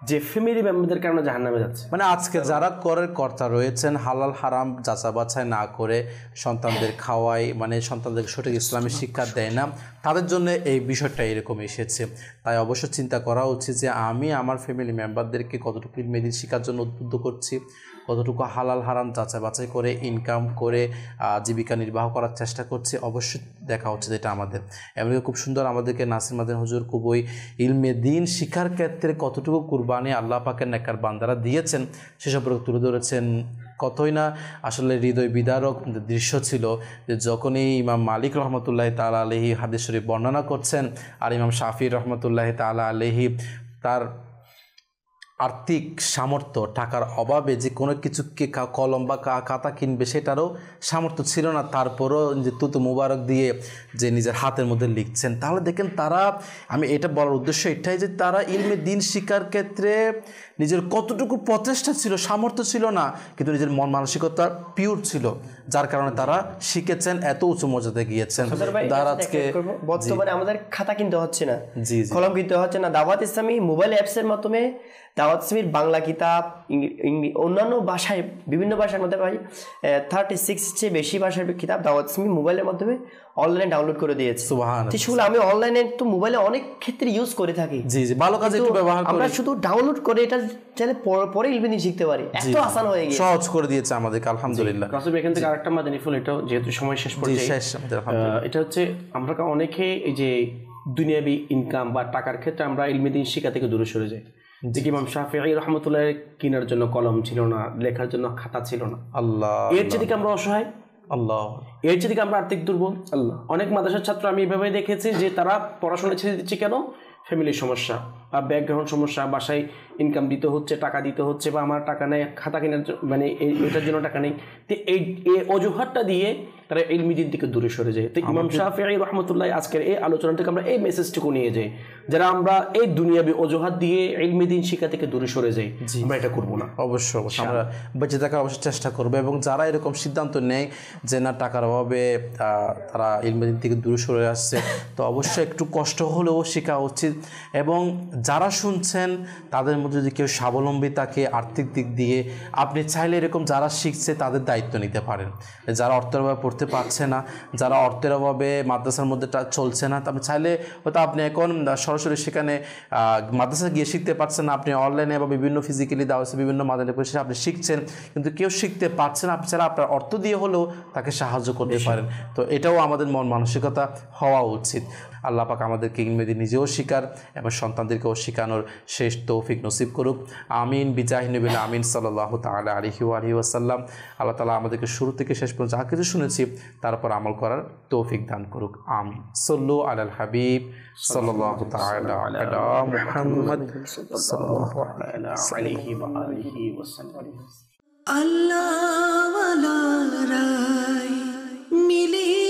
যে ফ্যামিলি মেম্বারদের কারণে জাহান্নামে যাচ্ছে। মানে আজকে যারা করের কর্তা রয়েছেন, হালাল হারাম যাচা বাছাই না করে সন্তানদের খাওয়ায়, মানে সন্তানদের সঠিক ইসলামী শিক্ষা দেয় না, তাদের জন্য এই বিষয়টা এরকম এসেছে। তাই অবশ্য চিন্তা করা উচিত যে আমি আমার ফ্যামিলি মেম্বারদেরকে কতটুকু ইলমে শিক্ষার জন্য উদ্বুদ্ধ করছি, কতটুকু হালাল হারাম যাচাই বাছাই করে ইনকাম করে জীবিকা নির্বাহ করার চেষ্টা করছি। অবশ্যই দেখা উচিত এটা আমাদের। এমনকি খুব সুন্দর আমাদেরকে নাসির মাদানী হুজুর খুব ওই ইলমে দিন শিক্ষার ক্ষেত্রে কতটুকু কুরবানি আল্লাহ পাকের নেককার বান্দারা দিয়েছেন সে সম্পর্কে তুলে ধরেছেন। কতই না আসলে হৃদয় বিদারক দৃশ্য ছিল যে যখনই ইমাম মালিক রহমতুল্লাহ তাআলা আলাইহি হাদিস শরীফ বর্ণনা করছেন আর ইমাম শাফি রহমতুল্লাহ তাআলা আলাইহি তার আর্থিক সামর্থ্য, টাকার অভাবে যে কোনো কিছুকে কলম বা খাতা কিনবে সেটারও সামর্থ্য ছিল না, তারপরও যে তুতু মুবারক দিয়ে যে নিজের হাতের মধ্যে লিখছেন, তাহলে দেখেন তারা, আমি এটা বলার উদ্দেশ্য এটাই যে তারা ইলমে দিন শিকার ক্ষেত্রে নিজের কতটুকু প্রচেষ্টা ছিল, সামর্থ্য ছিল না, কিন্তু নিজের মন মানসিকতা পিওর ছিল, যার কারণে তারা শিখেছেন, এত উঁচু মর্যাদায় গিয়েছেন। তার আজকে বর্তমানে আমাদের খাতা কিনতে হচ্ছে না, জি কলম কিনতে হচ্ছে না, দাওয়াত ইসলামী মোবাইল অ্যাপসের মাধ্যমে দাওয়াত ইসলামীর বাংলা কিতাব, অন্যান্য ভাষায়, বিভিন্ন ভাষার মধ্যে ভাই 36 চেয়ে বেশি ভাষার কিতাব দাওয়াত ইসলামী মোবাইলের মাধ্যমে অনলাইনে ডাউনলোড করে দিয়েছে। সুবহানাল্লাহ। সেগুলো আমি অনলাইনে তো মোবাইলে অনেক ক্ষেত্রে ইউজ করে থাকি। জি জি, ভালো কাজে একটু ব্যবহার করি। আমরা শুধু ডাউনলোড করে এটা চাইলে পরে ইলমি শিখতে পারি, এত আসান হয়ে গেছে, সহজ করে দিয়েছে আমাদেরকে, আলহামদুলিল্লাহ। রাসূল এখান থেকে আরেকটা মাদানী ফুল, এটা যেহেতু সময় শেষ পর্যায়ে, এটা হচ্ছে আমরা অনেকে এই যে দুনিয়াবি ইনকাম বা টাকার ক্ষেত্রে আমরা ইলমি দিন শিক্ষা থেকে দূরে সরে যাই। দেখি ইমাম শাফিঈ রাহমাতুল্লাহ কেনার জন্য কলম ছিল না, লেখার জন্য খাতা ছিল না, আল্লাহ, এর চেয়ে আমরা অসহায়, আল্লাহ, এর চেয়ে আমরা আর্থিক দুর্বল, আল্লাহ। অনেক মাদ্রাসার ছাত্র আমি এভাবে দেখেছি যে তারা পড়াশোনা ছেড়ে দিচ্ছে কেন? ফ্যামিলির সমস্যা বা ব্যাকগ্রাউন্ড সমস্যা, বাসায় ইনকাম দিতে হচ্ছে, টাকা দিতে হচ্ছে, বা আমার টাকা নেই, খাতা কেনার মানে এটার জন্য টাকা নেই, তো এই অজুহাতটা দিয়ে তারা ইলমি দিন থেকে দূরে সরে যায়। তো ইমাম শাফিঈ রাহমাতুল্লাহ আজকের এই আলোচনা থেকে আমরা এই মেসেজটুকু নিয়ে যাই, যারা আমরা এই দুনিয়াবি অজুহাত দিয়ে ইলমি দিন শিক্ষা থেকে দূরে সরে যাই, আমরা এটা করবো না। অবশ্যই অবশ্যই আমরা বেঁচে থাকার অবশ্যই চেষ্টা করবো, এবং যারা এরকম সিদ্ধান্ত নেয় যে না টাকার অভাবে তারা ইলমি দিন থেকে দূরে সরে আসছে, তো অবশ্যই একটু কষ্ট হলেও শেখা উচিত। এবং যারা শুনছেন তাদের মধ্যে যদি কেউ স্বাবলম্বী থাকে আর্থিক দিক দিয়ে, আপনি চাইলে এরকম যারা শিখছে তাদের দায়িত্ব নিতে পারেন। যারা অর্থের অভাবে পড়তে পারছে না, যারা অর্থের অভাবে মাদ্রাসার মধ্যে চলছে না, আপনি চাইলে হয়তো আপনি এখন সরাসরি সেখানে মাদ্রাসা গিয়ে শিখতে পারছেন না, আপনি অনলাইনে বা বিভিন্ন ফিজিক্যালি দেওয়া হচ্ছে বিভিন্ন মাধ্যমে পরিষেবা আপনি শিখছেন, কিন্তু কেউ শিখতে পারছেন, আপনি চাইলে আপনার অর্থ দিয়ে হলেও তাকে সাহায্য করতে পারেন। তো এটাও আমাদের মন মানসিকতা হওয়া উচিত। আল্লাহ পাক আমাদেরকে ইলমে নিজেও শিকার এবং সন্তানদেরকেও শিখানোর শেষ তৌফিক নসিব করুক, আমিন বিজাহি নবিল আমিন সাল্লাল্লাহু তাআলা আলাইহি ওয়াসাল্লাম। আল্লাহ তাআলা আমাদেরকে শুরু থেকে শেষ পর্যন্ত যা কিছু শুনেছি তারপর আমল করার তৌফিক দান করুক, আমিন। সাল্লু আলাল হাবিব সাল্লাল্লাহু তাআলা আলা মুহাম্মদ সাল্লাল্লাহু আলাইহি ওয়া আলিহি ওয়াসাল্লাম। আল্লাহ ওয়ালা রাই মিলি